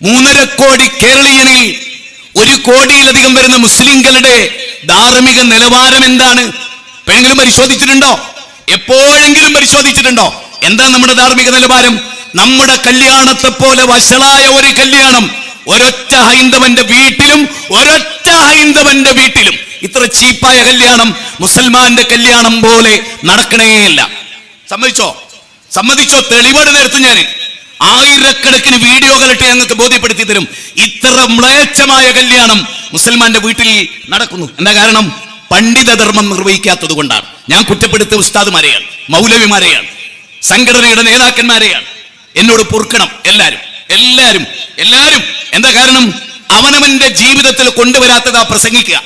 3.5 കോടി കേരളീയനിൽ 1 കോടിയിലധികം വരുന്ന മുസ്ലിങ്ങളുടെ ധാർമ്മിക നിലവാരം എന്താണ്? എപ്പോഴെങ്കിലും പരിശോധിച്ചിട്ടുണ്ടോ? എപ്പോഴെങ്കിലും പരിശോധിച്ചിട്ടുണ്ടോ? എന്താ നമ്മുടെ ധാർമ്മിക നിലവാരം? നമ്മുടെ കല്യാണത്തെ പോലെ വഷളായ ഒരു കല്യാണം ഒരൊറ്റ ഹൈന്ദവന്റെ വീട്ടിലും ഇത്ര ചീപ്പായ കല്യാണം മുസൽമാന്റെ കല്യാണം പോലെ നടക്കണേയില്ല. സമ്മതിച്ചോ? തെളിവോട് നേരത്തു ഞാൻ ആയിരക്കണക്കിന് വീഡിയോകളിട്ട് ഞങ്ങൾക്ക് ബോധ്യപ്പെടുത്തി തരും. ഇത്ര മ്ലേച്ഛമായ കല്യാണം മുസൽമാന്റെ വീട്ടിൽ നടക്കുന്നു. എന്താ കാരണം? പണ്ഡിതധർമ്മം നിർവഹിക്കാത്തത് കൊണ്ടാണ്. ഞാൻ കുറ്റപ്പെടുത്തിയ ഉസ്താദുമാരെയാണ്, മൗലവിമാരെയാണ്, സംഘടനയുടെ നേതാക്കന്മാരെയാണ്. എന്നോട് പൊറുക്കണം എല്ലാരും. എന്താ കാരണം? അവനവന്റെ ജീവിതത്തിൽ കൊണ്ടുവരാത്തതാ പ്രസംഗിക്കുക.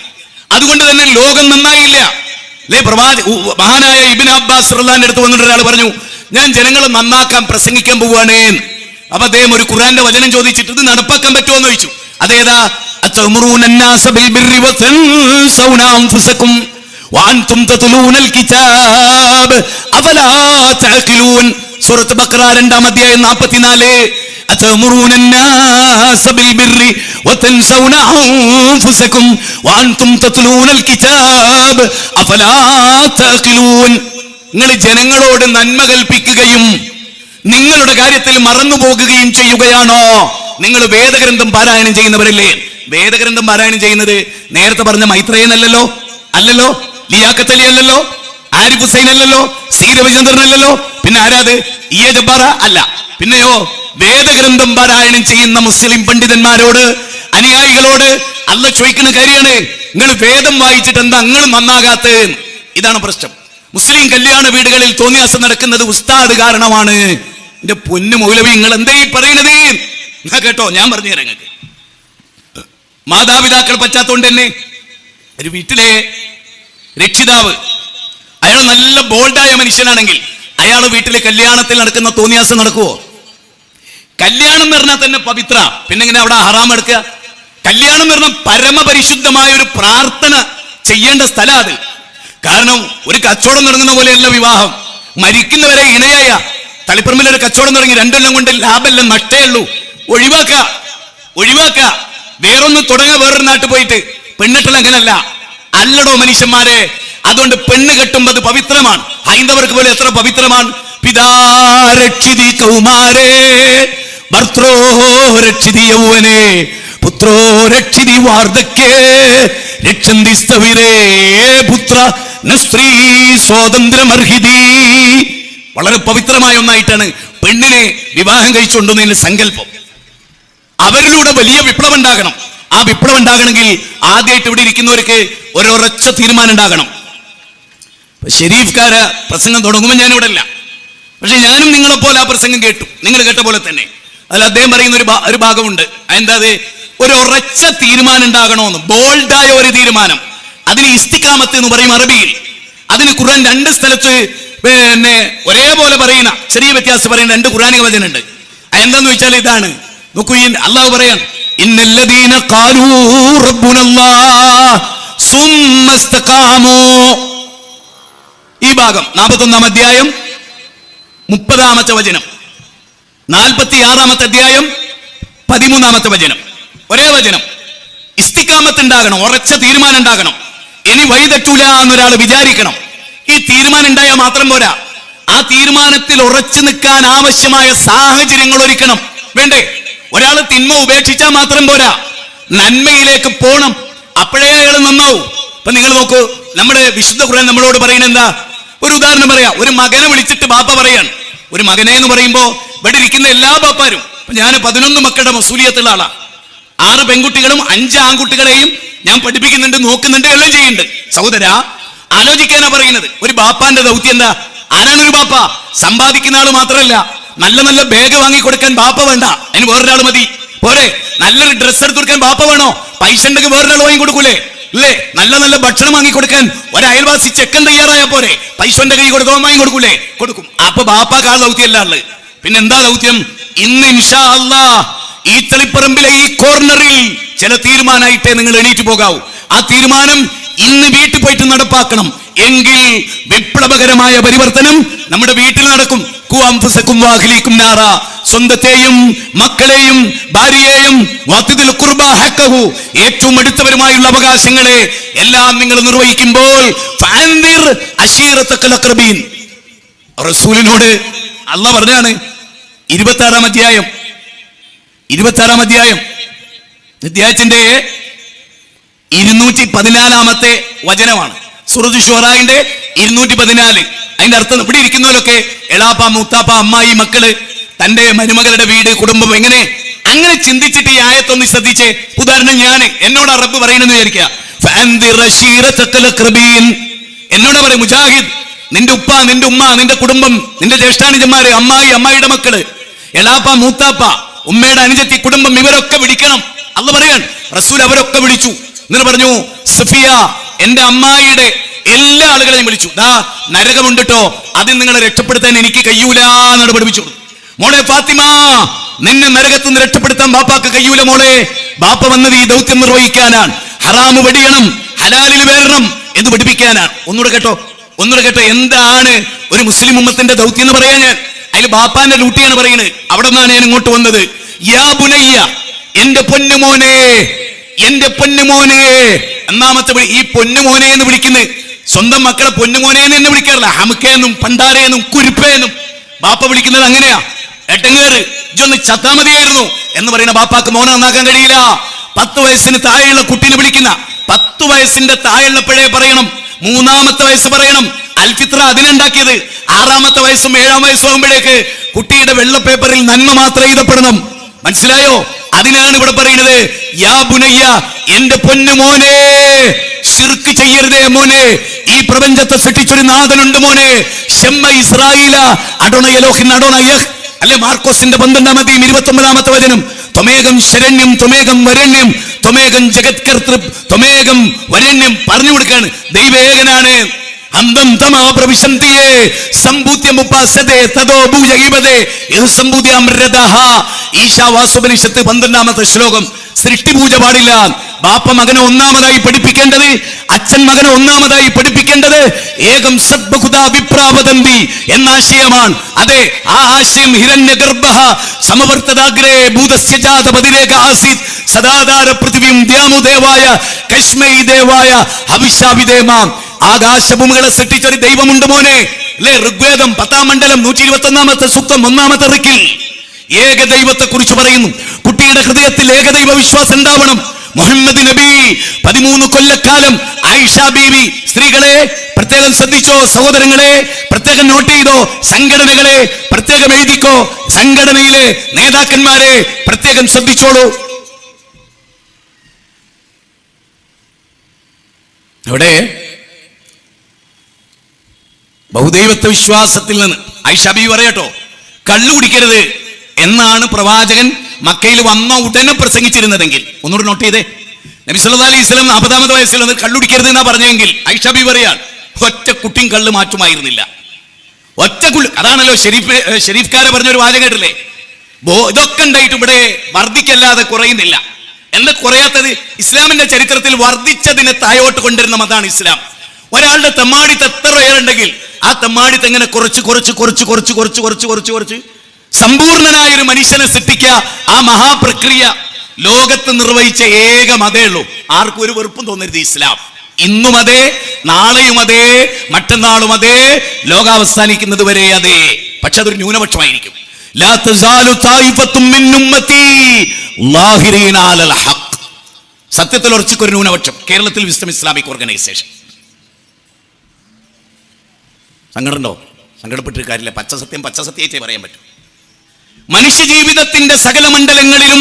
അതുകൊണ്ട് തന്നെ ലോകം നന്നായില്ല. മഹാനായ ഇബ്നു അബ്ബാസ് റളിയല്ലാഹു അടുത്ത് വന്നിട്ട് ഒരാൾ പറഞ്ഞു, ഞാൻ ജനങ്ങളെ നന്നാക്കാൻ പ്രസംഗിക്കാൻ പോവുകയാണ്. അപ്പൊ അദ്ദേഹം ഒരു ഖുർആന്റെ വചനം ചോദിച്ചിട്ട് ഇത് നടപ്പാക്കാൻ പറ്റുമോ എന്ന് ചോദിച്ചു. അതേതാ? അത്തഅ്മുറൂന അന്നാസ ബിൽ ബിർരി വതൻസൗന അൻഫുസകും വഅൻതും തത്ലൂനൽ കിതാബ് അഫലാ തഅഖിലൂൻ. സൂറത്ത് ബഖറ 2-ാം അധ്യായം 44. അത്തഅ്മുറൂന അന്നാസ ബിൽ ബിർരി വതൻസൗന അൻഫുസകും വഅൻതും തത്ലൂനൽ കിതാബ് അഫലാ തഅഖിലൂൻ. നിങ്ങൾ ജനങ്ങളോട് നന്മ കൽപ്പിക്കുകയും നിങ്ങളുടെ കാര്യത്തിൽ മറന്നുപോകുകയും ചെയ്യുകയാണോ? നിങ്ങൾ വേദഗ്രന്ഥം പാരായണം ചെയ്യുന്നവരല്ലേ? വേദഗ്രന്ഥം പാരായണം ചെയ്യുന്നത് നേരത്തെ പറഞ്ഞ മൈത്രേയനല്ലല്ലോ, ലിയാഖത്ത് അലി അല്ലല്ലോ, ആരിഫ് ഹുസൈൻ അല്ലല്ലോ, സി രവിചന്ദ്രൻ അല്ലല്ലോ. പിന്നെ ആരാത്? ഇ എ ജബ്ബാർ അല്ല. പിന്നെയോ വേദഗ്രന്ഥം പാരായണം ചെയ്യുന്ന മുസ്ലിം പണ്ഡിതന്മാരോട്, അനുയായികളോട് അല്ലാഹ് ചോദിക്കുന്ന കാര്യമാണ്, നിങ്ങൾ വേദം വായിച്ചിട്ട് എന്താ നിങ്ങൾ നന്നാകാത്തത്? ഇതാണ് പ്രശ്നം. മുസ്ലിം കല്യാണ വീടുകളിൽ തോന്നിയാസം നടക്കുന്നത് ഉസ്താദ് കാരണമാണ്. എന്റെ പൊന്നു മൗലവി, നിങ്ങൾ എന്താ ഈ പറയുന്നത്? കേട്ടോ, ഞാൻ പറഞ്ഞു തരാം നിങ്ങൾക്ക്. മാതാപിതാക്കൾ പറ്റാത്തോണ്ട് തന്നെ ഒരു വീട്ടിലെ രക്ഷിതാവ് അയാൾ നല്ല ബോൾഡായ മനുഷ്യനാണെങ്കിൽ അയാൾ വീട്ടിലെ കല്യാണത്തിൽ നടക്കുന്ന തോന്നിയാസം നടക്കുവോ? കല്യാണം എന്ന് പറഞ്ഞാൽ തന്നെ പവിത്ര, പിന്നെ എങ്ങനെ അവിടെ ഹറാം എടുക്കുക? കല്യാണം എന്ന് പറഞ്ഞാൽ പരമപരിശുദ്ധമായ ഒരു പ്രാർത്ഥന ചെയ്യേണ്ട സ്ഥലം അത്. കാരണം ഒരു കച്ചവടം തുടങ്ങുന്ന പോലെയല്ല വിവാഹം. മരിക്കുന്നവരെ ഇണയായ തളിപ്പറമ്പിൽ ഒരു കച്ചവടം തുടങ്ങി 2 കൊല്ലം കൊണ്ട് ലാഭമല്ല, നഷ്ടേ ഉള്ളൂ. ഒഴിവാക്ക. വേറൊന്ന് തുടങ്ങാൻ വേറൊരു നാട്ടിൽ പോയിട്ട് പെണ്ണിട്ടൽ അങ്ങനല്ല. അല്ലടോ മനുഷ്യന്മാരെ. അതുകൊണ്ട് പെണ്ണ് കെട്ടുമ്പോൾ അത് പവിത്രമാണ്. ഹൈന്ദവർക്ക് പോലെ എത്ര പവിത്രമാണ്. പിതാ രക്ഷിതി കൗമാരേ ഭർത്രോ രക്ഷിതി യൗവനേ പുത്രോ രക്ഷിതി വാർദ്ധക്യേ രക്ഷന്തി സ്ഥവിരേ പുത്ര സ്ത്രീ സ്വാതന്ത്ര്യമർഹിതി. വളരെ പവിത്രമായ ഒന്നായിട്ടാണ് പെണ്ണിനെ വിവാഹം കഴിച്ചുകൊണ്ടുവന്നതിന്റെ സങ്കല്പം. അവരിലൂടെ വലിയ വിപ്ലവം ഉണ്ടാകണം. ആ വിപ്ലവം ഉണ്ടാകണമെങ്കിൽ ആദ്യമായിട്ട് ഇവിടെ ഇരിക്കുന്നവർക്ക് ഒരൊറച്ച തീരുമാനം ഉണ്ടാകണം. ഷെരീഫ്കാര് പ്രസംഗം തുടങ്ങുമ്പോൾ ഞാൻ ഇവിടെ അല്ല, പക്ഷെ ഞാനും നിങ്ങളെപ്പോലെ ആ പ്രസംഗം കേട്ടു. നിങ്ങൾ കേട്ട പോലെ തന്നെ അതിൽ അദ്ദേഹം പറയുന്ന ഒരു ഭാഗമുണ്ട്. എന്താ? ഒരു ഉറച്ച തീരുമാനം ഉണ്ടാകണമെന്ന്, ബോൾഡായ ഒരു തീരുമാനം. അതിന് ഇസ്തിഖാമത്ത് എന്ന് പറയും അറബിയിൽ. അതിന് ഖുർആൻ 2 സ്ഥലത്ത് പിന്നെ ഒരേപോലെ പറയുന്ന ചെറിയ വ്യത്യാസം പറയുന്ന 2 ഖുർആനിക വചനമുണ്ട്. എന്താന്ന് വെച്ചാൽ ഇതാണ്. നോക്കൂ, അള്ളാഹു പറയാൻ, ഇന്നല്ലദീന ഖാലൂ റബ്ബുനല്ലാഹ് സുമ്മ ഇസ്തഖാമൂ. ഈ ഭാഗം 41-ാം അധ്യായം 30-ാമത്തെ വചനം, 46-ാമത്തെ അധ്യായം 13-ാമത്തെ വചനം, ഒരേ വചനം. ഇസ്തിഖാമത്ത് ഉണ്ടാകണം, ഉറച്ച തീരുമാനം ഉണ്ടാകണം. ഇനി വഴിതെറ്റൂല എന്നൊരാൾ വിചാരിക്കണം. ഈ തീരുമാനം ഉണ്ടായാൽ മാത്രം പോരാ, ആ തീരുമാനത്തിൽ ഉറച്ചു നിൽക്കാൻ ആവശ്യമായ സാഹചര്യങ്ങൾ ഒരുക്കണം. വേണ്ടേ? ഒരാൾ തിന്മ ഉപേക്ഷിച്ചാൽ മാത്രം പോരാ, നന്മയിലേക്ക് പോണം. അപ്പോഴേ അയാൾ നന്നാവും. ഇപ്പൊ നിങ്ങൾ നോക്കൂ, നമ്മുടെ വിശുദ്ധ ഖുർആൻ നമ്മളോട് പറയുന്നത് എന്താ? ഒരു ഉദാഹരണം പറയാം. ഒരു മകനെ വിളിച്ചിട്ട് ബാപ്പ പറയാണ്. ഒരു മകനെ എന്ന് പറയുമ്പോ ഇവിടെ ഇരിക്കുന്ന എല്ലാ ബാപ്പാരും, ഞാൻ 11 മക്കളുടെ മസൂലിയത്തുള്ള ആളാ. 6 പെൺകുട്ടികളും 5 ആൺകുട്ടികളെയും ഞാൻ പഠിപ്പിക്കുന്നുണ്ട്, നോക്കുന്നുണ്ട്, എല്ലാം ചെയ്യുന്നുണ്ട്. സഹോദരാ, ആലോചിക്കാനാ പറയുന്നത്. ഒരു ബാപ്പാന്റെ ദൗത്യം എന്താ? ആരാണ് ഒരു ബാപ്പ? സമ്പാദിക്കുന്ന ആള് മാത്രമല്ല, നല്ല നല്ല ബാഗ് വാങ്ങിക്കൊടുക്കാൻ ബാപ്പ വേണ്ട, അതിന് വേറൊരാൾ മതി. പോരെ? നല്ലൊരു ഡ്രസ്സ് എടുത്ത് കൊടുക്കാൻ ബാപ്പ വേണോ? പൈസ ഉണ്ടെങ്കിൽ വേറൊരാൾ വാങ്ങി കൊടുക്കൂലേ? അല്ലേ? നല്ല നല്ല ഭക്ഷണം വാങ്ങിക്കൊടുക്കാൻ ഒരു അയൽവാസി ചെക്കൻ തയ്യാറായ പോരെ? പൈസ കൈ കൊടുക്കാൻ വാങ്ങി കൊടുക്കൂലേ? കൊടുക്കും. അപ്പൊ ബാപ്പാക്ക് ആ ദൗത്യമല്ല ഉള്ളത്. പിന്നെ എന്താ ദൗത്യം? ഇന്ന് ഇൻഷാ അല്ലാഹ് ഈ തളിപ്പറമ്പിലെ ഈ കോർണറിൽ ചില തീരുമാനമായിട്ടേ നിങ്ങൾ എണീറ്റ് പോകാവൂ. ആ തീരുമാനം ഇന്ന് വീട്ടിൽ പോയിട്ട് നടപ്പാക്കണം. എങ്കിൽ വിപ്ലവകരമായ പരിവർത്തനം നമ്മുടെ വീട്ടിൽ നടക്കും. ഖു അൻഫുസകും വഅഹ്ലീകും നാറ, സ്വന്തത്തെയും മക്കളെയും ഭാര്യയെയും വഅതിൽ ഖുർബ ഹഖഹു, ഏറ്റവും അടുത്തവരുമായുള്ള അവകാശങ്ങളെ എല്ലാം നിങ്ങൾ നിർവഹിക്കുമ്പോൾ ഫഅൻദിർ അശീറതകൽ അഖ്റബീൻ. റസൂലിനോട് അല്ലാഹ് പറഞ്ഞാണ് 26-ാം അധ്യായം അധ്യായത്തിന്റെ 214-ാമത്തെ വചനമാണ്. സൂറത്തുൽ ശുഅറാന്റെ 214. അതിന്റെ അർത്ഥം ഇവിടെ ഇരിക്കുന്നവരൊക്കെ എളാപ്പ, മൂത്താപ്പ, അമ്മായി, മക്കള്, തന്റെ മരുമകളുടെ വീട്, കുടുംബം, അങ്ങനെ ചിന്തിച്ചിട്ട് ഈ ആയത്തൊന്ന് ശ്രദ്ധിച്ചേ. ഉദാഹരണം എന്നോട് റബ്ബ് പറയണെന്ന് വിചാരിക്കുക, എന്നോട് പറയും മുജാഹിദ്, നിന്റെ ഉപ്പ, നിന്റെ ഉമ്മ, നിന്റെ കുടുംബം, നിന്റെ ജ്യേഷ്ഠാനുജന്മാര്, അമ്മായി, അമ്മായിയുടെ മക്കള്, എളാപ്പ, മൂത്താപ്പ, ഉമ്മയുടെ അനുജത്തി, കുടുംബം, ഇവരൊക്കെ വിളിക്കണം. അള്ളാഹ് പറയാൻ റസൂൽ അവരൊക്കെ വിളിച്ചു. എന്നിട്ട് പറഞ്ഞു, സഫിയ, എന്റെ അമ്മായിയുടെ എല്ലാ ആളുകളെയും വിളിച്ചു. നരകമുണ്ട് കേട്ടോ, അതിൽ നിങ്ങളെ രക്ഷപ്പെടുത്താൻ എനിക്ക് കഴിയൂല എന്നാണ് പഠിപ്പിച്ചു. മോളെ ഫാത്തിമ, നിന്നെ നരകത്തിൽ നിന്ന് രക്ഷപ്പെടുത്താൻ ബാപ്പാക്ക് കഴിയൂല മോളെ. ബാപ്പ വന്നത് ഈ ദൗത്യം നിർവഹിക്കാനാണ്. ഹറാമ് വെടിയണം, ഹലാലിൽ വരണം എന്ന് പഠിപ്പിക്കാനാണ്. ഒന്നുകൂടെ കേട്ടോ. എന്താണ് ഒരു മുസ്ലിം ഉമ്മത്തിന്റെ ദൗത്യം എന്ന് പറയാൻ ഞാൻ അതിൽ ബാപ്പാന്റെ ഡ്യൂട്ടിയാണ് പറയുന്നത്. അവിടെ നിന്നാണ് ഞാൻ ഇങ്ങോട്ട് വന്നത്. യാ ബുനയ്യ, എന്റെ പൊന്നുമോനെ, എന്റെ പൊന്നുമോനെ. ഒന്നാമത്തെ ഈ പൊന്നുമോനെ എന്ന് വിളിക്കുന്നത് സ്വന്തം മക്കളെ പൊന്നുമോനെ എന്ന് വിളിക്കാറില്ല. ഹമുക്കേന്നും പണ്ടാരേന്നും കുരുപ്പേന്നും ബാപ്പ വിളിക്കുന്നത് അങ്ങനെയാ. എട്ടങ്ങേറ്, ഇജൊന്ന് ചത്താ മതിയായിരുന്നു എന്ന് പറയുന്ന ബാപ്പാക്ക് മോനെ നന്നാക്കാൻ കഴിയില്ല. 10 വയസ്സിന് താഴെയുള്ള കുട്ടീനെ വിളിക്കുന്ന 10 വയസ്സിന്റെ താഴെയുള്ളപ്പോഴേ പറയണം. 3-ാമത്തെ വയസ്സ് പറയണം. അൽഫിത്ര അതിനുണ്ടാക്കിയത് 6-ാമത്തെ വയസ്സും 7-ാം വയസ്സും ആകുമ്പോഴേക്ക് കുട്ടിയുടെ വെള്ള പേപ്പറിൽ നന്മ മാത്രം എഴുതപ്പെടണം. മനസ്സിലായോ? അതിനാണ് ഇവിടെ പറയുന്നത്, യാ ബുനയ്യ, എന്റെ പൊന്നു മോനെ, ശിർക്ക് ചെയ്യരുതേ മോനെ. ഈ പ്രപഞ്ചത്തെ സൃഷ്ടിച്ചൊരു നാഥനുണ്ട് മോനെ. ഷെമ്മ ഇസ്രായേല അഡോണ എലോഹിൻ അഡോണ യഹ്. അല്ലെ മാർക്കോസിന്റെ 12-ാം അധ്യായം 29-ാമത്തെ വചനം. ത്വമേകം ശരണ്യം ത്വമേകം വരണ്യം ത്വമേകം ജഗത്കർത്തൃ ത്വമേകം വരണ്യം പറഞ്ഞു കൊടുക്കാണ്. ദൈവ ഏകനാണ്. അന്തം തമാ പ്രവിശന്തിയേ സംഭൂത്യമുപാസതേ തദോ ഭൂജഗീപതേ യഹ് സംഭൂത്യമൃതഃ. ഈശാവാസ്യോപനിഷത്ത് 12-ാമത്തെ ശ്ലോകം. സൃഷ്ടിപൂജ പാടില്ല. ബാപ്പ മകനെ ഒന്നാമതായി പഠിപ്പിക്കേണ്ടത്, അച്ഛൻ മകനെ ഒന്നാമതായി പഠിപ്പിക്കേണ്ടത് ഏകം സദ്ബഹുദാ വിപ്രാവദന്തി എന്ന ആശയമാണ്. അതെ, ആ ആശയം ഹിരണ്യഗർഭഃ സമവർത്തദാഗ്രേ ഭൂതസ്യ ജാതപതിരേക ആസീത് സദാധാര പൃഥിവീം ദ്യാമുദേവായ കശ്മൈ ദേവായ ഹവിഷാവിദേമാം. ആകാശഭൂമികളെ സൃഷ്ടിച്ചൊരു ദൈവമുണ്ട് മോനെ. അല്ലെ, ഋഗ്വേദം 10-ാം മണ്ഡലം 121-ാമത്തെ സൂക്തം 1-ാമത്തെ റിക്കിൽ ഏക ദൈവത്തെ കുറിച്ച് പറയുന്നു. കുട്ടിയുടെ ഹൃദയത്തിൽ ഏകദൈവ വിശ്വാസം ഉണ്ടാവണം. മുഹമ്മദ് നബി 13 കൊല്ലക്കാലം ആയിഷ ബീവി. സ്ത്രീകളെ പ്രത്യേകം ശ്രദ്ധിച്ചോ, സഹോദരങ്ങളെ പ്രത്യേകം നോട്ട് ചെയ്തോ, സംഘടനകളെ പ്രത്യേകം എഴുതിക്കോ, സംഘടനയിലെ നേതാക്കന്മാരെ പ്രത്യേകം ശ്രദ്ധിച്ചോളൂ. ഇവിടെ ബഹുദൈവത്വ വിശ്വാസത്തിൽ നിന്ന് ആയിഷ ബീവി പറയട്ടോ, കള്ളു കുടിക്കരുത് എന്നാണ് പ്രവാചകൻ മക്കയിൽ വന്ന ഉടനെ പ്രസംഗിച്ചിരുന്നതെങ്കിൽ. ഒന്നുകൂടി നോട്ട് ചെയ്തേ. നബി സല്ലല്ലാഹു അലൈഹി വസല്ലം 40-ാമത്തെ വയസ്സിൽ വന്ന് കള്ളുടിക്കരുത് എന്നാ പറഞ്ഞെങ്കിൽ ആയിഷ ബീവി പറയാൻ ഒറ്റ കുട്ടിയും കള്ള് മാറ്റുമായിരുന്നില്ല. ഒറ്റ കുള്ളു. അതാണല്ലോ ഷെരീഫ്കാരെ പറഞ്ഞൊരു വാചകം കേട്ടില്ലേ, ഇതൊക്കെ ഉണ്ടായിട്ട് ഇവിടെ വർദ്ധിക്കല്ലാതെ കുറയുന്നില്ല. എന്താ കുറയാത്തത്? ഇസ്ലാമിന്റെ ചരിത്രത്തിൽ വർദ്ധിച്ചതിനെ താഴോട്ട് കൊണ്ടിരുന്ന മതാണ് ഇസ്ലാം. ഒരാളുടെ തെമ്മാടിത്ത് എത്ര പേരുണ്ടെങ്കിൽ ആ തെമ്മാടിത്ത് എങ്ങനെ കുറച്ച് സമ്പൂർണനായ ഒരു മനുഷ്യനെ സൃഷ്ടിക്കുക, ആ മഹാപ്രക്രിയ ലോകത്ത് നിർവഹിച്ച ഏക മതേ ഉള്ളൂ. ആർക്കും ഒരു വെറുപ്പും തോന്നരുത്. ഇസ്ലാം ഇന്നും അതേ, നാളെയും അതേ, മറ്റന്നാളും അതേ, ലോകാവസാനിക്കുന്നത് വരെ അതേ. പക്ഷെ അതൊരു ന്യൂനപക്ഷമായിരിക്കും. ലാ തസാലു തായിഫത്തും മിൻ ഉമ്മത്തി ളാഹിരീന അലൽ ഹഖ്. സത്യത്തിൽ ഉറച്ചിക്കൊരു ന്യൂനപക്ഷം. കേരളത്തിൽ വിസ്ഡം ഇസ്ലാമിക് ഓർഗനൈസേഷൻ. സങ്കടമുണ്ടോ? സങ്കടപ്പെട്ടൊരു കാര്യമില്ല. പച്ചസത്യത്തെ പറയാൻ പറ്റും. മനുഷ്യ ജീവിതത്തിന്റെ സകല മണ്ഡലങ്ങളിലും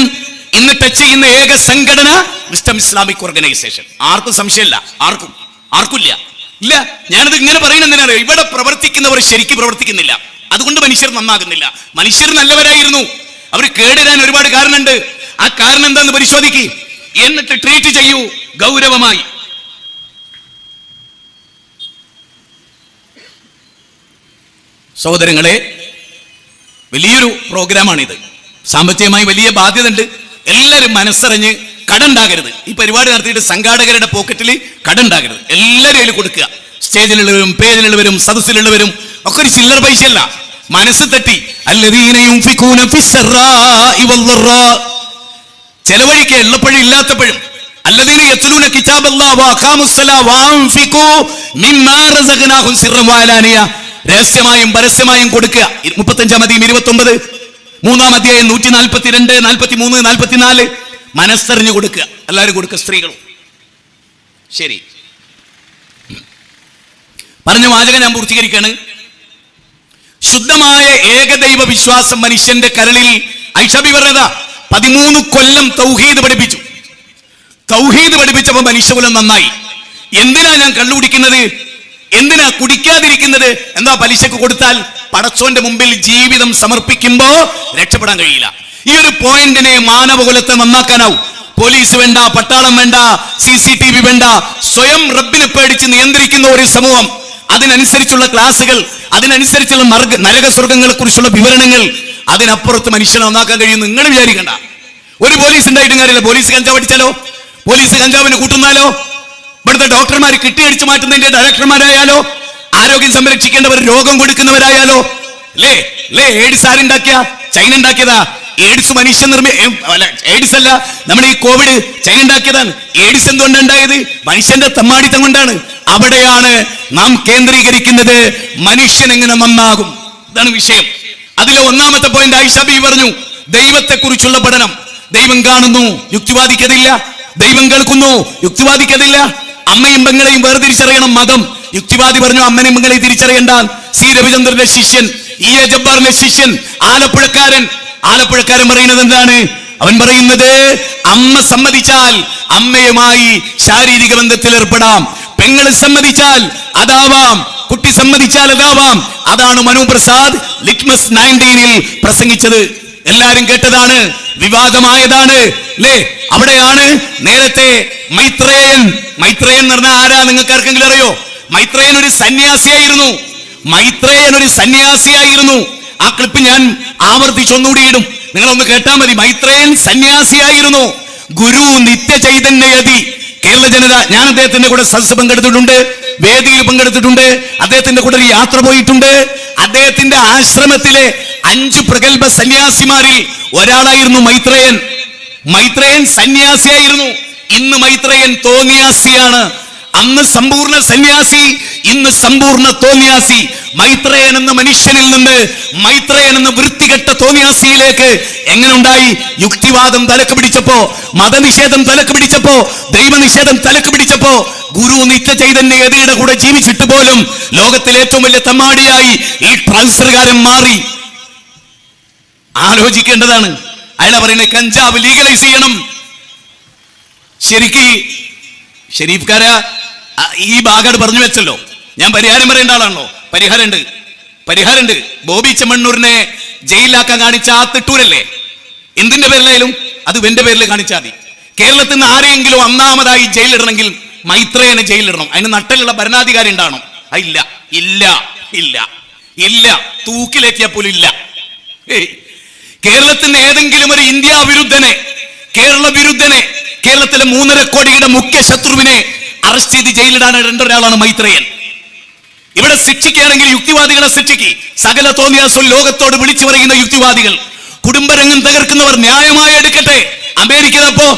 ഇന്ന് ടച്ച് ചെയ്യുന്ന ഏക സംഘടന വിസ്ഡം ഇസ്ലാമിക് ഓർഗനൈസേഷൻ. ആർക്കും സംശയമില്ല, ആർക്കില്ല. ഇല്ല, ഞാനത് ഇങ്ങനെ പറയുന്നത് എന്തിനാണ്? ഇവിടെ പ്രവർത്തിക്കുന്നവർ ശരിക്കും പ്രവർത്തിക്കുന്നില്ല. അതുകൊണ്ട് മനുഷ്യർ നന്നാകുന്നില്ല. മനുഷ്യർ നല്ലവരായിരുന്നു, അവർ കേടിടാൻ ഒരുപാട് കാരണമുണ്ട്. ആ കാരണം എന്താന്ന് പരിശോധിക്ക്, എന്നിട്ട് ട്രീറ്റ് ചെയ്യൂ ഗൗരവമായി. സഹോദരങ്ങളെ, വലിയൊരു പ്രോഗ്രാമാണിത്. സാമ്പത്തികമായി വലിയ ബാധ്യത ഉണ്ട്. എല്ലാവരും മനസ്സറിഞ്ഞ് കടണ്ടാകരുത്. ഈ പരിപാടി നടത്തിയിട്ട് സംഘാടകരുടെ പോക്കറ്റിൽ കടണ്ടാകരുത്. എല്ലാവരും അതിൽ കൊടുക്കുക. സ്റ്റേജിലുള്ളവരും പേജിലുള്ളവരും സദസ്സിലുള്ളവരും ഒക്കെ ഒരു ചില്ലറ പൈസയല്ല. മനസ്സ് തട്ടി. അല്ലദീന യുൻഫിഖൂന ഫിസ്സറാഇ വദ്ദറാ, ചെലവഴിക്കുക ഉള്ളപ്പോഴും ഇല്ലാത്തപ്പോഴും. അല്ലദീന യത്ലൂന കിതാബല്ലാഹി വഅഖാമുസ്സലാ വഅൻഫിഖൂ മിമ്മാ റസഖ്നാഹും സിർറൻ വഅലാനിയ, രഹസ്യമായും പരസ്യമായും കൊടുക്കുക. 35-ാം അധ്യായം 29, 3-ാം അധ്യായം 142, 43, 44. മനസ്സറിഞ്ഞു കൊടുക്കുക, എല്ലാവരും കൊടുക്കുക, സ്ത്രീകളും. ശരി, പറഞ്ഞ വാചകം ഞാൻ പൂർത്തീകരിക്കാണ്. ശുദ്ധമായ ഏകദൈവ വിശ്വാസം മനുഷ്യന്റെ കരളിൽ, ആയിഷ ബീവി പറഞ്ഞതാ, 13 കൊല്ലം തൗഹീദ് പഠിപ്പിച്ചു. തൗഹീദ് പഠിപ്പിച്ചപ്പോ മനുഷ്യകുലം നന്നായി. എന്തിനാ ഞാൻ കള്ളുകുടിക്കുന്നത്, എന്തിനാ കുടിക്കാതിരിക്കുന്നത്, എന്താ പലിശക്ക് കൊടുത്താൽ പടച്ചോന്റെ മുമ്പിൽ ജീവിതം സമർപ്പിക്കുമ്പോ രക്ഷപ്പെടാൻ കഴിയില്ല. ഈ ഒരു പോയിന്റിനെ മാനവകുലത്തെ നന്നാക്കാനാവും. പോലീസ് വേണ്ട, പട്ടാളം വേണ്ട, CCTV വേണ്ട, സ്വയം റബ്ബിനെ പേടിച്ച് നിയന്ത്രിക്കുന്ന ഒരു സമൂഹം, അതിനനുസരിച്ചുള്ള ക്ലാസുകൾ, അതിനനുസരിച്ചുള്ള നരകസ്വർഗങ്ങളെ കുറിച്ചുള്ള വിവരണങ്ങൾ, അതിനപ്പുറത്ത് മനുഷ്യനെ നന്നാക്കാൻ കഴിയും നിങ്ങൾ വിചാരിക്കണ്ട. ഒരു പോലീസ് ഉണ്ടായിട്ടും കാര്യമില്ല. പോലീസ് കഞ്ചാവ് അടിച്ചാലോ, പോലീസ് കഞ്ചാവിന് കൂട്ടുന്നാലോ, ഇവിടുത്തെ ഡോക്ടർമാർ കിട്ടിയടിച്ചു മാറ്റുന്നതിന്റെ ഡയറക്ടർമാരായാലോ, ആരോഗ്യം സംരക്ഷിക്കേണ്ടവർ രോഗം കൊടുക്കുന്നവരായാലോ, അല്ലേ എയ്ഡ്സ് ആരുണ്ടാക്കിയ? ചൈന ഉണ്ടാക്കിയതാ. എയ്ഡ്സ് മനുഷ്യൻ എയ്ഡ്സ് അല്ല, നമ്മുടെ ഈ കോവിഡ് ചൈന ഉണ്ടാക്കിയതാണ്. എയ്ഡ്സ് എന്തുകൊണ്ടുണ്ടായത്? മനുഷ്യന്റെ തമ്മാടിത്തം കൊണ്ടാണ്. അവിടെയാണ് നാം കേന്ദ്രീകരിക്കുന്നത്. മനുഷ്യൻ എങ്ങനെ നന്നാകും, ഇതാണ് വിഷയം. അതിലെ ഒന്നാമത്തെ പോയിന്റ് ആയിഷ ബീവി പറഞ്ഞു, ദൈവത്തെ കുറിച്ചുള്ള പഠനം. ദൈവം കാണുന്നു, യുക്തിവാദിക്കതില്ല. ദൈവം കേൾക്കുന്നു, യുക്തിവാദിക്കതില്ല. അമ്മയും പെങ്ങളെയും വേർതിരിച്ചറിയണം മതം. യുക്തിവാദി പറഞ്ഞു അമ്മനെയും പെങ്ങളെയും തിരിച്ചറിയണ്ട. സി രവിചന്ദ്രന്റെ ശിഷ്യൻ, EA ജബ്ബാറിന്റെ ശിഷ്യൻ, ആലപ്പുഴക്കാരൻ പറയുന്നത് എന്താണ്? അവൻ പറയുന്നത്, അമ്മ സമ്മതിച്ചാൽ അമ്മയുമായി ശാരീരിക ബന്ധത്തിൽ ഏർപ്പെടാം, പെങ്ങൾ സമ്മതിച്ചാൽ അതാവാം, കുട്ടി സമ്മതിച്ചാൽ അതാവാം. അതാണ് മനു പ്രസാദ് ലിറ്റ്മസ് 19-ൽ പ്രസംഗിച്ചത്. എല്ലാരും കേട്ടതാണ്, വിവാദമായതാണ്, അല്ലേ? അവിടെയാണ് നേരത്തെ മൈത്രേയൻ എന്ന് പറഞ്ഞാൽ ആരാ, നിങ്ങൾക്ക് ആർക്കെങ്കിലും അറിയോ? മൈത്രേയൻ ഒരു സന്യാസിയായിരുന്നു. ആ ക്ലിപ്പ് ഞാൻ ആവർത്തിച്ചൊന്നുകൂടി ഇടും, നിങ്ങളൊന്ന് കേട്ടാ മതി. മൈത്രേയൻ സന്യാസിയായിരുന്നു. ഗുരു നിത്യചൈതന്യയതി. കേരള ജനത, ഞാൻ അദ്ദേഹത്തിന്റെ കൂടെ സദസ്സ് പങ്കെടുത്തിട്ടുണ്ട്, വേദിയിൽ പങ്കെടുത്തിട്ടുണ്ട്, അദ്ദേഹത്തിന്റെ കൂടെ ഒരു യാത്ര പോയിട്ടുണ്ട്. അദ്ദേഹത്തിന്റെ ആശ്രമത്തിലെ 5 പ്രഗത്ഭ സന്യാസിമാരിൽ ഒരാളായിരുന്നു മൈത്രേയൻ സന്യാസിയായിരുന്നു. ഇന്ന് മൈത്രേയൻ തോന്നിയാസിയാണ്. അന്ന് സമ്പൂർണ്ണ സന്യാസി, ഇന്ന് സമ്പൂർണ്ണ തോന്നിയാസി. മൈത്രേയൻ എന്ന മനുഷ്യനിൽ നിന്ന് മൈത്രേയൻ എന്ന വൃത്തികെട്ട തോന്നിയാസിയിലേക്ക് എങ്ങനെ ഉണ്ടായി? യുക്തിവാദം തലക്ക് പിടിച്ചപ്പോ, മതനിഷേധം തലക്ക് പിടിച്ചപ്പോ, ദൈവനിഷേധം തലക്ക് പിടിച്ചപ്പോ, ഗുരു നിത്യചൈതന്യ യതിയുടെ കൂടെ ജീവിച്ചിട്ട് പോലും ലോകത്തിലെ ഏറ്റവും വലിയ തമ്മാടിയായി ഈ ട്രാൻസ്ഫറുകാരൻ മാറി. ആലോചിക്കേണ്ടതാണ്. അയാളെ പറയുന്നത് കഞ്ചാവ് ലീഗലൈസ് ചെയ്യണം. ശരിക്ക് ഷെരീഫ്കാര ഈ ഭാഗം പറഞ്ഞു വെച്ചല്ലോ. ഞാൻ പരിഹാരം പറയേണ്ട ആളാണല്ലോ. പരിഹാരമുണ്ട്. ബോബി ചെമ്മണ്ണൂരിനെ ജയിലിലാക്കാൻ കാണിച്ച ആ തിട്ടൂരല്ലേ, എന്തിന്റെ പേരിലായാലും അത് എന്റെ പേരിൽ കാണിച്ചാൽ മതി. കേരളത്തിൽ നിന്ന് ആരെയെങ്കിലും ഒന്നാമതായി ജയിലിടണമെങ്കിൽ മൈത്രേയനെ ജയിലിടണം. അതിന് നട്ടലുള്ള ഭരണാധികാരി ഉണ്ടാവണം. ഇല്ല തൂക്കിലേക്കിയാൽ പോലും ഇല്ല. കേരളത്തിന് ഏതെങ്കിലും ഒരു ഇന്ത്യ വിരുദ്ധനെ, കേരളത്തിലെ 3.5 കോടിയുടെ മുഖ്യ ശത്രുവിനെ അറസ്റ്റ് ചെയ്ത് ജയിലിടാൻ ഒരാളാണ് മൈത്രേയൻ. ഇവിടെ ശിക്ഷിക്കുകയാണെങ്കിൽ യുക്തിവാദികളെ ശിക്ഷിക്ക്. സകല തോന്നിയാസവും ലോകത്തോട് വിളിച്ചു പറയുന്ന യുക്തിവാദികൾ, കുടുംബരംഗം തകർക്കുന്നവർ ന്യായമായി എടുക്കട്ടെ. അമേരിക്കയിലപ്പോ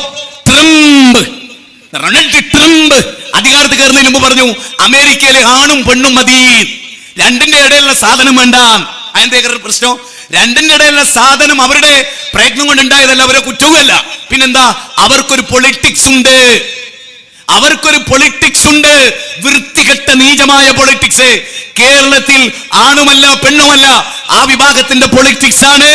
ഡൊണാൾഡ് ട്രംപ് അധികാരത്തിൽ കയറുന്നതിന് മുമ്പ് പറഞ്ഞു, അമേരിക്കയിലെ ആണും പെണ്ണും മതി, രണ്ടിന്റെ ഇടയിലുള്ള സാധനം വേണ്ട. അതിന്റെ പ്രശ്നം, രണ്ടിന്റെ ഇടയിലുള്ള സാധനം അവരുടെ പ്രയത്നം കൊണ്ടുണ്ടായതല്ല, അവരെ കുറ്റവുമല്ല. പിന്നെന്താ? അവർക്കൊരു പൊളിറ്റിക്സ് ഉണ്ട്, വൃത്തികെട്ട നീചമായ പൊളിറ്റിക്സ്. കേരളത്തിൽ ആണുമല്ല പെണ്ണുമല്ല, ആ വിഭാഗത്തിന്റെ പൊളിറ്റിക്സ് ആണ്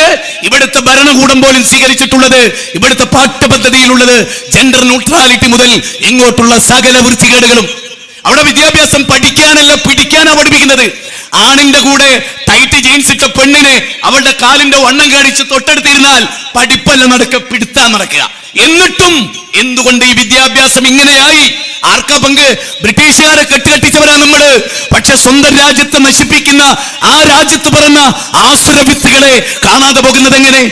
ഇവിടുത്തെ ഭരണകൂടം പോലും സ്വീകരിച്ചിട്ടുള്ളത്. ഇവിടുത്തെ പാഠ്യപദ്ധതിയിലുള്ളത് ജെൻഡർ ന്യൂട്രാലിറ്റി മുതൽ ഇങ്ങോട്ടുള്ള സകല വൃത്തികേടുകളും. അവിടെ വിദ്യാഭ്യാസം പഠിക്കാനല്ല പിടിക്കാനാ പഠിപ്പിക്കുന്നത്. ആണിന്റെ കൂടെ ടൈറ്റ് ജീൻസ് ഇട്ട പെണ്ണിനെ അവളുടെ കാലിന്റെ വണ്ണം കാണിച്ച് തൊട്ടടുത്തിരുന്നാൽ പഠിപ്പല്ല പിടുത്താൻ നടക്കുക. എന്നിട്ടും എന്തുകൊണ്ട് ഈ വിദ്യാഭ്യാസം ഇങ്ങനെയായി? ആർക്കാ പങ്ക്? ബ്രിട്ടീഷുകാരെ കെട്ടുകെട്ടിച്ചവരാ നമ്മള്. പക്ഷെ സ്വന്തം രാജ്യത്തെ നശിപ്പിക്കുന്ന, ആ രാജ്യത്ത് പറഞ്ഞ ആസുര വിത്തുകളെ കാണാതെ പോകുന്നത് എങ്ങനെ?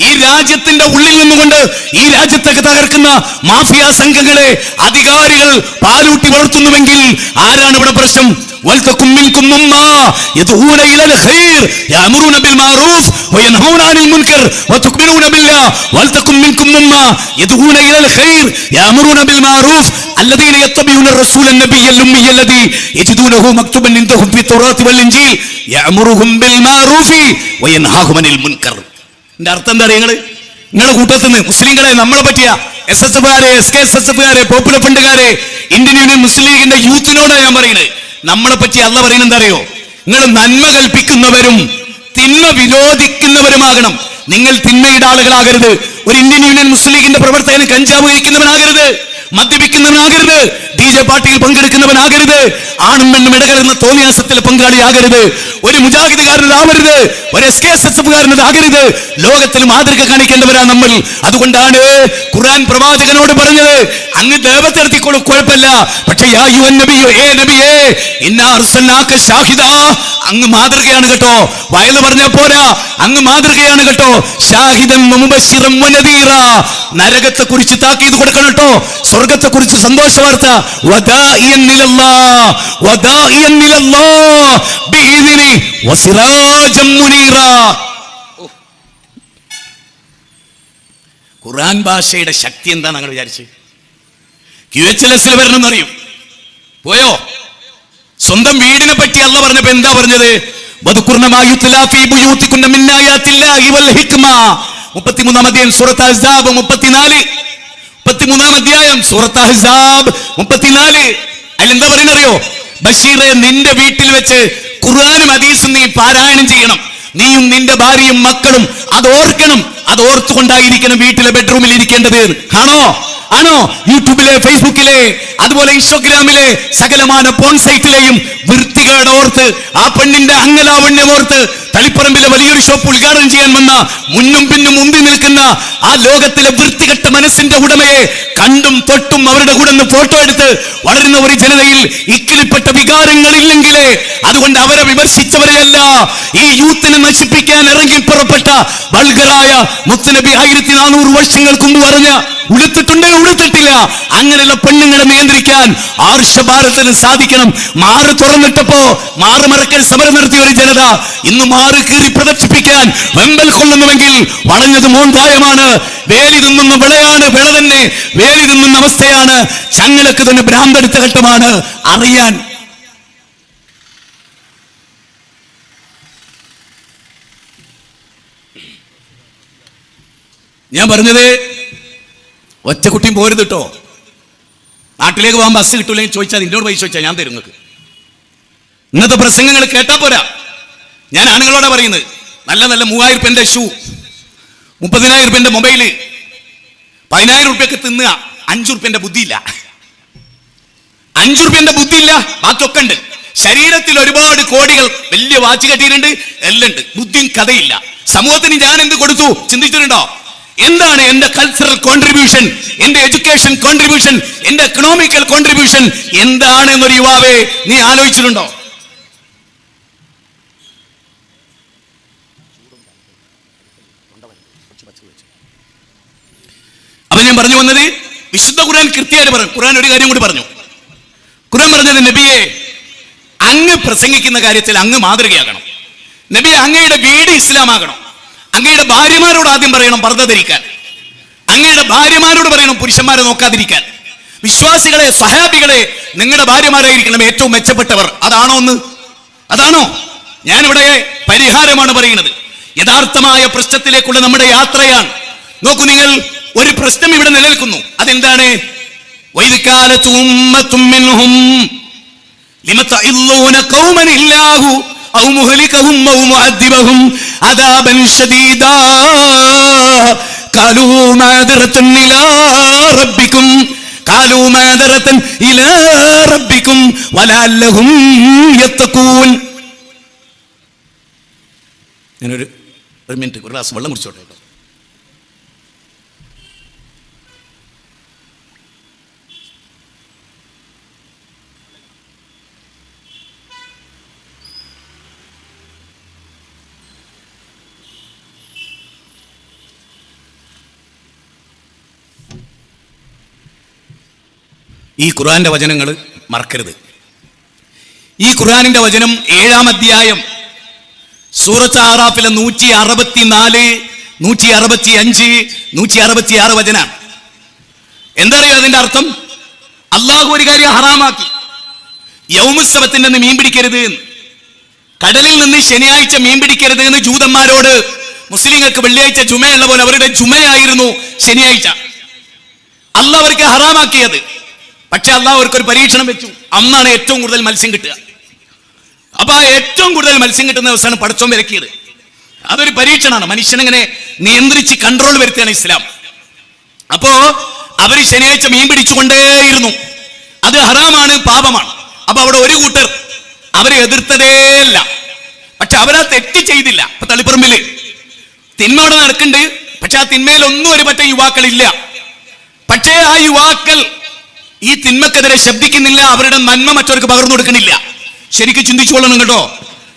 ഈ രാജ്യത്തിന്റെ ഉള്ളിൽ നിന്നുകൊണ്ട് ഈ രാജ്യത്തൊക്കെ തകർക്കുന്ന മാഫിയ സംഘങ്ങളെ അധികാരികൾ പാലൂട്ടി വളർത്തുന്നുവെങ്കിൽ ആരാണ് ഇവിടെ പ്രശ്നം? ولتكن منكم أمة يدعون إلى الخير يأمرون بالمعروف وينهون عن المنكر وتؤمنون بالله ولتكن منكم أمة يدعون إلى الخير يأمرون بالمعروف الذين يتبعون الرسول النبي الأمي الذي يجدونه مكتوبا عندهم في التوراة والإنجيل يأمرهم بالمعروف وينهاهم عن المنكر. ഇതിന്റെ അർത്ഥം എന്താ അറിയുന്നത്? നിങ്ങളുടെ കൂട്ടത്തിൽ നിന്ന് മുസ്ലിങ്ങളെ നമ്മളെ പറ്റിയ SSFകാരെ, SKSSFകാരെ, പോപ്പുലർ ഫണ്ടുകാരെ, ഇന്ത്യൻ യൂണിയൻ മുസ്ലിം ലീഗിന്റെ യൂത്തിനോടാണ് ഞാൻ പറയുന്നത്. നമ്മളെ പറ്റി അല്ല പറയുന്നത് എന്താ അറിയോ? നിങ്ങൾ നന്മ കൽപ്പിക്കുന്നവരും തിന്മ വിരോധിക്കുന്നവരുമാകണം. നിങ്ങൾ തിന്മയുടെ ആളുകളാകരുത്. ഒരു ഇന്ത്യൻ യൂണിയൻ മുസ്ലിം ലീഗിന്റെ പ്രവർത്തകന് കഞ്ചാവ് കഴിക്കുന്നവനാകരുത്, മദ്യപിക്കുന്നവനാകരുത്, DJ പാർട്ടിയിൽ പങ്കെടുക്കുന്നവനാകരുത്, ആണും പെണ്ണും ഇടകലർന്ന തോന്നിയാസത്തിൽ പങ്കാളിയാകരുത്, ഒരു മുജാഹിദുകാരനാവരുത്, ഒരു SKSSFകാരനാകരുത്. ലോകത്തിൽ മാതൃക കാണിക്കേണ്ടവരാ നമ്മൾ. അതുകൊണ്ടാണ് ഖുർആൻ പ്രവാചകനോട് പറഞ്ഞത്, അങ്ങ് ദേവത്തെ നടത്തിക്കോളൂ, കുഴപ്പമില്ല, പക്ഷേ യാ അയ്യുഹൻ നബിയ്യു, ഏ നബിയേ, ഇന്നാ അർസൽനാക ഷാഹിദാ, അങ്ങ് മാതൃകയാണ് കേട്ടോ. വയല് പറഞ്ഞാൽ പോരാ, അങ്ങ് മാതൃകയാണ് കേട്ടോ. ഷാഹിദൻ മുബശ്ശിറൻ വനദീറാ, നരകത്തെ കുറിച്ച് താക്കീത് കൊടുക്കണം കേട്ടോ, സ്വർഗത്തെ കുറിച്ച് സന്തോഷ വാർത്ത. വദാഇയൻ ഇലല്ലാഹ്, വദാഇയൻ ഇലല്ലാഹ് ബിഇذനി വസിറാജൻ മുനീറാ. ഖുർആൻ ഭാഷയുടെ ശക്തി എന്താ നിങ്ങൾ വിചാരിച്ച്? QHLS-ൽ വരണമെന്ന് അറിയും, പോയോ? സ്വന്തം വീടിനെ പറ്റി അല്ല പറഞ്ഞപ്പോ എന്താ പറഞ്ഞത്? 33-ാം അധ്യായം സൂറത്ത് അഹ്സാബ് 33-ാം അധ്യായം സൂറത്ത് അഹ്സാബ് 34. അതിലെന്താ പറയുന്നറിയോ? ബഷീറെ, നിന്റെ വീട്ടിൽ വെച്ച് ഖുർആനും ഹദീസും നീ പാരായണം ചെയ്യണം. നീയും നിന്റെ ഭാര്യയും മക്കളും അത് ഓർക്കണം. അത് ഓർത്തുകൊണ്ടായിരിക്കണം വീട്ടിലെ ബെഡ്റൂമിൽ ഇരിക്കേണ്ടത്. ആണോ? യൂട്യൂബിലെ, ഫേസ്ബുക്കിലെ, അതുപോലെ ഇൻസ്റ്റാഗ്രാമിലെ സകലമാന പോൺ സൈറ്റിലെയും വൃത്തികേട് ഓർത്ത്, ആ പെണ്ണിന്റെ അംഗലാവണ്യം ഓർത്ത്, തളിപ്പറമ്പിലെ വലിയൊരു ഷോപ്പ് ഉദ്ഘാടനം ചെയ്യാൻ വന്ന മുന്നും പിന്നും മുമ്പി നിൽക്കുന്ന ആ ലോകത്തിലെ വൃത്തികെട്ട മനസ്സിന്റെ ഉടമയെ കണ്ടും തൊട്ടും അവരുടെ കൂടെ നിന്ന് ഫോട്ടോ എടുത്ത് വളരുന്ന ഒരു ജനതയിൽ ഇക്കിളിപ്പെട്ട വികാരങ്ങളില്ലെങ്കിലേ, അതുകൊണ്ട് അവരെ വിമർശിച്ചവരെയല്ല, ഈ യൂത്തിനെ നശിപ്പിക്കാൻ ഇറങ്ങി പുറപ്പെട്ട വൾഗറായ മുത്തുനബി 1400 വർഷങ്ങൾക്ക് മുമ്പ് പറഞ്ഞ ഉടുത്തിട്ടുണ്ടേ ഉടുത്തിട്ടില്ല, അങ്ങനെയുള്ള പെണ്ണുങ്ങളെ നിയന്ത്രിക്കാൻ ആർഷഭാരതത്തിന് സാധിക്കണം. മാറ് തുറന്നിട്ടപ്പോ മാറ് മറക്കൽ സമരം നടത്തിയ ഒരു ജനത ഇന്ന് മാറ് കീറി പ്രദർശിപ്പിക്കാൻ വെമ്പൽ കൊള്ളുന്നുവെങ്കിൽ വളഞ്ഞത് മോന്തായമാണ്. വേലി തിന്നുന്ന വിളയാണ്, വിള തന്നെ വേലി തിന്നുന്ന അവസ്ഥയാണ്. ചങ്ങലക്ക് തന്നെ ഭ്രാന്തെടുത്ത ഘട്ടമാണ്. അറിയാൻ ഞാൻ പറഞ്ഞത്, ഒറ്റക്കുട്ടിയും പോരുത് കേട്ടോ. നാട്ടിലേക്ക് പോകാൻ ബസ് കിട്ടൂല്ലെങ്കിൽ ചോദിച്ചാൽ, നിന്നോട് പൈസ ചോദിച്ചാൽ ഞാൻ തരും നിങ്ങൾക്ക്. ഇന്നത്തെ പ്രസംഗങ്ങൾ കേട്ടാ പോരാ. ഞാൻ ആണുങ്ങളോടെ പറയുന്നത്, നല്ല നല്ല 3000 രൂപന്റെ ഷൂ, 30,000 രൂപന്റെ മൊബൈല്, 10,000 രൂപയ്ക്ക് തിന്നുക, 5 രൂപന്റെ ബുദ്ധിയില്ല. 5 രൂപന്റെ ബുദ്ധിയില്ല, ബാക്കിയൊക്കെ ഉണ്ട്. ശരീരത്തിൽ ഒരുപാട് കോടികൾ, വലിയ വാച്ച് കെട്ടിയിട്ടുണ്ട്, എല്ലാം ഉണ്ട്, ബുദ്ധിയും കഥയില്ല. സമൂഹത്തിന് ഞാൻ എന്ത് കൊടുത്തു ചിന്തിച്ചിട്ടുണ്ടോ? എന്താണ് എന്റെ കൾച്ചറൽ കോൺട്രിബ്യൂഷൻ, എന്റെ എഡ്യൂക്കേഷൻ കോൺട്രിബ്യൂഷൻ, എന്റെ എക്കണോമിക്കൽ കോൺട്രിബ്യൂഷൻ എന്താണ് എന്നൊരു യുവാവേ നീ ആലോചിച്ചിട്ടുണ്ടോ? അപ്പൊ ഞാൻ പറഞ്ഞു വന്നത്, വിശുദ്ധ ഖുർആൻ കൃത്യമായിട്ട് പറഞ്ഞു. ഖുർആൻ ഒരു കാര്യം കൂടി പറഞ്ഞു. ഖുർആൻ പറഞ്ഞത്, നബിയെ, അങ്ങ് പ്രസംഗിക്കുന്ന കാര്യത്തിൽ അങ്ങ് മാതൃകയാകണം. നബിയെ, അങ്ങയുടെ വീട് ഇസ്ലാമാകണം. അങ്ങയുടെ ഭാര്യമാരോട് ആദ്യം പറയണം പർദ്ദ ധരിക്കാൻ. അങ്ങയുടെ ഭാര്യമാരോട് പറയണം പുരുഷന്മാരെ നോക്കാതിരിക്കാൻ. വിശ്വാസികളെ, സഹാബികളെ, നിങ്ങളുടെ ഭാര്യമാരായിരിക്കണം ഏറ്റവും മെച്ചപ്പെട്ടവർ. അതാണോ? ഞാനിവിടെ പരിഹാരമാണ് പറയുന്നത്. യഥാർത്ഥമായ പ്രശ്നത്തിലേക്കുള്ള നമ്മുടെ യാത്രയാണ്. നോക്കൂ നിങ്ങൾ, ഒരു പ്രശ്നം ഇവിടെ നിലനിൽക്കുന്നു. അതെന്താണ്? ഔ മുഹ്ലികഹും ഔ മുഅദ്ദിബഹും അദാബൻ ശദീദാ ഖാലൂ മാദറതൻ ഇലാ റബ്ബികും വലഅല്ലഹും യത്തഖൂൻ. ഞാനൊരു മിനിറ്റ് ഒരു ഗ്ലാസ് വെള്ളം കുടിച്ചോട്ടെ. ഈ ഖുർആന്റെ വചനങ്ങൾ മറക്കരുത്. ഈ ഖുർആനിന്റെ വചനം 7-ാം അധ്യായം സൂറത്ത് ആറാഫിലെ 164, 165, 166 വചനാണ്. എന്താ അറിയോ അതിന്റെ അർത്ഥം? അള്ളാഹു ഒരു കാര്യം ഹറാമാക്കി, യൗമുസ്സബത്തിന്റെ അന്ന് മീൻ പിടിക്കരുത് എന്ന്. കടലിൽ നിന്ന് ശനിയാഴ്ച മീൻ പിടിക്കരുത് എന്ന് ജൂതന്മാരോട് മുസ്ലിങ്ങൾക്ക് വെള്ളിയാഴ്ച ജുമയുള്ള പോലെ അവരുടെ ജുമയായിരുന്നു ശനിയാഴ്ച. അള്ളാഹ് അവർക്ക് ഹറാമാക്കിയത്. പക്ഷെ അള്ളാഹ് അവർക്കൊരു പരീക്ഷണം വെച്ചു. അന്നാണ് ഏറ്റവും കൂടുതൽ മത്സ്യം കിട്ടുക. അപ്പൊ ആ ഏറ്റവും കൂടുതൽ മത്സ്യം കിട്ടുന്ന ദിവസമാണ് പടച്ചോൻ വിലക്കിയത്. അതൊരു പരീക്ഷണമാണ്. മനുഷ്യനെങ്ങനെ നിയന്ത്രിച്ച് കൺട്രോൾ വരുത്തുകയാണ് ഇസ്ലാം. അപ്പോ അവര് ശനിയാഴ്ച മീൻ പിടിച്ചുകൊണ്ടേയിരുന്നു. അത് ഹറാമാണ്, പാപമാണ്. അപ്പൊ അവിടെ ഒരു കൂട്ടർ അവരെ എതിർത്തതേയില്ല. പക്ഷെ അവരാ തെറ്റ് ചെയ്തില്ല. ഇപ്പൊ തളിപ്പറമ്പില് തിന്മ അവിടെ നടക്കുന്നുണ്ട്. പക്ഷെ ആ തിന്മയിലൊന്നും ഒരു പറ്റ യുവാക്കളില്ല. പക്ഷേ ആ യുവാക്കൾ ഈ തിന്മക്കെതിരെ ശബ്ദിക്കുന്നില്ല, അവരുടെ നന്മ മറ്റവർക്ക് പകർന്നു കൊടുക്കണില്ല. ശരിക്കും ചിന്തിച്ചു കൊള്ളണം കേട്ടോ.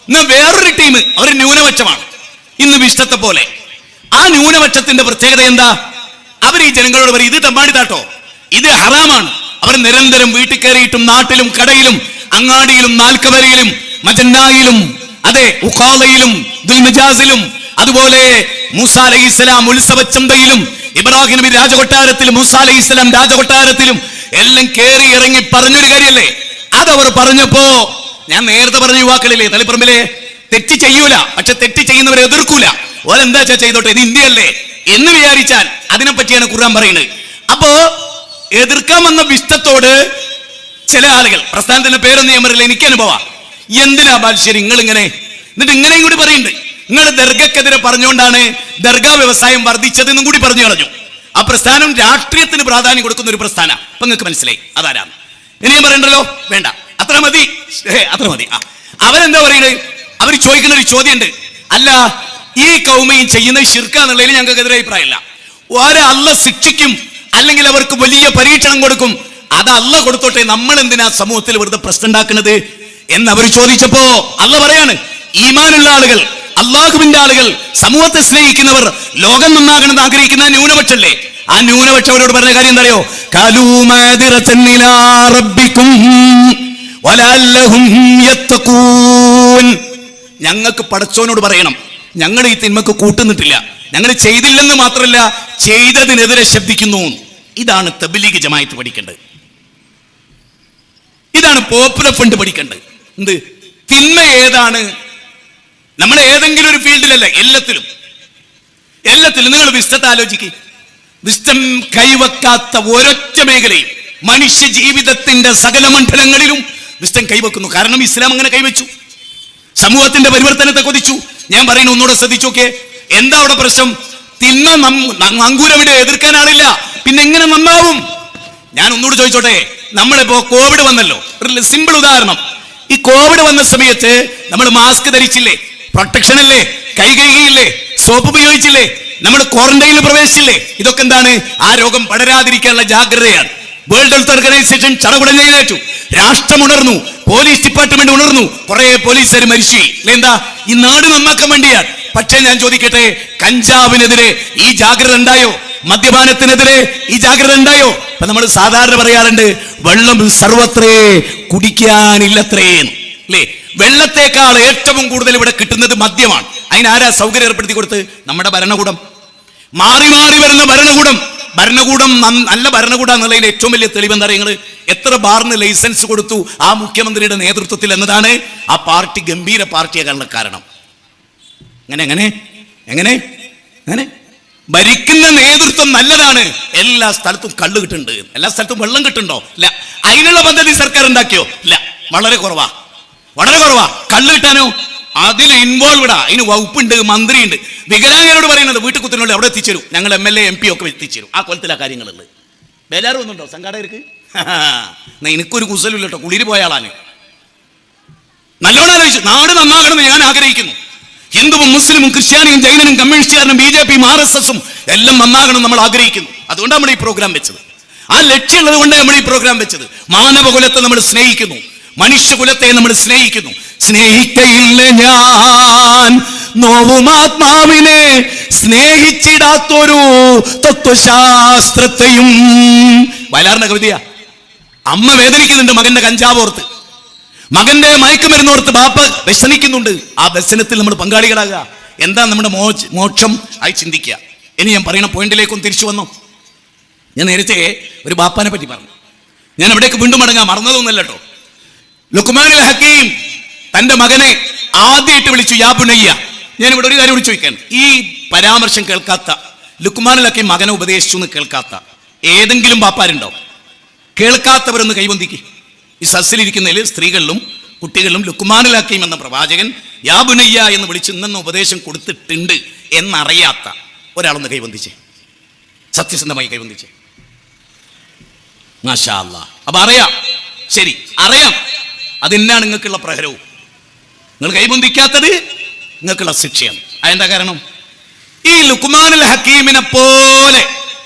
ഇന്ന് വേറൊരു ടീം അവർ ന്യൂനപക്ഷമാണ്, ഇന്ന് വിഷ്ടത്തെ പോലെ. ആ ന്യൂനപക്ഷത്തിന്റെ പ്രത്യേകത എന്താ? അവർ ഈ ജനങ്ങളോട് പറയും, ഇത് തമ്മാടിതാട്ടോ, ഇത് ഹറാമാണ്. അവർ നിരന്തരം വീട്ടിൽ കയറിയിട്ടും നാട്ടിലും കടയിലും അങ്ങാടിയിലും നാൽക്കവരയിലും മജന്നായിലും അതെ ഉഖാലയിലും ദുൽമജാസിലും അതുപോലെ മൂസ അലൈഹിസ്സലാം ഉത്സവച്ചന്തയിലും ഇബ്രാഹിം നബി രാജകൊട്ടാരത്തിലും മൂസ അലൈഹിസ്സലാം രാജകൊട്ടാരത്തിലും എല്ലാം കയറി ഇറങ്ങി പറഞ്ഞൊരു കാര്യല്ലേ. അതവർ പറഞ്ഞപ്പോ ഞാൻ നേരത്തെ പറഞ്ഞ യുവാക്കളില്ലേ തളിപ്പറമ്പിലെ, തെറ്റ് ചെയ്യൂല, പക്ഷെ തെറ്റ് ചെയ്യുന്നവരെ എതിർക്കൂല. ഓരെന്താ ചെയ്തോട്ടെ, ഇത് ഇന്ത്യയല്ലേ എന്ന് വിചാരിച്ചാൽ അതിനെപ്പറ്റിയാണ് ഖുർആൻ പറയുന്നത്. അപ്പോ എതിർക്കാൻ വന്ന വിഷ്ടത്തോട് ചില ആളുകൾ, പ്രസ്ഥാനത്തിന്റെ പേരൊന്നും ഞാൻ പറയില്ല, എനിക്ക് അനുഭവം, എന്തിനാ ബാൽശ്ശേരി നിങ്ങൾ ഇങ്ങനെ, എന്നിട്ട് ഇങ്ങനെയും കൂടി പറയുന്നുണ്ട്, നിങ്ങൾ ദർഗക്കെതിരെ പറഞ്ഞുകൊണ്ടാണ് ദർഗാ വ്യവസായം വർദ്ധിച്ചതെന്നും കൂടി പറഞ്ഞു കളഞ്ഞു. ആ പ്രസ്ഥാനം രാഷ്ട്രീയത്തിന് പ്രാധാന്യം കൊടുക്കുന്ന ഒരു പ്രസ്ഥാനം. അപ്പൊ നിങ്ങൾക്ക് മനസ്സിലായി അതാരാണ്. ഇനി ഞാൻ പറയണ്ടല്ലോ, വേണ്ട, അത്ര മതി, അത്ര മതി. അവരെന്താ പറയുന്നത്? അവർ ചോദിക്കുന്ന ഒരു ചോദ്യമുണ്ട്, അല്ല ഈ കൗമയും ചെയ്യുന്ന ശിർക്കാന്നുള്ളതിൽ ഞങ്ങൾക്ക് എതിരെ അഭിപ്രായമില്ല. ഓരോ അള്ള ശിക്ഷിക്കും, അല്ലെങ്കിൽ അവർക്ക് വലിയ പരീക്ഷണം കൊടുക്കും, അത് അള്ള കൊടുത്തോട്ടെ, നമ്മൾ എന്തിനാ സമൂഹത്തിൽ വെറുതെ പ്രശ്നം ഉണ്ടാക്കുന്നത് എന്ന് അവർ ചോദിച്ചപ്പോ അള്ള പറയാണ്, ഈമാനുള്ള ആളുകൾ, അള്ളാഹുവിന്റെ ആളുകൾ, സമൂഹത്തെ സ്നേഹിക്കുന്നവർ, ലോകം നന്നാകണമെന്ന് ആഗ്രഹിക്കുന്ന ന്യൂനപക്ഷല്ലേ, ആ ന്യൂനപക്ഷം അവരോട് പറഞ്ഞ കാര്യം എന്താ അറിയോ? ഞങ്ങൾക്ക് പടച്ചോനോട് പറയണം, ഞങ്ങൾ ഈ തിന്മക്ക് കൂട്ടുന്നിട്ടില്ല, ഞങ്ങൾ ചെയ്തില്ലെന്ന് മാത്രമല്ല ചെയ്തതിനെതിരെ ശബ്ദിക്കുന്നു. ഇതാണ് തബ്ലീഗ് ജമാഅത്ത് പഠിക്കേണ്ടത്. ഇതാണ് പോപ്പുലർ ഫണ്ട് പഠിക്കേണ്ടത്. എന്ത് തിന്മ ഏതാണ്? നമ്മൾ ഏതെങ്കിലും ഒരു ഫീൽഡിലല്ല, എല്ലാത്തിലും നിങ്ങൾ വിസ്തത്തെ ആലോചിക്കുക. വിസ്തം കൈവെക്കാത്ത ഒരൊറ്റ മേഖലയും മനുഷ്യ ജീവിതത്തിന്റെ സകല മണ്ഡലങ്ങളിലും വിസ്തം കൈവെക്കുന്നു. കാരണം ഇസ്ലാം അങ്ങനെ കൈവച്ചു, സമൂഹത്തിന്റെ പരിവർത്തനത്തെ കൊതിച്ചു. ഞാൻ പറയുന്നു, ഒന്നുകൂടെ ശ്രദ്ധിച്ചു നോക്കേ, എന്താ അവിടെ പ്രശ്നം? തിന്മ അങ്കൂരമിടെ എതിർക്കാനാളില്ല, പിന്നെ എങ്ങനെ നന്നാവും? ഞാൻ ഒന്നുകൂടെ ചോദിച്ചോട്ടെ, നമ്മളിപ്പോ കോവിഡ് വന്നല്ലോ, സിമ്പിൾ ഉദാഹരണം. ഈ കോവിഡ് വന്ന സമയത്ത് നമ്മൾ മാസ്ക് ധരിച്ചില്ലേ, പ്രൊട്ടക്ഷൻ അല്ലേ, കൈ കഴുകിയില്ലേ, സോപ്പ് ഉപയോഗിച്ചില്ലേ, നമ്മൾ ക്വാറന്റൈനിൽ പ്രവേശിച്ചില്ലേ? ഇതൊക്കെ എന്താണ്? ആ രോഗം പടരാതിരിക്കാനുള്ള ജാഗ്രതയാണ്. വേൾഡ് ഹെൽത്ത് ഓർഗനൈസേഷൻ ചടകുടഞ്ഞു എഴുന്നേറ്റു, രാഷ്ട്രം ഉണർന്നു, പോലീസ് ഡിപ്പാർട്ട്മെന്റ് ഉണർന്നു, കുറെ പോലീസുകാർ മരിച്ചു. എന്താ? ഈ നാട് നന്നാക്കാൻ വേണ്ടിയാണ്. പക്ഷേ ഞാൻ ചോദിക്കട്ടെ, കഞ്ചാവിനെതിരെ ഈ ജാഗ്രത ഉണ്ടായോ? മദ്യപാനത്തിനെതിരെ ഈ ജാഗ്രത ഉണ്ടായോ? അപ്പൊ നമ്മൾ സാധാരണ പറയാറുണ്ട്, വെള്ളം സർവത്രേ കുടിക്കാനില്ലത്രേ അല്ലേ? വെള്ളത്തേക്കാൾ ഏറ്റവും കൂടുതൽ ഇവിടെ കിട്ടുന്നത് മദ്യമാണ്. അതിനാരാ സൗകര്യം ഏർപ്പെടുത്തി കൊടുത്ത്? നമ്മുടെ ഭരണകൂടം. മാറി മാറി വരുന്ന ഭരണകൂടം നല്ല ഭരണകൂടം എന്നുള്ളതിന് ഏറ്റവും വലിയ തെളിവ് എന്താ പറയുക? എത്ര ബാറിന് ലൈസൻസ് കൊടുത്തു ആ മുഖ്യമന്ത്രിയുടെ നേതൃത്വത്തിൽ എന്നതാണ് ആ പാർട്ടി ഗംഭീര പാർട്ടിയാകാനുള്ള കാരണം. എങ്ങനെ ഭരിക്കുന്ന നേതൃത്വം നല്ലതാണ്, എല്ലാ സ്ഥലത്തും കള്ള് കിട്ടുന്നുണ്ട്, എല്ലാ സ്ഥലത്തും വെള്ളം കിട്ടുന്നുണ്ടോ? ഇല്ല. അതിനുള്ള പദ്ധതി സർക്കാർ ഉണ്ടാക്കിയോ? ഇല്ല, വളരെ കുറവാ. കള്ള് കിട്ടാനോ? അതിൽ ഇൻവോൾവ്ഡാ, അതിന് വകുപ്പുണ്ട്, മന്ത്രിയുണ്ട്. വികലാംഗരോട് പറയുന്നത് വീട്ടിൽ കുത്തിനുള്ളിൽ അവിടെ എത്തിച്ചേരും, ഞങ്ങൾ MLA MP ഒക്കെ എത്തിച്ചേരും. ആ കൊലത്തിലാ കാര്യങ്ങളുള്ളത്. ബേജാറ് വന്നുണ്ടോ സംഘാടകർക്ക്? എനിക്കൊരു കുസലില്ല കേട്ടോ, കുളിര് പോയ ആളാണ്. നല്ലോണം ആലോചിച്ചു. നാട് നന്നാകണമെന്ന് ഞാൻ ആഗ്രഹിക്കുന്നു. ഹിന്ദുവും മുസ്ലിമും ക്രിസ്ത്യാനിയും ജൈനനും കമ്മ്യൂണിസ്റ്റുകാരനും BJP RSS എല്ലാം നന്നാകണം നമ്മൾ ആഗ്രഹിക്കുന്നു. അതുകൊണ്ടാണ് നമ്മൾ ഈ പ്രോഗ്രാം വെച്ചത്. ആ ലക്ഷ്യമുള്ളത് കൊണ്ടാണ് നമ്മൾ ഈ പ്രോഗ്രാം വെച്ചത്. മാനവകുലത്തെ നമ്മൾ സ്നേഹിക്കുന്നു, മനുഷ്യകുലത്തെ നമ്മൾ സ്നേഹിക്കുന്നു. സ്നേഹിക്കയില്ല ഞാൻ നോവുമാത്മാവിനെ, സ്നേഹിച്ചിടാത്തൊരു തത്വശാസ്ത്രത്തെയും. വയലാറിന്റെ കവിതയാ. അമ്മ വേദനിക്കുന്നുണ്ട് മകന്റെ കഞ്ചാവോർത്ത്, മകന്റെ മയക്കുമരുന്നോർത്ത് ബാപ്പ വ്യസനിക്കുന്നുണ്ട്. ആ വ്യസനത്തിൽ നമ്മൾ പങ്കാളികളാകുക. എന്താ നമ്മുടെ മോക്ഷം ആയി ചിന്തിക്കുക. ഇനി ഞാൻ പറയുന്ന പോയിന്റിലേക്കൊന്ന് തിരിച്ചു വന്നു. ഞാൻ നേരത്തെ ഒരു ബാപ്പാനെ പറ്റി പറഞ്ഞു. ഞാൻ അവിടേക്ക് വീണ്ടും മടങ്ങാം, മറന്നതൊന്നല്ല കേട്ടോ. ലുക്മാനുൽ ഹക്കീം തന്റെ മകനെ ആദ്യമായിട്ട് വിളിച്ചു യാ ബുനയ്യ. ഞാൻ ഇവിടെ ഒരു കാര്യം ചോദിക്കാൻ, ഈ പരാമർശം കേൾക്കാത്ത, ലുക്മാനുൽ ഹക്കീം മകനെ ഉപദേശിച്ചു എന്ന് കേൾക്കാത്ത ഏതെങ്കിലും ബാപ്പാരുണ്ടോ? കേൾക്കാത്തവരൊന്ന് കൈവന്തിക്ക്. ഈ സസ്സിലിരിക്കുന്നതിൽ സ്ത്രീകളിലും കുട്ടികളിലും ലുക്മാനുൽ ഹക്കീം എന്ന പ്രവാചകൻ യാ ബുനയ്യ എന്ന് വിളിച്ച് ഇന്നെന്ന ഉപദേശം കൊടുത്തിട്ടുണ്ട് എന്നറിയാത്ത ഒരാളൊന്ന് കൈവന്തിച്ചേ, സത്യസന്ധമായി കൈവന്തിച്ചേ. മാഷാ അല്ലാഹ്. അപ്പൊ അറിയാം, ശരി അറിയാം, അതെന്നാണ് നിങ്ങൾക്കുള്ള പ്രഹരവും. നിങ്ങൾ കൈബന്ധിക്കാത്തത് നിങ്ങൾക്കുള്ള ശിക്ഷയാണ്. അതെന്താ കാരണം? ഈ ലുക്മാനുൽ ഹക്കീമിനെ പോലെ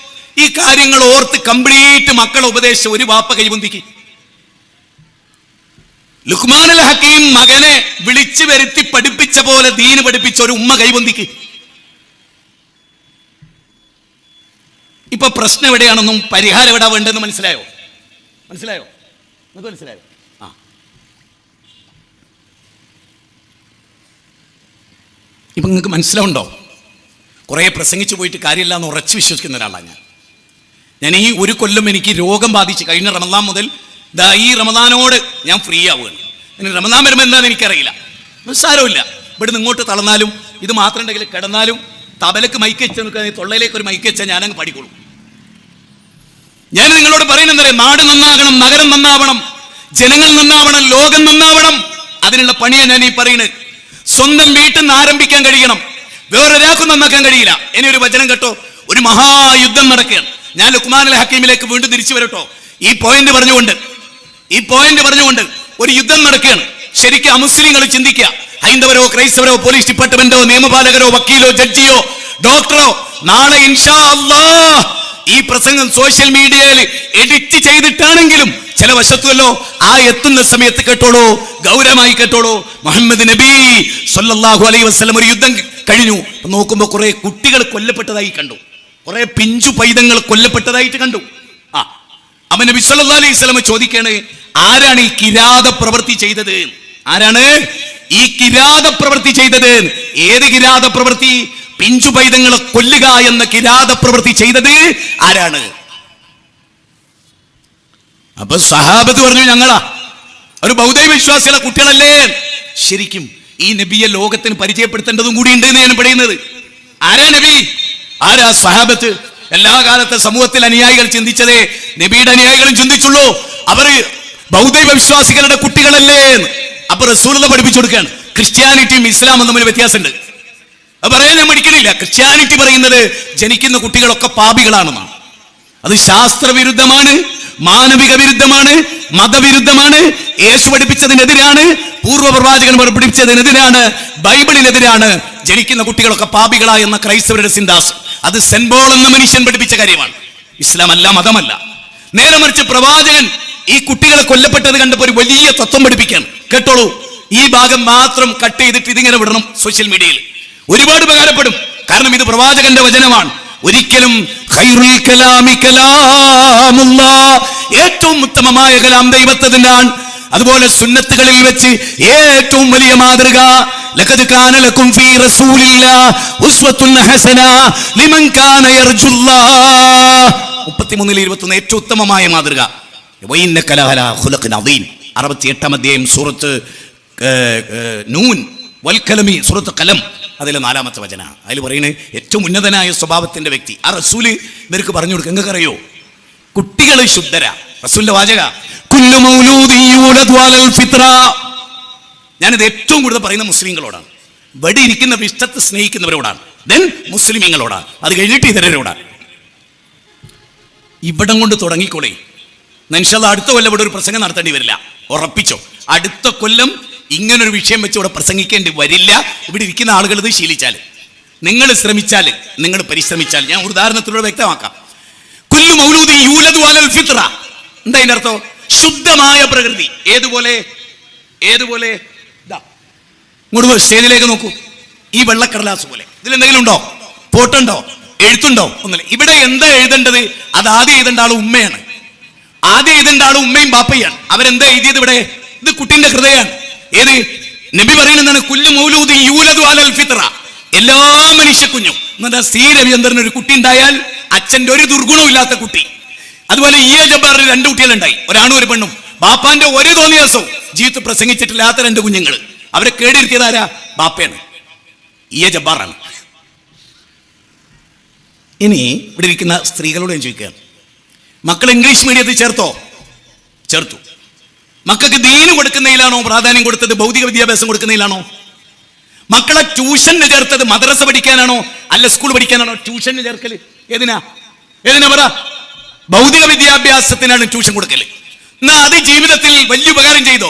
ഈ കാര്യങ്ങൾ ഓർത്ത് കംപ്ലീറ്റ് മക്കളെ ഉപദേശിച്ച ഒരു വാപ്പ കൈബന്ധിക്ക്. ലുക്മാനുൽ ഹക്കീം മകനെ വിളിച്ചു വരുത്തി പഠിപ്പിച്ച പോലെ ദീന് പഠിപ്പിച്ച ഒരു ഉമ്മ കൈബന്ധിക്ക്. ഇപ്പൊ പ്രശ്നം എവിടെയാണെന്നും പരിഹാരം എവിടെ വേണ്ടെന്ന് മനസ്സിലായോ? മനസ്സിലായോ? നിങ്ങൾക്ക് മനസ്സിലായോ? ആ, ഇപ്പൊ നിങ്ങൾക്ക് മനസ്സിലാവുണ്ടോ? കുറെ പ്രസംഗിച്ചു പോയിട്ട് കാര്യമില്ല എന്ന് ഉറച്ചു വിശ്വസിക്കുന്ന ഒരാളാണ് ഞാൻ. ഈ ഒരു കൊല്ലം എനിക്ക് രോഗം ബാധിച്ച് കഴിഞ്ഞ റമദാൻ മുതൽ ഈ റമദാനോട് ഞാൻ ഫ്രീ ആവുകയാണ്. ഇനി റമദാൻ വരുമ്പോൾ എന്താണെന്ന് എനിക്കറിയില്ല. സാരമില്ല, ഇവിടുന്ന് ഇങ്ങോട്ട് തളർന്നാലും ഇത് മാത്രം ഉണ്ടെങ്കിൽ കിടന്നാലും തബലക്ക് മൈക്ക് വെച്ച് നിൽക്കുന്ന തൊള്ളയിലേക്ക് ഒരു മൈക്ക് വെച്ചാൽ ഞാനങ്ങ് പഠിക്കുള്ളൂ. ഞാൻ നിങ്ങളോട് പറയുന്നത്, നാട് നന്നാകണം, നഗരം നന്നാവണം, ജനങ്ങൾ നന്നാവണം, ലോകം നന്നാവണം. അതിനുള്ള പണിയാണ് ഞാൻ ഈ പറയുന്നത്. സ്വന്തം വീട്ടിൽ നിന്ന് ആരംഭിക്കാൻ കഴിയണം, വേറൊരാൾക്കും നന്നാക്കാൻ കഴിയില്ല. ഇനി ഒരു വചനം കേട്ടോ, ഒരു മഹായുദ്ധം നടക്കുകയാണ്. ഞാൻ ലുക്മാനുൽ ഹക്കീമിലേക്ക് വീണ്ടും തിരിച്ചു വരട്ടോ. ഈ പോയിന്റ് പറഞ്ഞുകൊണ്ട് ഒരു യുദ്ധം നടക്കുകയാണ്. ശരിക്കും അമുസ്ലിങ്ങൾ ചിന്തിക്കുക. ഹൈന്ദവരോ ക്രൈസ്തവരോ പോലീസ് ഡിപ്പാർട്ട്മെന്റോ നിയമപാലകരോ വക്കീലോ ജഡ്ജിയോ ഡോക്ടറോ നാളെ ഇൻഷാ അല്ലാഹ് ഈ പ്രസംഗം സോഷ്യൽ മീഡിയയിൽ എഡിറ്റ് ചെയ്തിട്ടാണെങ്കിലും ചില വശത്തുമല്ലോ ആ എത്തുന്ന സമയത്ത് കേട്ടോളൂ, ഗൗരവമായി കേട്ടോളൂ. മുഹമ്മദ് നബി സല്ലല്ലാഹു അലൈഹി വസല്ലം ഒരു യുദ്ധം കഴിഞ്ഞു. നോക്കുമ്പോൾ കുറെ കുട്ടികൾ കൊല്ലപ്പെട്ടതായി കണ്ടു, കുറെ പിഞ്ചു പൈതങ്ങൾ കൊല്ലപ്പെട്ടതായിട്ട് കണ്ടു. അവൻ നബി സല്ലല്ലാഹു അലൈഹി വസല്ലം ചോദിക്കാണ്, ആരാണ് ഈ കിരാത പ്രവൃത്തി ചെയ്തത്? ആരാണ് ഈ കിരാത പ്രവൃത്തി ചെയ്തത്? ഏത് കിരാത പ്രവൃത്തി? പിഞ്ചു പൈതങ്ങളെ കൊല്ലുക എന്ന കിരാത പ്രവൃത്തി ചെയ്തത് ആരാണ്? അപ്പൊ സഹാബത്ത് പറഞ്ഞു, ഞങ്ങളാ. ഒരു ബൗദ്ധ വിശ്വാസികളെ കുട്ടികളല്ലേ? ശരിക്കും ഈ നബിയെ ലോകത്തിന് പരിചയപ്പെടുത്തേണ്ടതും കൂടി ഉണ്ട് എന്ന് ഞാൻ പറയുന്നത്. ആരാ നബി? ആരാ സഹാബത്ത്? എല്ലാ കാലത്തെ സമൂഹത്തിൽ അനുയായികൾ ചിന്തിച്ചതേ നബിയുടെ അനുയായികളും ചിന്തിച്ചുള്ളൂ. അവര് ബൗദ്ധ വിശ്വാസികളുടെ കുട്ടികളല്ലേ? അപ്പൊ റസൂലുള്ളാഹി പഠിപ്പിച്ചു കൊടുക്കുകയാണ്, ക്രിസ്ത്യാനിറ്റിയും ഇസ്ലാമും തമ്മിൽ വ്യത്യാസമുണ്ട്. അത് പറയാൻ ഞാൻ മടിക്കണില്ല. ക്രിസ്ത്യാനിറ്റി പറയുന്നത് ജനിക്കുന്ന കുട്ടികളൊക്കെ പാപികളാണെന്നാണ്. അത് ശാസ്ത്രവിരുദ്ധമാണ്, മാനവിക വിരുദ്ധമാണ്, മതവിരുദ്ധമാണ്, യേശു പഠിപ്പിച്ചതിനെതിരാണ്, പൂർവ്വപ്രവാചകൻ പഠിപ്പിച്ചതിനെതിരാണ്, ബൈബിളിനെതിരാണ്. ജനിക്കുന്ന കുട്ടികളൊക്കെ പാപികളാ എന്ന ക്രൈസ്തവരുടെ സിദ്ധാന്തം. അത് സെന്റ് പോൾ എന്ന മനുഷ്യൻ പഠിപ്പിച്ച കാര്യമാണ്. ഇസ്ലാം അല്ല, മതമല്ല. നേരെ മറിച്ച് പ്രവാചകൻ ഈ കുട്ടികളെ കൊല്ലപ്പെട്ടത് കണ്ടപ്പോൾ ഒരു വലിയ തത്വം പഠിപ്പിക്കാൻ. കേട്ടോളൂ, ഈ ഭാഗം മാത്രം കട്ട് ചെയ്തിട്ട് ഇതിങ്ങനെ വിടണം സോഷ്യൽ മീഡിയയിൽ. ഒരുപാട് ഉപകാരപ്പെടും. കാരണം ഇത് പ്രവാചകന്റെ വചനമാണ്. ഒരിക്കലും ഖൈറുൽ കലാമി കലാമുല്ലാഹ്, ഏറ്റവും ഉത്തമമായ കലാം ദൈവത്തിനാണ്. അതുപോലെ സുന്നത്തുകളിൽ വെച്ച് ഏറ്റവും വലിയ മാതൃക ലഖദ് കാന ലക്കും ഫീ റസൂലില്ലാഹി ഉസ്വത്തുൻ ഹസന ലിമൻ കാന യർജുല്ലാഹ് 33:21 ഏറ്റവും ഉത്തമമായ മാതൃക. വഇന്നക ലഅലാ ഖുലുഖിൻ അദീം 68-ാം അധ്യായം സൂറത്ത് നൂൻ വൽ കലമി സൂറത്ത് ഖലം അതിലെ 4-ാമത്തെ വചന. അതിൽ പറയുന്നത് ഏറ്റവും ഉന്നതനായ സ്വഭാവത്തിന്റെ വ്യക്തി ആ റസൂല് ഇവർക്ക് പറഞ്ഞു കൊടുക്കുക. നിങ്ങൾക്ക് അറിയോ, കുട്ടികൾ ശുദ്ധരാ. റസൂലിന്റെ വാചക കുല്ലു മൗലൂദിൻ യൂലദു അലൽ ഫിത്ര. ഞാനിത് ഏറ്റവും കൂടുതൽ പറയുന്ന മുസ്ലിങ്ങളോടാണ്, ഇവിടെ ഇരിക്കുന്ന വിഷ്ടത്തെ സ്നേഹിക്കുന്നവരോടാണ്, ദെൻ മുസ്ലിമീങ്ങളോടാണ്, അത് കഴിഞ്ഞിട്ട് ഇതരരോടാണ്. ഇവിടം കൊണ്ട് തുടങ്ങിക്കോളേ. ഇൻഷാ അല്ലാഹ് അടുത്ത കൊല്ലം ഇവിടെ ഒരു പ്രസംഗം നടത്തേണ്ടി വരില്ല, ഉറപ്പിച്ചോ. അടുത്ത കൊല്ലം ഇങ്ങനൊരു വിഷയം വെച്ച് ഇവിടെ പ്രസംഗിക്കേണ്ടി വരില്ല. ഇവിടെ ഇരിക്കുന്ന ആളുകൾ ഇത് ശീലിച്ചാൽ, നിങ്ങൾ ശ്രമിച്ചാൽ, നിങ്ങൾ പരിശ്രമിച്ചാൽ. ഞാൻ ഒരു ഉദാഹരണത്തിലൂടെ വ്യക്തമാക്കാം. കുല്ലു മൗലൂദി യൂലദു അലൽ ഫിത്ര. എന്താ അതിന്റെ അർത്ഥം? ശുദ്ധമായ പ്രകൃതി. ഏതുപോലെ? ഇങ്ങോട്ട് സ്റ്റേജിലേക്ക് നോക്കൂ. ഈ വെള്ളക്കടലാസ് പോലെ ഇതിലെന്തെങ്കിലും ഉണ്ടോ? ഫോട്ടോ ഉണ്ടോ? എഴുത്തുണ്ടോ? ഒന്നുമില്ല. ഇവിടെ എന്താ എഴുതേണ്ടത്? അത് ആദ്യം എഴുതേണ്ട ആൾ ഉമ്മയാണ്. ആദ്യം എഴുതേണ്ട ആളും ഉമ്മയും ബാപ്പയാണ്. അവരെന്താ എഴുതിയത് ഇവിടെ? ഇത് കുട്ടിന്റെ ഹൃദയമാണ്. ഏത് നബി പറയുന്നതാണ്, കുല്ലു മൗലൂദി യൂലദു അലൽ ഫിത്ര, എല്ലാ മനുഷ്യക്കുഞ്ഞും. എന്നിട്ട് സി രവിചന്ദ്രന് ഒരു കുട്ടി ഉണ്ടായാൽ അച്ഛന്റെ ഒരു ദുർഗുണവും ഇല്ലാത്ത കുട്ടി. അതുപോലെ ജബ്ബാറിന് 2 കുട്ടികളുണ്ടായി, ഒരാണും ഒരു പെണ്ണും. ബാപ്പാന്റെ ഒരു തോന്നിയ ദിവസവും ജീവിതത്തിൽ പ്രസംഗിച്ചിട്ടില്ലാത്ത 2 കുഞ്ഞുങ്ങൾ. അവരെ കേടിരുത്തിയതാരാ? ബാപ്പയാണ്, ജബ്ബാറാണ്. ഇനി ഇവിടെ ഇരിക്കുന്ന സ്ത്രീകളോട് ഞാൻ ചോദിക്കുകയാണ്, മക്കൾ ഇംഗ്ലീഷ് മീഡിയത്തിൽ ചേർത്തു. മക്കൾക്ക് ദീന് കൊടുക്കുന്നതിലാണോ പ്രാധാന്യം കൊടുത്തത്, ഭൗതിക വിദ്യാഭ്യാസം കൊടുക്കുന്നതിലാണോ? മക്കളെ ട്യൂഷന് ചേർത്തത് മദ്രസ പഠിക്കാനാണോ അല്ല സ്കൂൾ പഠിക്കാനാണോ? ട്യൂഷന് ചേർക്കല് ഏതിനാ പറ? ഭൗതിക വിദ്യാഭ്യാസത്തിനാണ് ട്യൂഷൻ കൊടുക്കല്. എന്നാ അത് ജീവിതത്തിൽ വലിയ ഉപകാരം ചെയ്തോ?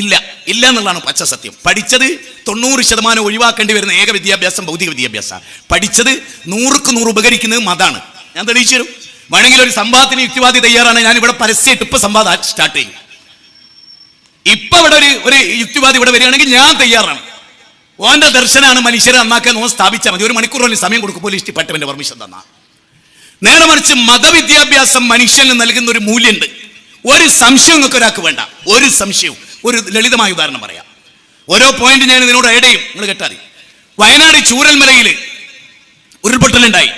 ഇല്ല എന്നുള്ളതാണ് പച്ച സത്യം. പഠിച്ചത് 90% ഒഴിവാക്കേണ്ടി വരുന്ന ഏക വിദ്യാഭ്യാസം ഭൗതിക വിദ്യാഭ്യാസ. പഠിച്ചത് 100ക്ക് 100 ഉപകരിക്കുന്നത് മതാണ്. ഞാൻ തെളിയിച്ചു തരും. വേണമെങ്കിൽ ഒരു സംവാദത്തിന് യുക്തിവാദി തയ്യാറാണ്. ഞാൻ ഇവിടെ പരസ്യമായിട്ട് ഇപ്പൊ സംവാദം സ്റ്റാർട്ട് ചെയ്യും. ഇപ്പൊ ഇവിടെ ഒരു യുക്തിവാദി ഇവിടെ വരികയാണെങ്കിൽ ഞാൻ തയ്യാറാണ്. ഓന്റെ ദർശനാണ് മനുഷ്യരെ നന്നാക്കാൻ ഓൻ സ്ഥാപിച്ചാൽ മതി. 1 മണിക്കൂർ സമയം കൊടുക്കും പോലീസ് ഡിപ്പാർട്ട്മെന്റ് പെർമിഷൻ തന്നാ. നേരെ മറിച്ച് മതവിദ്യാഭ്യാസം മനുഷ്യന് നൽകുന്ന ഒരു മൂല്യമുണ്ട്. ഒരു സംശയം നിങ്ങൾക്ക് ഒരാൾക്ക് വേണ്ട, ഒരു സംശയവും. ഒരു ലളിതമായ ഉദാഹരണം പറയാം. ഓരോ പോയിന്റ് ഞാൻ ഇതിനോട് ആഡ് ചെയ്യും, നിങ്ങൾ കേട്ടാൽ. വയനാട് ചൂരൽമലയിൽ ഉരുൾപൊട്ടലുണ്ടായി.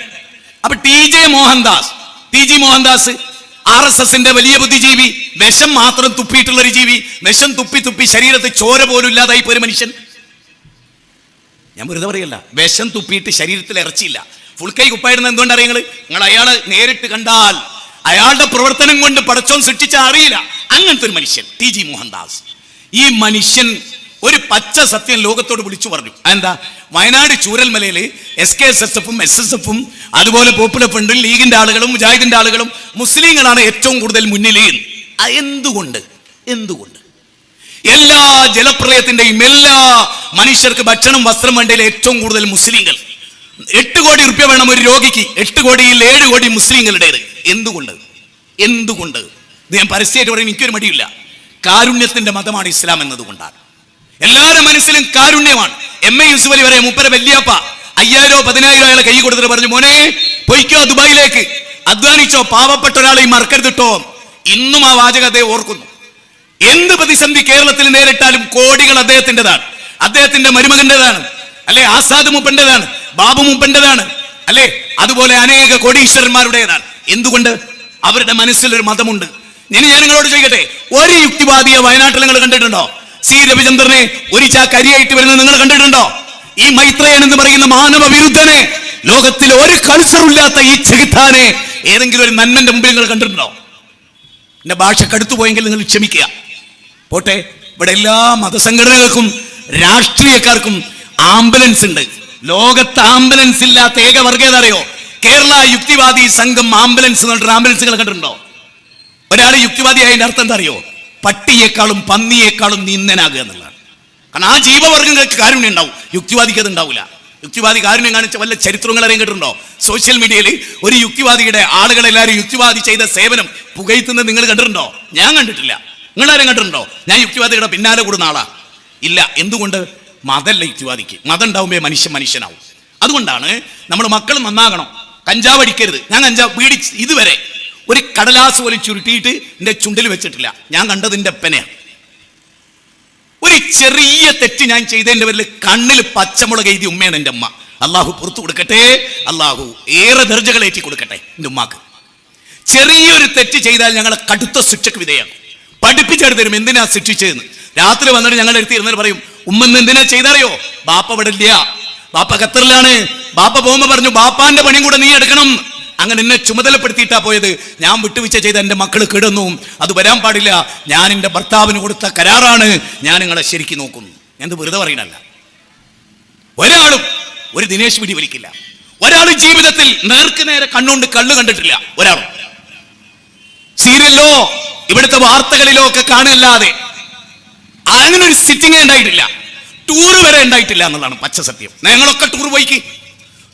അപ്പൊ TG മോഹൻദാസ് RSSന്റെ വലിയ ബുദ്ധിജീവി, വിഷം മാത്രം തുപ്പിയിട്ടുള്ള ഒരു ജീവി, വിഷം തുപ്പി ശരീരത്തിൽ ചോര പോലും ഇല്ലാതായി പോയ മനുഷ്യൻ. ഞാൻ വെറുതെ പറയല്ല, വിഷം തുപ്പിയിട്ട് ശരീരത്തിൽ ഇറച്ചിയില്ല, ഫുൾ കൈ കുപ്പായിരുന്ന എന്തുകൊണ്ട് അറിയങ്ങൾ? നിങ്ങൾ അയാളെ നേരിട്ട് കണ്ടാൽ അയാളുടെ പ്രവർത്തനം കൊണ്ട് പടച്ചോൻ സൃഷ്ടിച്ച അറിയില്ല. അങ്ങനത്തെ ഒരു മനുഷ്യൻ TG മോഹൻദാസ്. ഈ മനുഷ്യൻ ഒരു പച്ച സത്യം ലോകത്തോട് വിളിച്ചു പറഞ്ഞു. എന്താ? വയനാട് ചൂരൽമലയിൽ SKSSFും SSFും അതുപോലെ പോപ്പുലർ ഫ്രണ്ടും ലീഗിന്റെ ആളുകളും മുജാഹിദിന്റെ ആളുകളും മുസ്ലിങ്ങളാണ് ഏറ്റവും കൂടുതൽ മുന്നിൽ. എന്തുകൊണ്ട്? എല്ലാ ജലപ്രളയത്തിന്റെയും എല്ലാ മനുഷ്യർക്ക് ഭക്ഷണം വസ്ത്രം വേണ്ടതിൽ ഏറ്റവും കൂടുതൽ മുസ്ലിങ്ങൾ. 8 കോടി റുപ്യ വേണം ഒരു രോഗിക്ക്, 8 കോടിയിൽ 7 കോടി മുസ്ലിങ്ങളുടേത്. എന്തുകൊണ്ട്? ഇത് ഞാൻ പരസ്യമായിട്ട് പറയും, എനിക്കൊരു മടിയില്ല. കാരുണ്യത്തിന്റെ മതമാണ് ഇസ്ലാം എന്നതുകൊണ്ടാണ്. എല്ലാവരുടെ മനസ്സിലും കാരുണ്യമാണ്. MA യൂസുഫ് അലി പറയാം, മുപ്പര വല്യാപ്പ 5000 10,000 അയാളെ കൈ കൊടുത്തിട്ട് പറഞ്ഞു, മോനെ പൊയ്ക്കോ ദുബായിലേക്ക്, അധ്വാനിച്ചോ, പാവപ്പെട്ട ഒരാളെ മറക്കരുതിട്ടോ. ഇന്നും ആ വാചകം അദ്ദേഹം ഓർക്കുന്നു. എന്ത് പ്രതിസന്ധി കേരളത്തിൽ നേരിട്ടാലും കോടികൾ അദ്ദേഹത്തിൻ്റെതാണ്, അദ്ദേഹത്തിന്റെ മരുമകന്റേതാണ്, അല്ലെ ആസാദ് മൂപ്പന്റേതാണ്, ബാബു മൂപ്പന്റേതാണ്, അല്ലെ അതുപോലെ അനേക കോടീശ്വരന്മാരുടേതാണ്. എന്തുകൊണ്ട്? അവരുടെ മനസ്സിലൊരു മതമുണ്ട്. ഞാൻ നിങ്ങളോട് ചോദിക്കട്ടെ, ഒരു യുക്തിവാദിയെ വയനാട്ടിൽ നിങ്ങൾ കണ്ടിട്ടുണ്ടോ? സി രവിചന്ദ്രനെ ഒരു ചാക്ക് അരിയായിട്ട് വരുന്നത് നിങ്ങൾ കണ്ടിട്ടുണ്ടോ? ഈ മൈത്രേയൻ എന്ന് പറയുന്ന മാനവ വിരുദ്ധനെ, ലോകത്തിൽ ഒരു കൾച്ചറില്ലാത്ത ഈ ചെകുത്താനെ ഏതെങ്കിലും ഒരു നന്മന്റെ മുമ്പിൽ നിങ്ങൾ കണ്ടിട്ടുണ്ടോ? എന്റെ ഭാഷ കടുത്തു പോയെങ്കിൽ നിങ്ങൾ ക്ഷമിക്കുക. പോട്ടെ, ഇവിടെ എല്ലാ മതസംഘടനകൾക്കും രാഷ്ട്രീയക്കാർക്കും ആംബുലൻസ് ഉണ്ട്. ലോകത്ത് ആംബുലൻസ് ഇല്ലാത്ത ഏക വർഗം ഏതറിയോ? കേരള യുക്തിവാദി സംഘം ആംബുലൻസ് എന്ന് ആംബുലൻസുകൾ കണ്ടിട്ടുണ്ടോ? ഒരാൾ യുക്തിവാദിയായതിന്റെ അർത്ഥം എന്താ അറിയോ? പട്ടിയേക്കാളും പന്നിയേക്കാളും നിന്ദനാകുക എന്നുള്ളതാണ്. കാരണം ആ ജീവവർഗങ്ങൾക്ക് കാരുണ്യം ഉണ്ടാവും, യുക്തിവാദിക്ക് അത് ഉണ്ടാവില്ല. യുക്തിവാദി കാരുണ്യം കാണിച്ച വല്ല ചരിത്രങ്ങൾ അറിയാൻ കേട്ടിട്ടുണ്ടോ? സോഷ്യൽ മീഡിയയിൽ ഒരു യുക്തിവാദിയുടെ ആളുകളെല്ലാവരും യുക്തിവാദി ചെയ്ത സേവനം പുകയത്തുന്നത് നിങ്ങൾ കണ്ടിട്ടുണ്ടോ? ഞാൻ കണ്ടിട്ടില്ല. നിങ്ങളാരും കണ്ടിട്ടുണ്ടോ? ഞാൻ യുക്തിവാദിയുടെ പിന്നാലെ കൂടുന്ന ആളാ ഇല്ല. എന്തുകൊണ്ട്? മതമല്ല യുക്തിവാദിക്ക്. മതം ഉണ്ടാവുമ്പേ മനുഷ്യനാവും. അതുകൊണ്ടാണ് നമ്മൾ മക്കൾ നന്നാകണം. കഞ്ചാവ് അടിക്കരുത്. ഞാൻ കഞ്ചാവ് ഇതുവരെ ഒരു കടലാസ് പോലും ചുരുട്ടിയിട്ട് എൻ്റെ ചുണ്ടിൽ വെച്ചിട്ടില്ല. ഞാൻ കണ്ടത് എൻ്റെ അപ്പനെയാണ്. ഒരു ചെറിയ തെറ്റ് ഞാൻ ചെയ്തതിൻ്റെ പേരിൽ കണ്ണിൽ പച്ചമുളക് എഴുതി ഉമ്മയാണ് എൻ്റെ അമ്മ. അള്ളാഹു പുറത്തു കൊടുക്കട്ടെ, അള്ളാഹു ഏറെ ദർജകൾ ഏറ്റി കൊടുക്കട്ടെ എൻ്റെ ഉമ്മാക്ക്. ചെറിയൊരു തെറ്റ് ചെയ്താൽ ഞങ്ങളെ കടുത്ത ശിക്ഷക്ക് വിധേയമാണ്. പഠിപ്പിച്ചെടുത്ത് തരും എന്തിനാ ശിക്ഷിച്ചതെന്ന്. രാത്രി വന്നിട്ട് ഞങ്ങളുടെ അടുത്ത് ഇരുന്നിട്ട് പറയും, ഉമ്മന്ന് എന്തിനാ ചെയ്തറിയോ? ബാപ്പ ഇവിടെ ഇല്ല, ബാപ്പ ഖത്തറിലാണ്. ബാപ്പ പോകുമ്പോ പറഞ്ഞു, ബാപ്പാന്റെ പണിയും കൂടെ നീ എടുക്കണം. അങ്ങനെ എന്നെ ചുമതലപ്പെടുത്തിയിട്ടാ പോയത്. ഞാൻ വിട്ടുവീഴ്ച ചെയ്ത എൻ്റെ മക്കൾ കിടന്നു, അത് വരാൻ പാടില്ല. ഞാൻ എൻ്റെ ഭർത്താവിന് കൊടുത്ത കരാറാണ്, ഞാൻ നിങ്ങളെ ശരിക്കും നോക്കും. ഞാൻ വെറുതെ പറയണല്ല. ഒരാളും ഒരു ദിനേശ് പിടി വലിക്കില്ല. ഒരാൾ ജീവിതത്തിൽ നേർക്ക് നേരെ കണ്ണുകൊണ്ട് കള്ളു കണ്ടിട്ടില്ല. ഒരാളും സീരിയലിലോ ഇവിടുത്തെ വാർത്തകളിലോ ഒക്കെ കാണല്ലാതെ അങ്ങനെ ഒരു സിറ്റിംഗ് ഉണ്ടായിട്ടില്ല. ടൂർ വരെ ഉണ്ടായിട്ടില്ല എന്നുള്ളതാണ് പച്ച സത്യം. ഞങ്ങളൊക്കെ ടൂർ പോയിക്ക്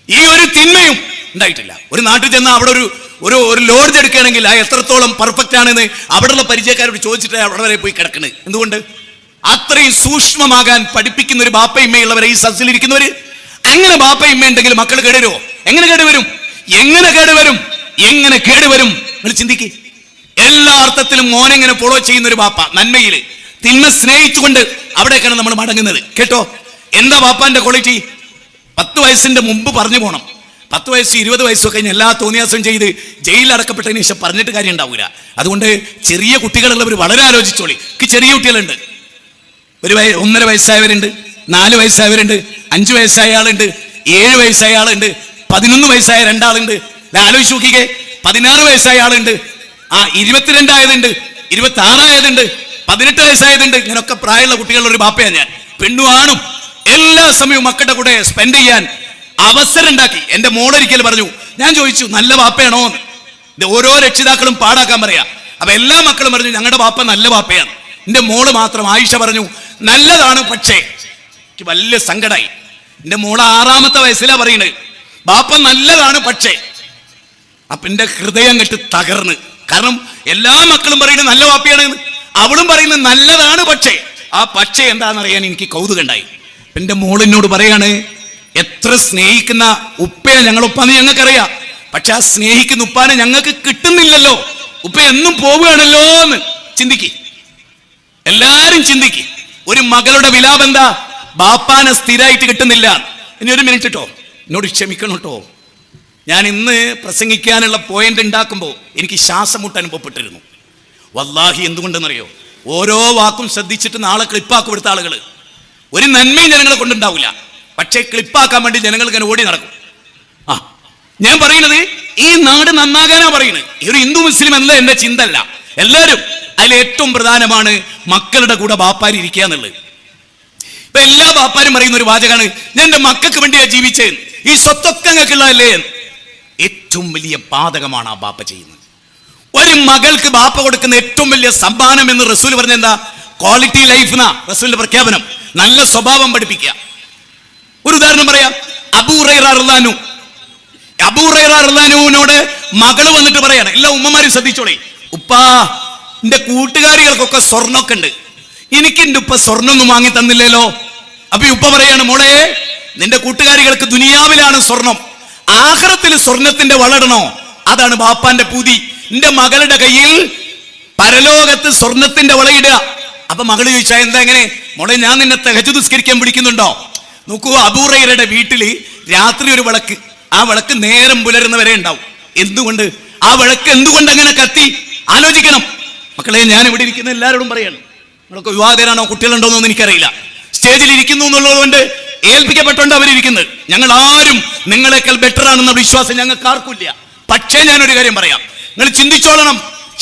ഈ ഒരു തിന്മയും ഉണ്ടായിട്ടില്ല. ഒരു നാട്ടിൽ ചെന്നാൽ അവിടെ ഒരു ലോഡ്ജ് എടുക്കുകയാണെങ്കിൽ ആ എത്രത്തോളം പെർഫെക്റ്റ് ആണെന്ന് അവിടെയുള്ള പരിചയക്കാരോട് ചോദിച്ചിട്ട് അവിടെ വരെ പോയി കിടക്കുന്നത്. എന്തുകൊണ്ട്? അത്രയും സൂക്ഷ്മമാകാൻ പഠിപ്പിക്കുന്ന ഒരു ബാപ്പയിമ്മയുള്ളവരെ ഈ സദസ്സിലിരിക്കുന്നവര്. അങ്ങനെ ബാപ്പയിമ്മ ഉണ്ടെങ്കിൽ മക്കൾ കേടുവരുമോ? എങ്ങനെ കേടുവരും? നിങ്ങൾ ചിന്തിക്ക്. എല്ലാ അർത്ഥത്തിലും മോനെ ഇങ്ങനെ ഫോളോ ചെയ്യുന്ന ഒരു ബാപ്പ, നന്മയില് തിന്മ സ്നേഹിച്ചുകൊണ്ട് അവിടേക്കാണ് നമ്മൾ മടങ്ങുന്നത്. കേട്ടോ, എന്താ ബാപ്പാന്റെ ക്വാളിറ്റി? 10 വയസ്സിന്റെ മുമ്പ് പറഞ്ഞു പോകണം. 10 വയസ്സ് 20 വയസ്സൊക്കെ കഴിഞ്ഞ് എല്ലാ തോന്നിയാസം ചെയ്ത് ജയിലിൽ അടക്കപ്പെട്ടതിന് ശേഷം പറഞ്ഞിട്ട് കാര്യം ഉണ്ടാവില്ല. അതുകൊണ്ട് ചെറിയ കുട്ടികളുള്ളവർ വളരെ ആലോചിച്ചോളി. ചെറിയ കുട്ടികളുണ്ട്, 1.5 വയസ്സായവരുണ്ട്, 4 വയസ്സായവരുണ്ട്, 5 വയസ്സായ ആളുണ്ട്, 7 വയസ്സായ ആളുണ്ട്, 11 വയസ്സായ 2 ആളുണ്ട്. ആലോചിച്ച് നോക്കിക്കേ, 16 വയസ്സായ ആളുണ്ട്, 22 ആയതുണ്ട്, 26 ആയതുണ്ട്, 18 വയസ്സായതുണ്ട്. ഇങ്ങനൊക്കെ പ്രായമുള്ള കുട്ടികളുടെ ഒരു ബാപ്പയാണ് ഞാൻ. പെണ്ണും ആണും എല്ലാ സമയവും മക്കളുടെ കൂടെ സ്പെൻഡ് ചെയ്യാൻ അവസരം ഉണ്ടാക്കി. എന്റെ മോളൊരിക്കൽ പറഞ്ഞു, ഞാൻ ചോദിച്ചു നല്ല ബാപ്പയാണോ എന്ന്. ഇത് ഓരോ രക്ഷിതാക്കളും പാടാക്കാൻ പറയാ. അപ്പൊ എല്ലാ മക്കളും പറഞ്ഞു ഞങ്ങളുടെ ബാപ്പ നല്ല ബാപ്പയാണ്. എന്റെ മോള് മാത്രം ആയിഷ പറഞ്ഞു നല്ലതാണ്, പക്ഷേ എനിക്ക് വലിയ സങ്കടമായി. എന്റെ മോള് 6ാമത്തെ വയസ്സിലാ പറയുന്നത് ബാപ്പ നല്ലതാണ് പക്ഷേ. അപ്പൊ എന്റെ ഹൃദയം കെട്ട് തകർന്ന്. കാരണം എല്ലാ മക്കളും പറയുന്നത് നല്ല ബാപ്പയാണ്, അവളും പറയുന്നത് നല്ലതാണ് പക്ഷേ. ആ പക്ഷേ എന്താണെന്നറിയാൻ എനിക്ക് കൗതുകണ്ടായി. എന്റെ മോളിനോട് പറയാണ്, എത്ര സ്നേഹിക്കുന്ന ഉപ്പയെ ഞങ്ങൾ ഉപ്പാന്ന് ഞങ്ങൾക്കറിയാം, പക്ഷെ ആ സ്നേഹിക്കുന്ന ഉപ്പാനെ ഞങ്ങൾക്ക് കിട്ടുന്നില്ലല്ലോ, ഉപ്പ എന്നും പോവുകയാണല്ലോ എന്ന് ചിന്തിക്ക്. എല്ലാരും ചിന്തിക്ക്. ഒരു മകളുടെ വിലാപം എന്താ? ബാപ്പാനെ സ്ഥിരമായിട്ട് കിട്ടുന്നില്ല. ഇനി ഒരു മിനിറ്റ് കേട്ടോ, എന്നോട് ക്ഷമിക്കണം കേട്ടോ. ഞാൻ ഇന്ന് പ്രസംഗിക്കാനുള്ള പോയിന്റ് ഉണ്ടാക്കുമ്പോൾ എനിക്ക് ശ്വാസം മുട്ട് അനുഭവപ്പെട്ടിരുന്നു. വല്ലാഹി എന്തുകൊണ്ടെന്നറിയോ? ഓരോ വാക്കും ശ്രദ്ധിച്ചിട്ട് നാളെ ക്ലിപ്പാക്കി കൊടുത്ത ആളുകൾ ഒരു നന്മയും ജനങ്ങളെ കൊണ്ടുണ്ടാവില്ല, പക്ഷേ ക്ലിപ്പാക്കാൻ വേണ്ടി ജനങ്ങൾ ഇങ്ങനെ ഓടി നടക്കും. ഞാൻ പറയുന്നത് ഈ നാട് നന്നാകാനാ പറയുന്നത്. ഈ ഒരു ഹിന്ദു മുസ്ലിം അല്ല എന്റെ ചിന്ത അല്ല. എല്ലാവരും അതിൽ ഏറ്റവും പ്രധാനമാണ് മക്കളുടെ കൂടെ ബാപ്പാരി ഇരിക്കുക എന്നുള്ളത്. ഇപ്പൊ എല്ലാ ബാപ്പാരും പറയുന്ന ഒരു വാചകമാണ്, ഞാൻ എന്റെ മക്കൾക്ക് വേണ്ടിയാ ജീവിച്ചത്, ഈ സ്വത്തൊക്കെ അങ്ങക്കുള്ളതല്ലേ. ഏറ്റവും വലിയ പാതകമാണ് ആ ബാപ്പ ചെയ്യുന്നത്. ഒരു മകൾക്ക് ബാപ്പ കൊടുക്കുന്ന ഏറ്റവും വലിയ സമ്മാനം എന്ന് റസൂൽ പറഞ്ഞ എന്താ? ക്വാളിറ്റി ലൈഫ് എന്നാ റസൂലിന്റെ പ്രഖ്യാപനം. നല്ല സ്വഭാവം പഠിപ്പിക്കുക. ഒരു ഉദാഹരണം പറയാം. അബൂ ഹുറൈറ റളിയല്ലാഹുവിനോട് മകള് വന്നിട്ട് പറയാണ്, എല്ലാ ഉമ്മമാരും ശ്രദ്ധിച്ചോളേ, ഉപ്പാ എന്റെ കൂട്ടുകാരികൾക്കൊക്കെ സ്വർണ്ണമൊക്കെ ഉണ്ട്, എനിക്ക് എന്റെ ഉപ്പ സ്വർണ്ണൊന്നും വാങ്ങി തന്നില്ലല്ലോ. അപ്പൊ ഉപ്പ പറയാണ്, മോളെ നിന്റെ കൂട്ടുകാരികൾക്ക് ദുനിയാവിലാണ് സ്വർണം, ആഖിറത്തിൽ സ്വർണത്തിന്റെ വളടണോ? അതാണ് ബാപ്പാന്റെ പൂതി. എന്റെ മകളുടെ കയ്യിൽ പരലോകത്ത് സ്വർണത്തിന്റെ വളയിടുക. അപ്പൊ മകള് ചോദിച്ചാ എന്താ എങ്ങനെ? മോളെ ഞാൻ നിന്നെ തഹജ്ജുദ് നിസ്കരിക്കാൻ പിടിക്കുന്നുണ്ടോ? നോക്കൂ, അബൂ ഹുറൈറയുടെ വീട്ടില് രാത്രി ഒരു വിളക്ക്, ആ വിളക്ക് നേരം പുലരുന്നവരെ ഉണ്ടാവും. എന്തുകൊണ്ട് ആ വിളക്ക് എന്തുകൊണ്ട് അങ്ങനെ കത്തി? ആലോചിക്കണം മക്കളെ. ഞാൻ ഇവിടെ ഇരിക്കുന്ന എല്ലാവരോടും പറയാണ്, നിങ്ങൾക്ക് വിവാഹിതരാണോ കുട്ടികളുണ്ടോ എന്നൊന്നും എനിക്കറിയില്ല. സ്റ്റേജിൽ ഇരിക്കുന്നു എന്നുള്ളത് കൊണ്ട് ഏൽപ്പിക്കപ്പെട്ടുകൊണ്ട് അവരിയ്ക്കുന്നത്. ഞങ്ങൾ ആരും നിങ്ങളെക്കാൾ ബെറ്റർ ആണെന്ന വിശ്വാസം ഞങ്ങൾക്ക് ആർക്കില്ല. പക്ഷേ ഞാനൊരു കാര്യം പറയാം, നിങ്ങൾ ചിന്തിച്ചോളണം,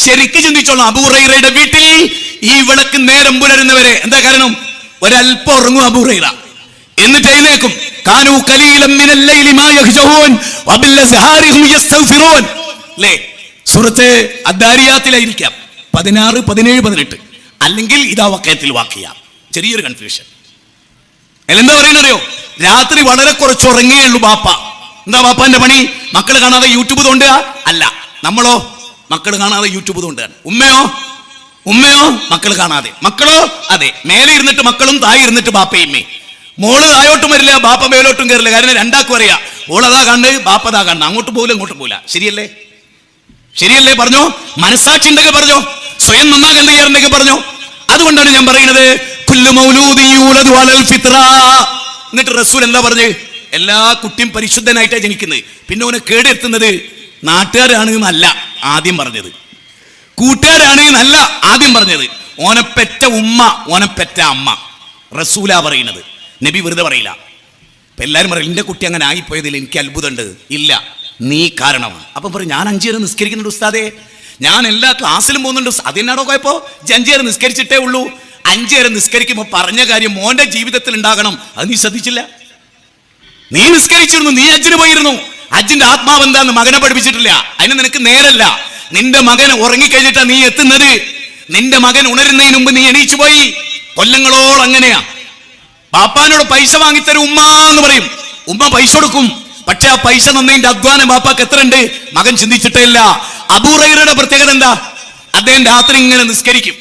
ശരിക്കും ചിന്തിച്ചോളണം. അബൂ ഹുറൈറയുടെ വീട്ടിൽ ഈ വിളക്ക് നേരം പുലരുന്നവരെ. എന്താ കാരണം? ഒരല്പം ഉറങ്ങും അബൂ ഹുറൈറ, എന്നിട്ട് എഴുന്നേക്കും. കാനൂ ഖലീലൻ മിനൽ ലൈലി മാ യഹ്ജഊൻ വബിൽ അസ്ഹാരിഹും യസ്തഗ്ഫിറൂൻ. ല്ലേ, സൂറത്ത് അദ്ദാരിയാത്തിലായിരിക്കാം 16, 17, 18, അല്ലെങ്കിൽ ഇതാ വഖയത്തിൽ വാഖിയ. ചെറിയൊരു കൺഫ്യൂഷൻ. എന്താ പറയുന്നറിയോ? രാത്രി വളരെ കുറച്ച് ഉറങ്ങുകയുള്ളൂ ബാപ്പ. എന്താ ബാപ്പാന്റെ പണി? മക്കൾ കാണാതെ യൂട്യൂബ് തോണ്ടുക അല്ല. നമ്മളോ? മക്കൾ കാണാതെ യൂട്യൂബ് തോണ്ടുക. ഉമ്മയോ മക്കൾ കാണാതെ, മക്കളോ അതെ, മേലെ ഇരുന്നിട്ട് മക്കളും താഴെ ഇരുന്നിട്ട് ബാപ്പയും. മോള് താഴോട്ടും വരില്ല, ബാപ്പ മേലോട്ടും കയറില്ല. കാരണം രണ്ടാക്കും അറിയാം, ഓളതാ കണ്ട് ബാപ്പതാ കണ്ട്, അങ്ങോട്ട് പോകില്ല ഇങ്ങോട്ടും പോകില്ല. ശരിയല്ലേ പറഞ്ഞോ? മനസ്സാക്ഷി ഉണ്ടെങ്കിൽ പറഞ്ഞോ, സ്വയം നന്നാകാൻ തയ്യാറുണ്ടെങ്കിൽ പറഞ്ഞോ. അതുകൊണ്ടാണ് ഞാൻ പറയുന്നത്, കുല്ലു മൗലൂദിൻ യൂലദു അലൽ ഫിത്ര. എന്നിട്ട് റസൂൽ എന്താ പറഞ്ഞ്? എല്ലാ കുട്ടിയും പരിശുദ്ധനായിട്ടാണ് ജനിക്കുന്നത്. പിന്നെ ഓനെ കേടെത്തുന്നത് നാട്ടുകാരാണ് എന്നല്ല ആദ്യം പറഞ്ഞത്, കൂട്ടുകാരാണ് എന്നല്ല ആദ്യം പറഞ്ഞത്, ഓനെപ്പെട്ട ഉമ്മ, ഓനെപ്പെട്ട അമ്മ. റസൂലാ പറയുന്നത്, നബി വെറുതെ പറയില്ല. ഇപ്പൊ എല്ലാവരും പറയും എന്റെ കുട്ടി അങ്ങനെ ആയിപ്പോയതിൽ എനിക്ക് അത്ഭുതമുണ്ട്. ഇല്ല, നീ കാരണമാണ്. അപ്പം പറയും ഞാൻ 5 നേരം നിസ്കരിക്കുന്നുണ്ട് ഉസ്താദേ, ഞാൻ എല്ലാ ക്ലാസ്സിലും പോകുന്നുണ്ട്. അതെന്നാടോ കുഴപ്പോ? 5 നേരം നിസ്കരിച്ചിട്ടേ ഉള്ളൂ. 5 നേരം നിസ്കരിക്കുമ്പോൾ പറഞ്ഞ കാര്യം മോന്റെ ജീവിതത്തിൽ ഉണ്ടാകണം. അത് നീ ശ്രദ്ധിച്ചില്ല. നീ നിസ്കരിച്ചിരുന്നു, നീ ഹജ്ജിന് പോയിരുന്നു. ഹജ്ജിന്റെ ആത്മാവ് എന്താന്ന് മകനെ പഠിപ്പിച്ചിട്ടില്ല. അതിന് നിനക്ക് നേരല്ല. നിന്റെ മകൻ ഉറങ്ങിക്കഴിഞ്ഞിട്ടാ നീ എത്തുന്നത്. നിന്റെ മകൻ ഉണരുന്നതിന് മുമ്പ് നീ എണീച്ചു പോയി. കൊല്ലങ്ങളോളം അങ്ങനെയാ. ബാപ്പാനോട് പൈസ വാങ്ങിത്തരും ഉമ്മ എന്ന് പറയും. ഉമ്മ പൈസ കൊടുക്കും, പക്ഷെ ആ പൈസ നന്നതിന്റെ അധ്വാനം ബാപ്പാക്ക് എത്ര ഉണ്ട് മകൻ ചിന്തിച്ചിട്ടേ ഇല്ല. അബൂ ഹുറൈറയുടെ പ്രത്യേകത എന്താ? അദ്ദേഹം രാത്രി ഇങ്ങനെ നിസ്കരിക്കും.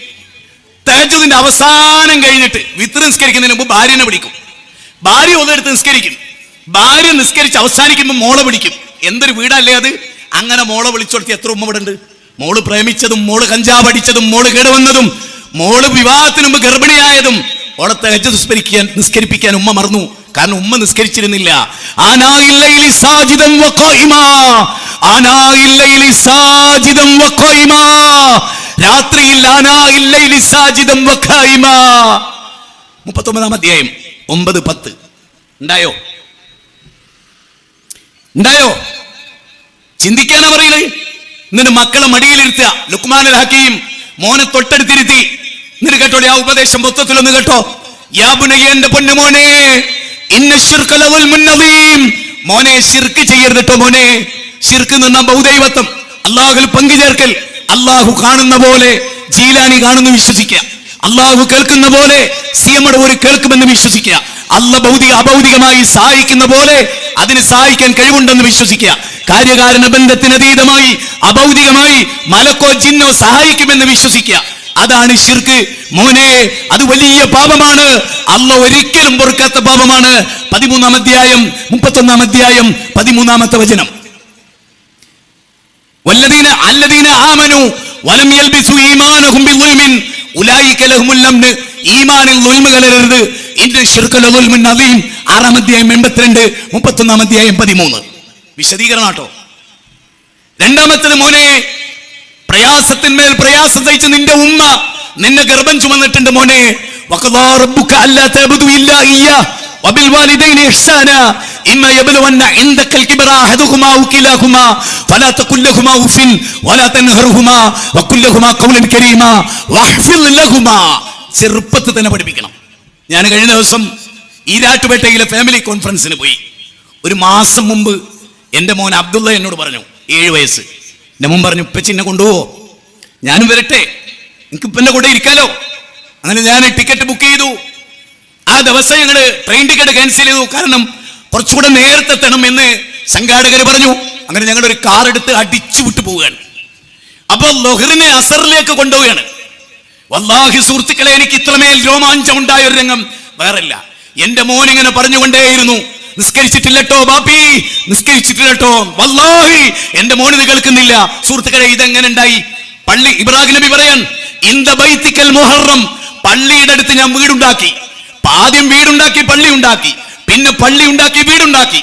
തഹജ്ജുദിന്റെ അവസാനം കഴിഞ്ഞിട്ട് വിത്ർ നിസ്കരിക്കുന്നതിന് മുമ്പ് ഭാര്യനെ പിടിക്കും. ഭാര്യ ഒന്നെടുത്ത് നിസ്കരിക്കും. ഭാര്യ നിസ്കരിച്ച് അവസാനിക്കുമ്പോൾ മോളെ പിടിക്കും. എന്തൊരു വീടല്ലേ അത്! അങ്ങനെ മോളെ വിളിച്ചോടത്തി എത്ര ഉമ്മ ഇവിടെ ഉണ്ട്? മോള് പ്രേമിച്ചതും, മോള് കഞ്ചാവ് അടിച്ചതും, മോള് കേടുവന്നതും, മോള് വിവാഹത്തിന് മുമ്പ് ഗർഭിണിയായതും ഓളെ തഹജ്ജുദ് നിസ്കരിപ്പിക്കാൻ ഉമ്മ മറന്നു. കാരണം ഉമ്മ നിസ്കരിച്ചിരുന്നില്ല. രാത്രിയിൽ 39 അധ്യായം 9-10 ഉണ്ടായോ? ചിന്തിക്കാനാ പറയുന്നത്. എന്നിട്ട് മക്കളെ മടിയിലിരുത്തുക. ലുക്മാനുൽ ഹക്കീം മോനെ തൊട്ടടുത്തിരുത്തി. എന്നിട്ട് കേട്ടോ ആ ഉപദേശം മൊത്തത്തിലൊന്ന് കേട്ടോ. യാ ബുനയ്യ, എന്റെ പൊന്നുമോനെ, ഇന്ന ശിർക ലദുൽമുൻ അദീം, മോനെ ശിർക്ക് ചെയ്യരുത് കേട്ടോ മോനെ. ശിർക്ക് എന്ന് പറഞ്ഞാൽ ബഹുദൈവത്വം, അല്ലാഹുവിൽ പങ്കുചേർക്കൽ. അല്ലാഹു കാണുന്ന പോലെ ജീലാനി കാണുന്നു വിശ്വസിക്കുക. അല്ലാഹു കേൾക്കുന്ന പോലെ സിയമടൂര് കേൾക്കുമെന്ന് വിശ്വസിക്കുക. അല്ലാഹു ഭൗതിക അഭൗതികമായി സഹായിക്കുന്ന പോലെ അതിന് സഹായിക്കാൻ കഴിവുണ്ടെന്ന് വിശ്വസിക്കുക. കാര്യകാരണ ബന്ധത്തിന് അതീതമായി അഭൗതികമായി മലക്കോ ജിന്നോ സഹായിക്കുമെന്ന് വിശ്വസിക്കുക. അതാണ് ശിർക്ക് മോനെ. അത് വലിയ പാപമാണ്. അല്ലാഹു ഒരിക്കലും പൊറുക്കാത്ത പാപമാണ്. 13-ാം അധ്യായം 31-ാം അധ്യായം 13-ാമത്തെ വചനം. അല്ലദീന ആമനു വലം യൽബിസു ഈമാനഹും ബിളുൽമിൻ ഉലൈക ലഹുമുൽ അംൻ. ഈമാനിൽ ദുൽമ കലരരുത്. ഇന്ന ശിർക ലദുൽമുൻ അദീം. 6-ാം അധ്യായം 82, 31-ാം അധ്യായം 13. വിശദീകരണം കേട്ടോ. രണ്ടാമത്തേത് മോനെ, പ്രയാസത്തിന്മേൽ പ്രയാസം സഹിച്ച് നിന്റെ ഉമ്മ നിന്നെ ഗർഭം ചുമന്നിട്ടുണ്ട് മോനെ. വഖദാ റബ്ബുക അല്ലാ തഅബുദു ഇല്ലാ ഇയ്യാ വബിൽ വാലിദൈനി ഇഹ്സാനാ ഇമ്മ യബ്ലുവന്ന ഇൻദകൽ കിബ്റ അഹദുഹുമാ ഔ കിലാഹുമാ ഫലാ തഖുൽ ലഹുമാ ഉഫിൻ വലാ തൻഹറുഹുമാ വഖുൽ ലഹുമാ ഖൗലൻ കരീമാ വഹ്ഫിദ് ലഹുമാ. ചെറുപ്പത്തിൽ തന്നെ പഠിപ്പിക്കണം. ഞാൻ കഴിഞ്ഞ ദിവസം ഈരാറ്റുപേട്ടയിലെ ഫാമിലി കോൺഫറൻസിന് പോയി. ഒരു മാസം മുമ്പ് എൻ്റെ മോൻ അബ്ദുള്ള എന്നോട് പറഞ്ഞു, 7 വയസ്സ്. എൻ്റെ മോൻ പറഞ്ഞു, ഉപ്പച്ചി എന്നെ കൊണ്ടുപോവോ? ഞാനും വരട്ടെ, എനിക്ക് ഇപ്പം എൻ്റെ കൂടെ ഇരിക്കാലോ. അങ്ങനെ ഞാൻ ടിക്കറ്റ് ബുക്ക് ചെയ്തു. ആ ദിവസം ഞങ്ങൾ ട്രെയിൻ ടിക്കറ്റ് ക്യാൻസൽ ചെയ്തു. കാരണം കുറച്ചുകൂടെ നേരത്തെ എത്തണം എന്ന് സംഘാടകർ പറഞ്ഞു. അങ്ങനെ ഞങ്ങൾ ഒരു കാർ എടുത്ത് അടിച്ചു വിട്ടു പോവുകയാണ്. അപ്പൊ ലൊഹറിനെ അസറിലേക്ക് കൊണ്ടുപോവുകയാണ്. വല്ലാഹി സുഹൃത്തുക്കളെ, എനിക്ക് ഇത്രമേൽ രോമാഞ്ചം ഉണ്ടായ ഒരു രംഗം വേറല്ല. എന്റെ മോൻ ഇങ്ങനെ പറഞ്ഞുകൊണ്ടേയിരുന്നു, നിസ്കരിച്ചിട്ടില്ലട്ടോ ബാപ്പി, നിസ്കരിച്ചിട്ടില്ലട്ടോ. വല്ലാഹി എന്റെ മോൻ ഇത് കേൾക്കുന്നില്ല. സുഹൃത്തുക്കളെ, ഇതെങ്ങനെ ഉണ്ടായി? പള്ളി ഇബ്രാഹിം നബി പറയാൻ, ഇന്ദ ബൈത്തിക്കൽ മുഹറം, പള്ളിയുടെ അടുത്ത് ഞാൻ വീടുണ്ടാക്കി. ആദ്യം വീടുണ്ടാക്കി, പള്ളി ഉണ്ടാക്കി, പിന്നെ പള്ളി ഉണ്ടാക്കി, വീടുണ്ടാക്കി.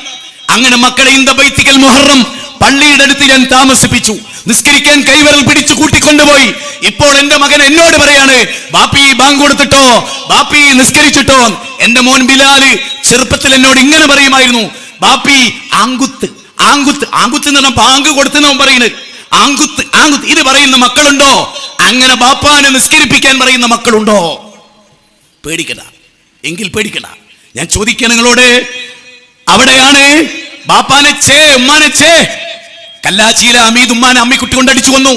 അങ്ങനെ മക്കളെ ഇന്ദ ബൈത്തിക്കൽ മുഹറം, പള്ളിയുടെ അടുത്ത് ഞാൻ താമസിപ്പിച്ചു. നിസ്കരിക്കാൻ കൈവിരൽ പിടിച്ചു കൂട്ടിക്കൊണ്ടുപോയി. ഇപ്പോൾ എന്റെ മകൻ എന്നോട് പറയാണ്, ബാപ്പി ബാങ്ക് കൊടുത്തിട്ടോ, ബാപ്പി നിസ്കരിച്ചിട്ടോ. എന്റെ മോൻ ബിലാല് ചെറുപ്പത്തിൽ എന്നോട് ഇങ്ങനെ പറയുമായിരുന്നു, ബാപ്പി ആങ്കുത്ത് ആങ്കുത്ത് ആങ്കുത്ത് എന്ന് പറഞ്ഞാൽ ബാങ്ക് കൊടുത്തെന്ന് പറയുന്നത്. ആങ്കുത്ത് ആങ്കുത്ത് ഇത് പറയുന്ന മക്കളുണ്ടോ? അങ്ങനെ ബാപ്പാനെ നിസ്കരിപ്പിക്കാൻ പറയുന്ന മക്കളുണ്ടോ? പേടിക്കണ്ട, എങ്കിൽ പേടിക്കണ്ട. ഞാൻ ചോദിക്കുക നിങ്ങളോട്, അവിടെയാണ് ബാപ്പാനെ ചേ ഉമ്മാനെ ചേ. കല്ലാച്ചിയിലെ അമീദ് ഉമ്മാനെ അമ്മിക്കുട്ടി കൊണ്ട് അടിച്ചു കൊന്നു.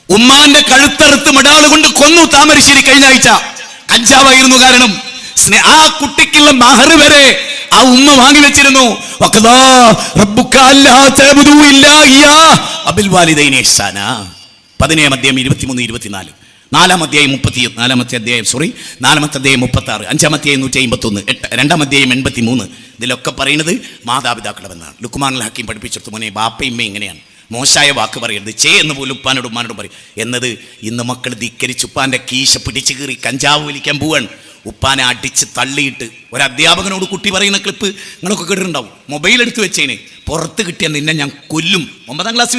ഉമ്മാന്റെ കഴുത്തറുത്ത് മടാള് കൊണ്ട് കൊന്നു. താമരശ്ശേരി കഴിഞ്ഞ ആഴ്ച. കഞ്ചാവായിരുന്നു കാരണം. ആ കുട്ടിക്കുള്ള മഹർ വരെ ആ ഉമ്മ വാങ്ങി വെച്ചിരുന്നു. 17-ാം അധ്യായം 23-24, 4-ാം അധ്യായം 34, 4-ാമത്തെ അധ്യായം 36, 5-ാം അധ്യായം 151, 2-ാം അധ്യായം 83. ഇതിലൊക്കെ പറയുന്നത് മാതാപിതാക്കളെന്നാണ്. ലുക്മാനുൽ ഹക്കീം പഠിപ്പിച്ചെടുത്തു, മോനെ ബാപ്പയും ഇങ്ങനെയാണ്, മോശമായ വാക്ക് പറയരുത്, ചേ എന്ന് പോലും ഉപ്പാനോടും ഉമ്മാനോടും പറയും എന്നത്. ഇന്ന് മക്കൾ ധിക്കരിച്ച് ഉപ്പാന്റെ കീശ പിടിച്ചു കീറി കഞ്ചാവ് വലിക്കാൻ പോവാണ്. ഉപ്പാനെ അടിച്ച് തള്ളിയിട്ട് ഒരു അധ്യാപകനോട് കുട്ടി പറയുന്ന ക്ലിപ്പ് നിങ്ങളൊക്കെ കേട്ടിട്ടുണ്ടാവും. മൊബൈൽ എടുത്ത് വെച്ചേന്, പുറത്ത് കിട്ടിയ നിന്നെ ഞാൻ കൊല്ലും. 9ാം ക്ലാസ്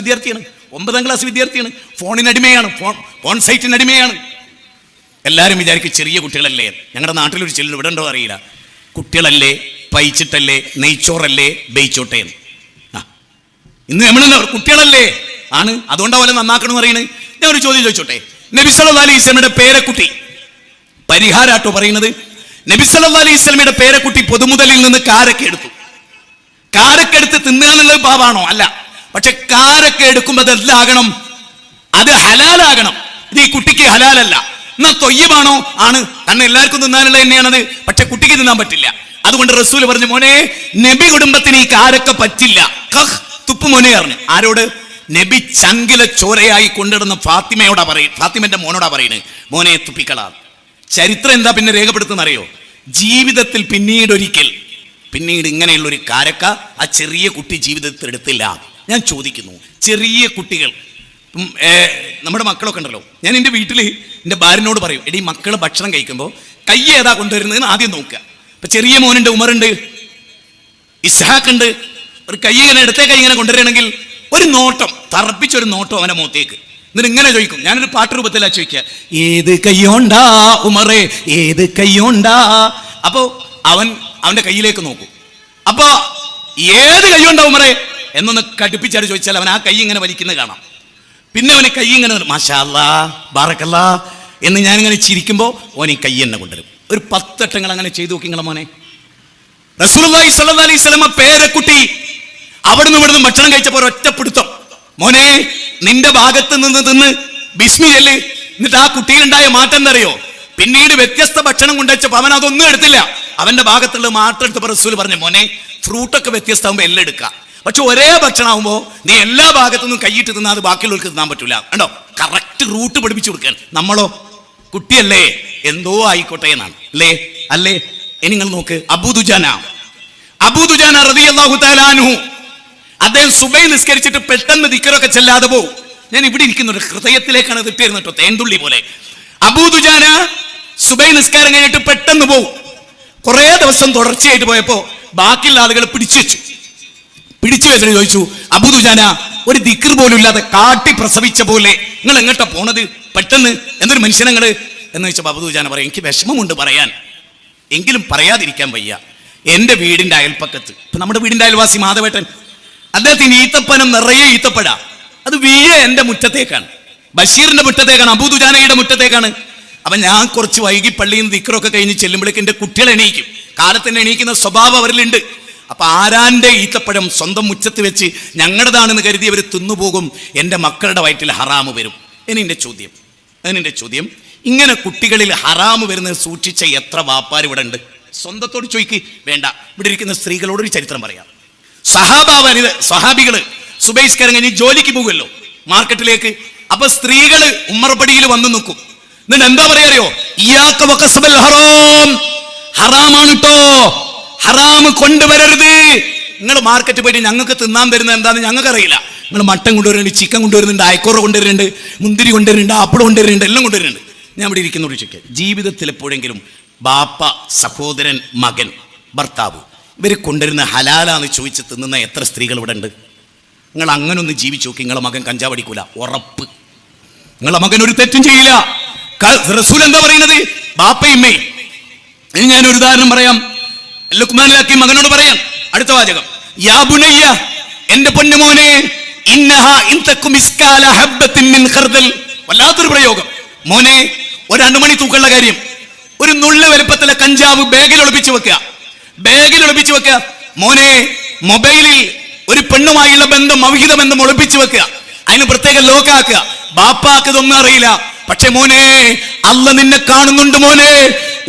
വിദ്യാർത്ഥിയാണ്. ഫോണിനടിമയാണ്, ഫോൺ സൈറ്റിനടിമയാണ്. എല്ലാവരും വിചാരിക്കും ചെറിയ കുട്ടികളല്ലേ. ഞങ്ങളുടെ നാട്ടിലൊരു ചെല്ലു ഇവിടെ ഉണ്ടോ അറിയില്ല. കുട്ടികളല്ലേ, പൈച്ചിട്ടല്ലേ, നെയ്ച്ചോറല്ലേ, ബെയ്ച്ചോട്ടേന്ന്. ഇന്ന് നമ്മളല്ല, കുട്ടികളല്ലേ ആണ്. അതുകൊണ്ടാവല്ലേ നന്നാക്കണം പറയുന്നത്. ഞാൻ ഒരു ചോദ്യം ചോദിച്ചോട്ടെ. നബി സല്ലല്ലാഹു അലൈഹി വസല്ലമയുടെ പേരക്കുട്ടി പരിഹാരാട്ടോ പറയുന്നത്. നബി സല്ലല്ലാഹു അലൈഹി വസല്ലമയുടെ പേരക്കുട്ടി പൊതുമുതലിൽ നിന്ന് കാരക്കെടുത്ത് തിന്നുക എന്നുള്ളത് പാപാണോ? അല്ല. പക്ഷെ കാരൊക്കെ എടുക്കുമ്പോൾ അതെല്ലാകണം, അത് ഹലാലാകണം. ഇത് ഈ കുട്ടിക്ക് ഹലാലല്ല. എന്നാ തൊയ്യമാണോ? ആണ്. കാരണം എല്ലാവർക്കും തിന്നാനുള്ള തന്നെയാണത്. പക്ഷെ കുട്ടിക്ക് തിന്നാൻ പറ്റില്ല. അതുകൊണ്ട് റസൂൽ പറഞ്ഞു, മോനെ നബി കുടുംബത്തിന് ഈ കാരൊക്കെ പറ്റില്ല, തുപ്പ് മോനെ പറഞ്ഞു. ആരോട്? നബി ചങ്കിലെ ചോരയായി കൊണ്ടിടുന്ന ഫാത്തിമന്റെ മോനോടാ പറയുന്നത്, മോനെ തുപ്പിക്കളാ. ചരിത്രം എന്താ പിന്നെ രേഖപ്പെടുത്തുന്ന അറിയോ? ജീവിതത്തിൽ പിന്നീട് ഇങ്ങനെയുള്ളൊരു കാരക്ക ആ ചെറിയ കുട്ടി ജീവിതത്തിൽ എടുത്തില്ല. ഞാൻ ചോദിക്കുന്നു, ചെറിയ കുട്ടികൾ നമ്മുടെ മക്കളൊക്കെ ഉണ്ടല്ലോ, ഞാൻ എൻ്റെ വീട്ടിൽ എൻ്റെ ഭാര്യനോട് പറയും, എടീ മക്കൾ ഭക്ഷണം കഴിക്കുമ്പോൾ കൈ ഏതാ കൊണ്ടുവരുന്നതെന്ന് ആദ്യം നോക്കുക. ഇപ്പം ചെറിയ മോനുണ്ട്, ഉമറുണ്ട്, ഇസ്ഹാഖ് ഉണ്ട്, ഒരു കൈ ഇങ്ങനെ ഇടത്തെ കൈ ഇങ്ങനെ കൊണ്ടുവരികയാണെങ്കിൽ ഒരു നോട്ടം, തറപ്പിച്ചൊരു നോട്ടം അവൻ്റെ മുഖത്തേക്ക്. എന്നിട്ട് ഇങ്ങനെ ചോദിക്കും, ഞാനൊരു പാട്ട് രൂപത്തിലാ ചോദിക്കുക, ഏത് കയ്യോണ്ടാ ഉമറേ ഏത് കയ്യോണ്ടാ. അപ്പോൾ അവൻ്റെ കയ്യിലേക്ക് നോക്കും. അപ്പോൾ ഏത് കയ്യോണ്ടാ ഉമറേ എന്നൊന്ന് കടുപ്പിച്ചായിട്ട് ചോദിച്ചാൽ അവൻ ആ കൈ ഇങ്ങനെ വലിക്കുന്നത് കാണാം. പിന്നെ അവന് കൈ ഇങ്ങനെ മാഷാ അല്ലാ ബാറക്കല്ലാ എന്ന് ഞാനിങ്ങനെ ചിരിക്കുമ്പോൾ ഓൻ ഈ കൈ എന്നെ കൊണ്ടുവരും. ഒരു 10 വട്ടങ്ങൾ അങ്ങനെ ചെയ്തു നോക്കി നിങ്ങളെ മോനെ. റസൂലുള്ളാഹി സ്വല്ലല്ലാഹി അലൈഹി വസല്ലം പേരക്കുട്ടി അവിടുന്ന് ഇവിടുന്ന് ഭക്ഷണം കഴിച്ചപ്പോൾ ഒറ്റപ്പിടുത്തം, മോനെ നിന്റെ ഭാഗത്ത് നിന്ന് തിന്ന് ബിസ്മി ചൊല്ല്. എന്നിട്ട് ആ കുട്ടിയിലുണ്ടായ മാറ്റം എന്തറിയോ? പിന്നീട് വ്യത്യസ്ത ഭക്ഷണം കൊണ്ടുവച്ചപ്പോൾ അവൻ അതൊന്നും എടുത്തില്ല. അവന്റെ ഭാഗത്തുള്ള മാറ്റം എടുത്തപ്പോൾ റസൂൽ പറഞ്ഞു, മോനെ ഫ്രൂട്ടൊക്കെ വ്യത്യസ്തമാകുമ്പോൾ എല്ലാം എടുക്കുക, പക്ഷെ ഒരേ ഭക്ഷണം ആകുമ്പോൾ നീ എല്ലാ ഭാഗത്തുനിന്നും കൈയിട്ട് തിന്നാൽ അത് ബാക്കിയുള്ളവർക്ക് തിന്നാൻ പറ്റൂല. കണ്ടോ, കറക്റ്റ് റൂട്ട് പഠിപ്പിച്ചു കൊടുക്കാൻ. നമ്മളോ കുട്ടിയല്ലേ, എന്തോ ആയിക്കോട്ടെ എന്നാണ് അല്ലേ. ഇനി നിങ്ങൾ നോക്ക്, അബൂ ദുജാന റളിയല്ലാഹു തആല അൻഹു, അദ്ദേഹം സുബൈ നിസ്കരിച്ചിട്ട് പെട്ടെന്ന് ദിക്റൊക്കെ ചെല്ലാതെ പോകും. ഞാൻ ഇവിടെ ഇരിക്കുന്ന ഒരു ഹൃദയത്തിലേക്കാണ് ഇതിട്ടിരുന്നത് കേട്ടോ, തേൻതുള്ളി പോലെ. അബൂ ദുജാന സുബൈ നിസ്കാരം കഴിഞ്ഞിട്ട് പെട്ടെന്ന് പോകും. കുറേ ദിവസം തുടർച്ചയായിട്ട് പോയപ്പോൾ ബാക്കിയുള്ള ആളുകൾ പിടിച്ചു വെച്ചിട്ട് ചോദിച്ചു, അബൂ ദുജാന ഒരു ദിക്ർ പോലും ഇല്ലാതെ കാട്ടി പ്രസവിച്ച പോലെ നിങ്ങൾ എങ്ങോട്ടാ പോണത് പെട്ടെന്ന്, എന്തൊരു മനുഷ്യനങ്ങള് എന്ന് ചോദിച്ചപ്പോൾ അബൂ ദുജാന പറയും, എനിക്ക് വിഷമമുണ്ട് പറയാൻ, എങ്കിലും പറയാതിരിക്കാൻ വയ്യ. എൻ്റെ വീടിൻ്റെ അയൽപ്പക്കത്ത്, ഇപ്പം നമ്മുടെ വീടിൻ്റെ അയൽവാസി മാധവേട്ടൻ, അദ്ദേഹത്തിന് ഈത്തപ്പനം നിറയെ ഈത്തപ്പഴ, അത് എൻ്റെ മുറ്റത്തേക്കാണ്, ബഷീറിന്റെ മുറ്റത്തേക്കാണ്, അബൂ ദുജാനയുടെ മുറ്റത്തേക്കാണ്. അപ്പം ഞാൻ കുറച്ച് വൈകി പള്ളിയിൽ നിന്ന് ദിക്റൊക്കെ കഴിഞ്ഞ് ചെല്ലുമ്പോഴേക്ക് എൻ്റെ കുട്ടികൾ എണീക്കും. കാലത്തന്നെ എണീക്കുന്ന സ്വഭാവം അവരിലുണ്ട്. അപ്പൊ ആരാന്റെ ഈത്തപ്പഴം സ്വന്തം മുറ്റത്ത് വെച്ച് ഞങ്ങളുടേതാണെന്ന് കരുതി അവർ തിന്നുപോകും, എൻ്റെ മക്കളുടെ വയറ്റിൽ ഹറാമ് വരും. അതിനെൻ്റെ ചോദ്യം, ഇങ്ങനെ കുട്ടികളിൽ ഹറാമ് വരുന്നത് സൂക്ഷിച്ച എത്ര വാപ്പാർ ഇവിടെ ഉണ്ട്? സ്വന്തത്തോട് ചോദിക്ക്, വേണ്ട, ഇവിടെ ഇരിക്കുന്ന സ്ത്രീകളോടൊരു ചരിത്രം പറയാം. സ്വഹാബികള് സുബൈസ്കാരം കഴിഞ്ഞ് ജോലിക്ക് പോകുമല്ലോ മാർക്കറ്റിലേക്ക്. അപ്പൊ സ്ത്രീകള് ഉമ്മറപ്പടിയിൽ വന്നു നിൽക്കും. എന്നിട്ട് എന്താ പറയാറിയോ? ഇയ്യാക വഖസ്ബൽ ഹറാം, ഹറാമാണ് കേട്ടോ, ഹറാമ് കൊണ്ടുവരരുത്. നിങ്ങൾ മാർക്കറ്റിൽ പോയിട്ട് ഞങ്ങൾക്ക് തിന്നാൻ തരുന്നത് എന്താണെന്ന് ഞങ്ങൾക്ക് അറിയില്ല. നിങ്ങൾ മട്ടൻ കൊണ്ടുവരുന്നുണ്ട്, ചിക്കൻ കൊണ്ടുവരുന്നുണ്ട്, അയക്കോറ കൊണ്ടുവരുന്നുണ്ട്, മുന്തിരി കൊണ്ടുവരുന്നുണ്ട്, ആപ്പിൾ കൊണ്ടുവരുന്നുണ്ട്, എല്ലാം കൊണ്ടുവരുന്നുണ്ട്. ഞാൻ ഇവിടെ ഇരിക്കുന്നൊരു ചോദിക്കുക, ജീവിതത്തിൽ എപ്പോഴെങ്കിലും ബാപ്പ, സഹോദരൻ, മകൻ, ഭർത്താവ് ഇവർ കൊണ്ടുവരുന്ന ഹലാലാന്ന് ചോദിച്ച് തിന്നുന്ന എത്ര സ്ത്രീകൾ ഇവിടെ ഉണ്ട്? നിങ്ങൾ അങ്ങനെ ഒന്ന് ജീവിച്ചു നോക്കി, നിങ്ങളെ മകൻ കഞ്ചാവ് അടിക്കൂല, ഉറപ്പ്. നിങ്ങളെ മകൻ ഒരു തെറ്റും ചെയ്യില്ല. റസൂൽ എന്താ പറയുന്നത്? ബാപ്പയുമ്മേ. ഇനി ഞാനൊരു ഉദാഹരണം പറയാം. ലുക്മാനിലാക്കി മകനോട് പറയാൻ, അടുത്ത വാചകം, യാ ബുനയ്യ, എന്റെ പൊന്നുമോനെ, ഇന്നഹാ ഇൻ തകും മിസ്കാല ഹബ്ബത്തിൻ മിൻ ഖർദൽ. വല്ലാത്തൊരു പ്രയോഗം. മോനെ, ഒരു അണുമണി തൂക്കമുള്ള കാര്യം, ഒരു നുള്ളു വലുപ്പത്തിലെ കഞ്ചാവ് ബാഗിൽ ഒളിപ്പിച്ചു വെക്കുക. മോനെ, മൊബൈലിൽ ഒരു പെണ്ണുമായുള്ള ബന്ധം, അവിഹിത ബന്ധം ഒളിപ്പിച്ചു വെക്കുക, അതിന് പ്രത്യേക ലോക്കാക്കുക. ബാപ്പാക്ക് ഇതൊന്നും അറിയില്ല. പക്ഷെ മോനെ, അല്ല നിന്നെ കാണുന്നുണ്ട് മോനെ.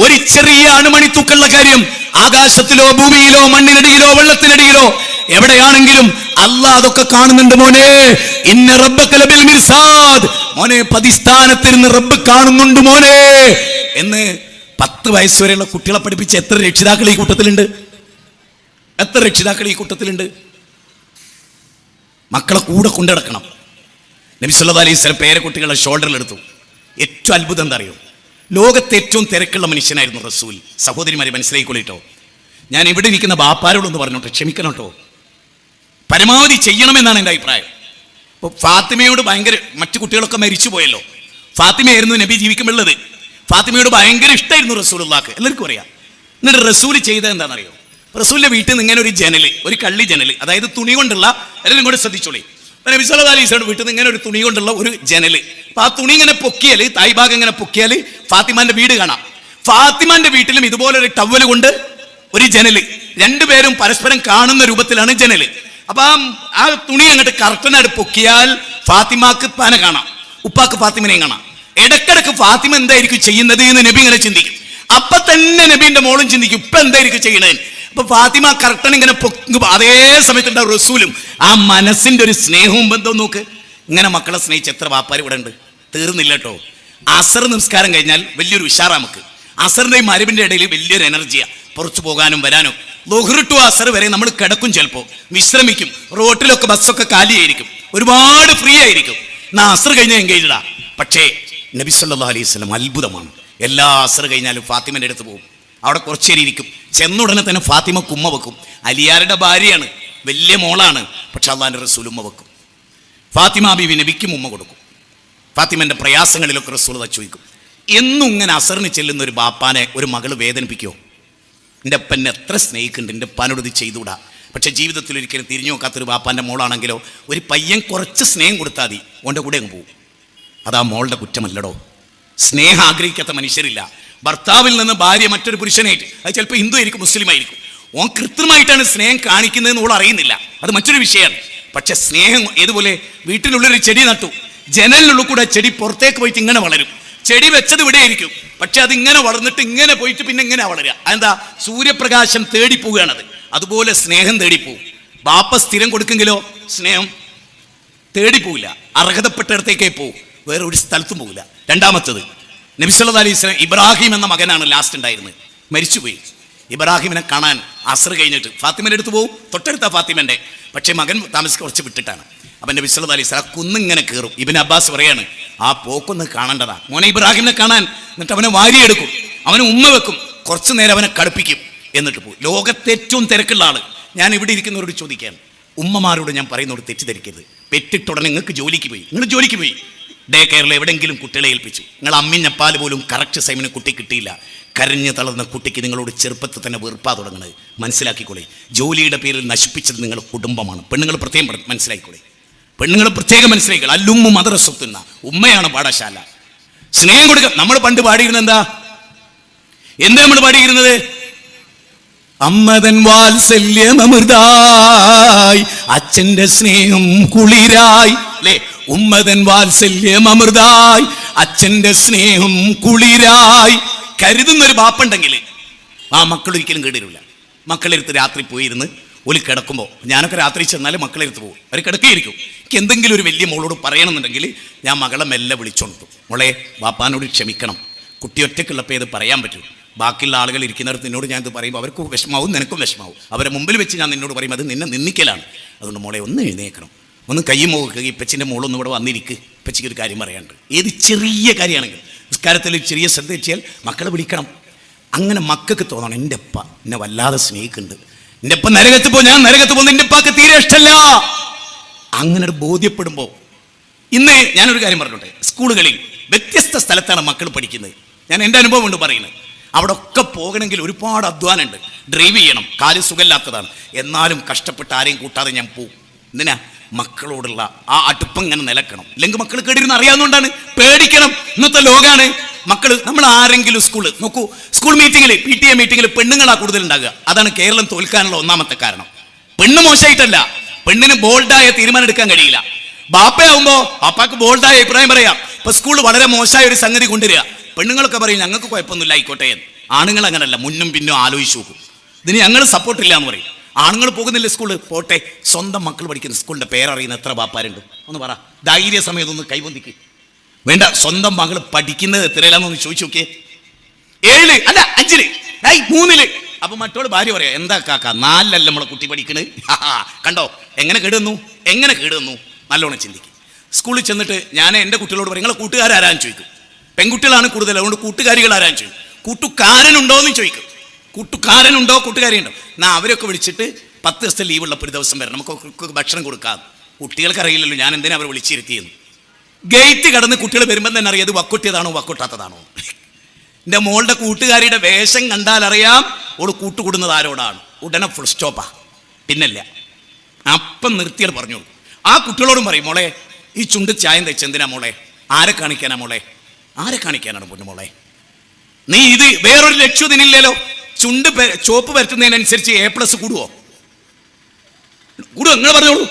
ഒരു ചെറിയ അണുമണി തൂക്കമുള്ള കാര്യം ആകാശത്തിലോ ഭൂമിയിലോ മണ്ണിനടിയിലോ വെള്ളത്തിനടിയിലോ എവിടെയാണെങ്കിലും അല്ലാഹ് അതൊക്കെ കാണുന്നുണ്ട് മോനെ. ഇന്ന റബ്ബക ലബിൽ മിർസാദ്, മോനെ പതിസ്ഥാനത്തിരുന്ന് റബ്ബ് കാണുന്നുണ്ട് മോനെ എന്ന് 10 വയസ്സ് വരെയുള്ള കുട്ടികളെ പഠിപ്പിച്ച എത്ര രക്ഷിതാക്കൾ ഈ കൂട്ടത്തിലുണ്ട്? മക്കളെ കൂടെ കൊണ്ടുനടക്കണം. നബി സല്ലല്ലാഹു അലൈഹി വസല്ലം പേരക്കുട്ടികളെ ഷോൾഡറിലെടുത്തു. ഏറ്റവും അത്ഭുതം എന്താ അറിയോ? ലോകത്തെ ഏറ്റവും തിരക്കുള്ള മനുഷ്യനായിരുന്നു റസൂൽ. സഹോദരിമാരെ മനസ്സിലായിക്കൊള്ളിട്ടോ, ഞാൻ ഇവിടെ ഇരിക്കുന്ന ബാപ്പാരോടൊന്ന് പറഞ്ഞോട്ടെ, ക്ഷമിക്കണം കേട്ടോ, പരമാവധി ചെയ്യണമെന്നാണ് എൻ്റെ അഭിപ്രായം. ഇപ്പോൾ ഫാത്തിമയോട് ഭയങ്കര, മറ്റു കുട്ടികളൊക്കെ മരിച്ചു പോയല്ലോ, ഫാത്തിമയായിരുന്നു നബി ജീവിക്കുമ്പോഴുള്ളത്. ഫാത്തിമയോട് ഭയങ്കര ഇഷ്ടമായിരുന്നു റസൂലുള്ളാഹിക്ക്, എല്ലാവർക്കും അറിയാം. എന്നിട്ട് റസൂൽ ചെയ്തത് എന്താണെന്നറിയോ? റസൂലിന്റെ വീട്ടിൽ നിന്ന് ഇങ്ങനെ ഒരു ജനൽ, ഒരു കള്ളി ജനൽ, അതായത് തുണി കൊണ്ടുള്ള, എല്ലാവരും കൂടെ ശ്രദ്ധിച്ചോളി, നബി സല്ലല്ലാഹു അലൈഹി വസല്ലം വീട്ടിൽ നിന്ന് ഇങ്ങനെ ഒരു തുണി കൊണ്ടുള്ള ഒരു ജനൽ. അപ്പൊ ആ തുണി ഇങ്ങനെ പൊക്കിയാൽ, തായ്ഭാഗം ഇങ്ങനെ പൊക്കിയാൽ ഫാത്തിമാന്റെ വീട് കാണാം. ഫാത്തിമാന്റെ വീട്ടിലും ഇതുപോലെ ഒരു ടവല് കൊണ്ട് ഒരു ജനല്, രണ്ടുപേരും പരസ്പരം കാണുന്ന രൂപത്തിലാണ് ജനല്. അപ്പൊ ആ തുണി അങ്ങോട്ട് കർട്ടനായിട്ട് പൊക്കിയാൽ ഫാത്തിമാക്ക് പാനെ കാണാം, ഉപ്പാക്ക് ഫാത്തിമനെയും കാണാം. ഇടക്കിടക്ക് ഫാത്തിമ എന്തായിരിക്കും ചെയ്യുന്നത് എന്ന് നബി ഇങ്ങനെ ചിന്തിക്കും. അപ്പൊ തന്നെ നബീന്റെ മോളും ചിന്തിക്കും, ഇപ്പൊ എന്തായിരിക്കും ചെയ്യണത്. അപ്പൊ ഫാത്തിമ കർട്ടൻ ഇങ്ങനെ പൊക്കുമ്പോ അതേ സമയത്തുണ്ടാവും റസൂലും. ആ മനസ്സിന്റെ ഒരു സ്നേഹവും ബന്ധവും നോക്ക്. ഇങ്ങനെ മക്കളെ സ്നേഹിച്ച് എത്ര വാപ്പാർ ഇവിടെ ഉണ്ട്. തീർന്നില്ല കേട്ടോ. അസർ നിസ്കാരം കഴിഞ്ഞാൽ വലിയൊരു ഉഷാറാ നമുക്ക്. അസറിന്റെയും മഗ്‌രിബിന്റെ ഇടയിൽ വലിയൊരു എനർജിയാ, പുറത്തു പോകാനും വരാനും. ളുഹ്ർ ടു അസർ വരെ നമ്മൾ കിടക്കും, ചിലപ്പോൾ വിശ്രമിക്കും. റോട്ടിലൊക്കെ ബസ്സൊക്കെ കാലിയായിരിക്കും, ഒരുപാട് ഫ്രീ ആയിരിക്കും. എന്നാ അസ്ർ കഴിഞ്ഞാൽ എൻഗേജ്ഡാ. പക്ഷേ നബി സല്ലല്ലാഹു അലൈഹി വസല്ലം അത്ഭുതമാണ്. എല്ലാ അസ്ർ കഴിഞ്ഞാലും ഫാത്തിമൻ്റെ അടുത്ത് പോകും. അവിടെ കുറച്ചേരി ഇരിക്കും. ചെന്നുടനെ തന്നെ ഫാത്തിമ ഉമ്മ വെക്കും. അലിയാരുടെ ഭാര്യയാണ്, വലിയ മോളാണ്. പക്ഷെ അള്ളാഹിൻ്റെ റസൂൽ ഉമ്മ വെക്കും. ഫാത്തിമ ബീവി നബിക്കും ഉമ്മ കൊടുക്കും. ഫാത്തിമൻ്റെ പ്രയാസങ്ങളിലൊക്കെ റസൂൽ ചോദിക്കും. എന്നും ഇങ്ങനെ അസറിന് ചെല്ലുന്ന ഒരു ബാപ്പാനെ ഒരു മകള് വേദനിപ്പിക്കുമോ? എൻ്റെ അപ്പനെ എത്ര സ്നേഹിക്കുന്നുണ്ട്, എൻ്റെ അപ്പാനോട് ഇത് ചെയ്തുകൂടാ. പക്ഷെ ജീവിതത്തിൽ ഒരിക്കലും തിരിഞ്ഞു നോക്കാത്തൊരു ബാപ്പാൻ്റെ മോളാണെങ്കിലോ ഒരു പയ്യൻ കുറച്ച് സ്നേഹം കൊടുത്താൽ മതി, ഓൻ്റെ കൂടെ അങ്ങ് പോകും. അതാ മോളുടെ കുറ്റമല്ലടോ. സ്നേഹം ആഗ്രഹിക്കാത്ത മനുഷ്യരില്ല. ഭർത്താവിൽ നിന്ന് ഭാര്യ മറ്റൊരു പുരുഷനായിട്ട്, അത് ചിലപ്പോൾ ഹിന്ദു ആയിരിക്കും, മുസ്ലിം ആയിരിക്കും, ഓൻ കൃത്യമായിട്ടാണ് സ്നേഹം കാണിക്കുന്നതെന്ന് ഓൾ അറിയുന്നില്ല. അത് മറ്റൊരു വിഷയമാണ്. പക്ഷെ സ്നേഹം ഏതുപോലെ വീട്ടിലുള്ളൊരു ചെടി നട്ടു, ജനലിനുള്ളിൽ കൂടെ ചെടി പുറത്തേക്ക് പോയിട്ട് ഇങ്ങനെ വളരും. ചെടി വെച്ചത് ഇവിടെ ആയിരിക്കും, പക്ഷെ അത് ഇങ്ങനെ വളർന്നിട്ട് ഇങ്ങനെ പോയിട്ട് പിന്നെ ഇങ്ങനെ വളരുക. അതെന്താ? സൂര്യപ്രകാശം തേടിപ്പോവുകയാണത്. അതുപോലെ സ്നേഹം തേടിപ്പോവും. ബാപ്പ സ്ഥിരം കൊടുക്കെങ്കിലോ സ്നേഹം തേടിപ്പോവില്ല, അർഹതപ്പെട്ടിടത്തേക്കേ പോവും, വേറെ ഒരു സ്ഥലത്തും പോവില്ല. രണ്ടാമത്തത്, നബി സല്ലല്ലാഹു അലൈഹി വസല്ലം ഇബ്രാഹിം എന്ന മകനാണ് ലാസ്റ്റ് ഉണ്ടായിരുന്നത്, മരിച്ചുപോയി. ഇബ്രാഹിമിനെ കാണാൻ അസ്ർ കഴിഞ്ഞിട്ട് ഫാത്തിമൻ്റെ അടുത്ത് പോകും. തൊട്ടടുത്ത ഫാത്തിമൻ്റെ, പക്ഷേ മകൻ താമസിച്ച് കുറച്ച് വിട്ടിട്ടാണ്. അപ്പം നബി സല്ലല്ലാഹു അലൈഹി വസല്ലം കുന്നിങ്ങനെ കയറും. ഇബ്നു അബ്ബാസ് പറയാണ്, ആ പോക്കൊന്ന് കാണേണ്ടതാ മോനെ ഇബ്രാഹിമിനെ കാണാൻ. എന്നിട്ട് അവനെ വാരിയെടുക്കും, അവന് ഉമ്മ വെക്കും, കുറച്ച് നേരം അവനെ കളിപ്പിക്കും, എന്നിട്ട് പോകും. ലോകത്തെ ഏറ്റവും തിരക്കുള്ള ആള്. ഞാൻ ഇവിടെ ഇരിക്കുന്നവരോട് ചോദിക്കുകയാണ്, ഉമ്മമാരോട് ഞാൻ പറയുന്നവരോട് തെറ്റിദ്ധരിക്കരുത്. പെറ്റിട്ടുടനെ നിങ്ങൾക്ക് ജോലിക്ക് പോയി, നിങ്ങൾ ജോലിക്ക് പോയി, ഡേ കെയറിൽ എവിടെയെങ്കിലും കുട്ടികളെ ഏൽപ്പിച്ചു, നിങ്ങൾ അമ്മിഞ്ഞപ്പാൽ പോലും കറക്റ്റ് സമയത്തിന് കുട്ടി കിട്ടിയില്ല, കരഞ്ഞു തളർന്ന കുട്ടിക്ക് നിങ്ങളോട് ചെറുപ്പത്തിൽ തന്നെ വെറുപ്പാ തുടങ്ങുന്നത് മനസ്സിലാക്കിക്കോളെ. ജോലിയുടെ പേരിൽ നശിപ്പിച്ചത് നിങ്ങളുടെ കുടുംബമാണ്. പെണ്ണുങ്ങൾ പ്രത്യേകം മനസ്സിലാക്കിക്കോളെ, പെണ്ണുങ്ങൾ പ്രത്യേകം മനസ്സിലാക്കിക്കോളെ. അല്ലുമ്മ മദ്റസത്തുന്ന ഉമ്മയാണ് പാഠശാല. സ്നേഹം കൊടുക്കുക. നമ്മൾ പണ്ട് പാടിയിരുന്നത് എന്താ നമ്മൾ പാടിയിരുന്നത്? അമ്മതൻ വാത്സല്യം അമൃതായി, അച്ഛന്റെ സ്നേഹം കുളിരായി, അല്ലേ? ഉമ്മതൻ വാത്സല്യം അമൃതായി, അച്ഛന്റെ സ്നേഹം കുളിരായി. കരുതുന്നൊരു ബാപ്പുണ്ടെങ്കിൽ ആ മക്കളൊരിക്കലും കേടിരില്ല. മക്കളെടുത്ത് രാത്രി പോയിരുന്ന് ഒരു കിടക്കുമ്പോൾ, ഞാനൊക്കെ രാത്രി ചെന്നാൽ മക്കളെടുത്ത് പോകും, അവർ കിടക്കുകയായിരിക്കും. എനിക്ക് എന്തെങ്കിലും ഒരു വലിയ മോളോട് പറയണമെന്നുണ്ടെങ്കിൽ ഞാൻ മകളെ മെല്ലെ വിളിച്ചോണ്ടു, മോളെ ബാപ്പാനോട് ക്ഷമിക്കണം, കുട്ടി ഒറ്റയ്ക്കുള്ളപ്പോൾ ഇത് പറയാൻ പറ്റും. ബാക്കിയുള്ള ആളുകൾ ഇരിക്കുന്നിടത്ത് നിന്നോട് ഞാൻ ഇത് പറയുമ്പോൾ അവർക്ക് വിഷമാവും, നിനക്കും വിഷമാവും. അവരെ മുമ്പിൽ വെച്ച് ഞാൻ നിന്നോട് പറയും, അത് നിന്നെ നിന്ദിക്കലാണ്. അതുകൊണ്ട് മോളെ ഒന്ന് എഴുന്നേക്കണം, ഒന്ന് കയ്യും നോക്കുക, ഇപ്പച്ചിൻ്റെ മോളൊന്നും ഇവിടെ വന്നിരിക്കുക, ഇപ്പച്ചിക്ക് ഒരു കാര്യം പറയാനുണ്ട്. ഏത് ചെറിയ കാര്യമാണെങ്കിൽ നിസ്കാരത്തിൽ ചെറിയ ശ്രദ്ധ വെച്ചാൽ മക്കളെ വിളിക്കണം. അങ്ങനെ മക്കൾക്ക് തോന്നണം, എൻ്റെ അപ്പ എന്നെ വല്ലാതെ സ്നേഹിക്കുന്നുണ്ട്, എൻ്റെ അപ്പ നരകത്ത് പോ, ഞാൻ നരകത്ത് പോകുന്ന എൻ്റെ അപ്പാക്ക് തീരെ ഇഷ്ടമല്ല. അങ്ങനെ ബോധ്യപ്പെടുമ്പോൾ, ഇന്ന് ഞാനൊരു കാര്യം പറഞ്ഞോട്ടെ, സ്കൂളുകളിൽ വ്യത്യസ്ത സ്ഥലത്താണ് മക്കൾ പഠിക്കുന്നത്. ഞാൻ എൻ്റെ അനുഭവം കൊണ്ട് പറയുന്നത്. അവിടെ ഒക്കെ പോകണമെങ്കിൽ ഒരുപാട് അധ്വാനമുണ്ട്, ഡ്രൈവ് ചെയ്യണം, കാല് സുഖമില്ലാത്തതാണ്. എന്നാലും കഷ്ടപ്പെട്ട് ആരെയും കൂട്ടാതെ ഞാൻ പോകും. എന്തിനാ? മക്കളോടുള്ള ആ അടുപ്പം ഇങ്ങനെ നിലക്കണം. ഇല്ലെങ്കിൽ മക്കൾ കേട്ടിരുന്ന് അറിയാവുന്നതുകൊണ്ടാണ്. പേടിക്കണം, ഇന്നത്തെ ലോകമാണ്. മക്കൾ, നമ്മൾ ആരെങ്കിലും സ്കൂള് നോക്കൂ, സ്കൂൾ മീറ്റിങ്ങിൽ PTA മീറ്റിങ്ങിൽ പെണ്ണുങ്ങളാണ് കൂടുതൽ ഉണ്ടാകുക. അതാണ് കേരളം തോൽക്കാനുള്ള ഒന്നാമത്തെ കാരണം. പെണ്ണ് മോശമായിട്ടല്ല, പെണ്ണിന് ബോൾഡായ തീരുമാനം എടുക്കാൻ കഴിയില്ല. ബാപ്പയാവുമ്പോൾ ബാപ്പാക്ക് ബോൾഡായ അഭിപ്രായം പറയാം. ഇപ്പൊ സ്കൂൾ വളരെ മോശമായ ഒരു സംഗതി കൊണ്ടുവരിക, പെണ്ണുങ്ങളൊക്കെ പറയും ഞങ്ങൾക്ക് കുഴപ്പമൊന്നുമില്ല ആയിക്കോട്ടെ എന്ന്. ആണുങ്ങൾ അങ്ങനല്ല, മുന്നും പിന്നും ആലോചിച്ച് നോക്കും, ഇതിന് ഞങ്ങൾ സപ്പോർട്ടില്ല എന്ന് പറയും. ആണുങ്ങൾ പോകുന്നില്ല സ്കൂളിൽ, പോട്ടെ. സ്വന്തം മക്കൾ പഠിക്കുന്ന സ്കൂളിൻ്റെ പേരറിയുന്ന എത്ര ബാപ്പാരുണ്ട്? ഒന്ന് പറ, ധൈര്യ സമയത്ത് ഒന്ന് കൈവന്തിക്ക്. വേണ്ട, സ്വന്തം മകൾ പഠിക്കുന്നത് എത്രയിലാന്നൊന്ന് ചോദിച്ചു നോക്കിയേ. 7 അല്ല 5 3. അപ്പൊ മറ്റോട് ഭാര്യ പറയാ, എന്താ കാക്ക 4 നമ്മളെ കുട്ടി പഠിക്കണത്? കണ്ടോ എങ്ങനെ കേടുന്നു, എങ്ങനെ കേടുന്നു. നല്ലോണം ചിന്തിക്കും. സ്കൂളിൽ ചെന്നിട്ട് ഞാൻ എൻ്റെ കുട്ടികളോട് പറയും, നിങ്ങളെ കൂട്ടുകാരാരാന്ന് ചോദിക്കും. പെൺകുട്ടികളാണ് കൂടുതൽ, അതുകൊണ്ട് കൂട്ടുകാരികൾ ആരാന്ന് ചോദിക്കും. കൂട്ടുകാരനുണ്ടോ എന്ന് ചോദിക്കും. കൂട്ടുകാരനുണ്ടോ, കൂട്ടുകാരിയുണ്ടോ? എന്നാ അവരൊക്കെ വിളിച്ചിട്ട് 10 ദിവസത്തെ ലീവ് ഉള്ളപ്പോൾ ഒരു ദിവസം വരണം, നമുക്ക് ഭക്ഷണം കൊടുക്കാം. കുട്ടികൾക്ക് അറിയില്ലല്ലോ ഞാൻ എന്തിനാ അവരെ വിളിച്ചിരുത്തിയെന്ന്. ഗേറ്റ് കടന്ന് കുട്ടികൾ വരുമ്പോൾ തന്നെ അറിയാം, ഇത് വക്കൊട്ടിയതാണോ വക്കൊട്ടാത്തതാണോ. എൻ്റെ മോളുടെ കൂട്ടുകാരിയുടെ വേഷം കണ്ടാൽ അറിയാം ഓള് കൂട്ടുകൂടുന്നത് ആരോടാണ്. ഉടനെ ഫുൾ സ്റ്റോപ്പാ, പിന്നല്ല. അപ്പം നിർത്തിയാൽ പറഞ്ഞു. ആ കുട്ടികളോടും പറയും, മോളെ ഈ ചുണ്ട് ചായം തെച്ചെന്തിനാ മോളെ, ആരെ കാണിക്കാനാ മോളെ, ആരെ കാണിക്കാനാണ് പൊന്നു മോളെ, നീ ഇത് വേറൊരു ലക്ഷ്യം ഇതിനില്ലല്ലോ. ചുണ്ട് ചോപ്പ് പരത്തുന്നതിനനുസരിച്ച് A+ കൂടുവോ? നിങ്ങൾ പറഞ്ഞോളൂ.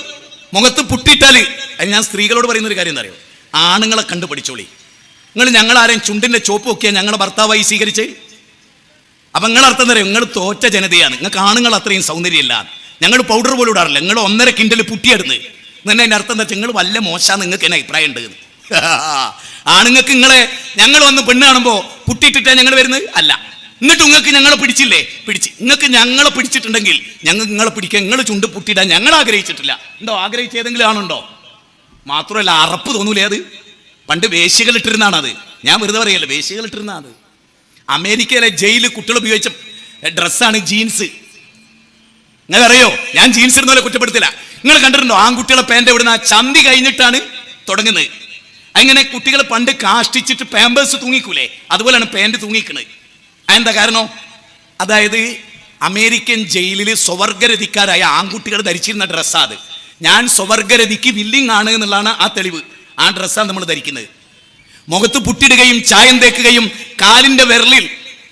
മുഖത്ത് പുട്ടിയിട്ടാൽ, അത് ഞാൻ സ്ത്രീകളോട് പറയുന്നൊരു കാര്യം എന്താ അറിയോ, ആണുങ്ങളെ കണ്ടു പഠിച്ചോളി. നിങ്ങൾ ഞങ്ങളാരെയും ചുണ്ടിൻ്റെ ചോപ്പ് നോക്കിയാൽ ഞങ്ങളെ ഭർത്താവായി സ്വീകരിച്ച്, അപ്പം നിങ്ങളർത്ഥം എന്താ പറയുക, നിങ്ങൾ തോറ്റ ജനതയാണ്, നിങ്ങൾക്ക് ആണുങ്ങൾ അത്രയും സൗന്ദര്യമില്ല, ഞങ്ങൾ പൗഡർ പോലും ഇടാറില്ല, നിങ്ങൾ 1.5 കിൻഡൽ പുട്ടിയെടുത്ത്. എന്നെ എൻ്റെ അർത്ഥം എന്താ വെച്ചാൽ നിങ്ങൾ വല്ല മോശം, നിങ്ങൾക്ക് എന്നെ അഭിപ്രായം ഉണ്ട്. ആണുങ്ങൾക്ക് ഞങ്ങൾ വന്ന് പെണ്ണ് കാണുമ്പോൾ പുട്ടിയിട്ടിട്ടാണ് ഞങ്ങൾ വരുന്നത് അല്ല. എന്നിട്ട് നിങ്ങൾക്ക് ഞങ്ങളെ പിടിച്ചില്ലേ? നിങ്ങൾക്ക് ഞങ്ങളെ പിടിച്ചിട്ടുണ്ടെങ്കിൽ ഞങ്ങൾക്ക് നിങ്ങളെ പിടിക്കാൻ, നിങ്ങൾ ചുണ്ട് പുട്ടിയിടാൻ ഞങ്ങൾ ആഗ്രഹിച്ചിട്ടില്ല. എന്തോ ആഗ്രഹിച്ച ഏതെങ്കിലും ആണുണ്ടോ? മാത്രമല്ല അറപ്പ് തോന്നൂലേ അത്? പണ്ട് വേശ്യകൾ ഇട്ടിരുന്നാണ് അത്. ഞാൻ വെറുതെ പറയല്ല, വേശ്യകൾ ഇട്ടിരുന്ന അത്. അമേരിക്കയിലെ ജയിലിൽ കുട്ടികൾ ഉപയോഗിച്ച ഡ്രസ്സാണ് ജീൻസ്. നിങ്ങൾക്കറിയോ? ഞാൻ ജീൻസ് ഇടുന്ന പോലെ കുറ്റപ്പെടുത്തില്ല. നിങ്ങൾ കണ്ടിട്ടുണ്ടോ ആൺകുട്ടികളെ പാൻറ് എവിടുന്ന? ചന്തി കഴിഞ്ഞിട്ടാണ് തുടങ്ങുന്നത്. അങ്ങനെ കുട്ടികൾ പണ്ട് കാഷ്ടിച്ചിട്ട് പാമ്പേഴ്സ് തൂങ്ങിക്കൂലേ, അതുപോലെയാണ് പാൻറ് തൂങ്ങിക്കുന്നത്. അതെന്താ കാരണം? അതായത് അമേരിക്കൻ ജയിലിൽ സ്വവർഗരതിക്കാരായ ആൺകുട്ടികൾ ധരിച്ചിരുന്ന ഡ്രസ്സാണ് അത്. ഞാൻ സ്വവർഗരതിക്ക് വില്ലിങ് ആണ് എന്നുള്ളതാണ് ആ തെളിവ്. ആ ഡ്രസ്സാണ് നമ്മൾ ധരിക്കുന്നത്. മുഖത്ത് പുട്ടിടുകയും ചായം തേക്കുകയും കാലിന്റെ വിരലിൽ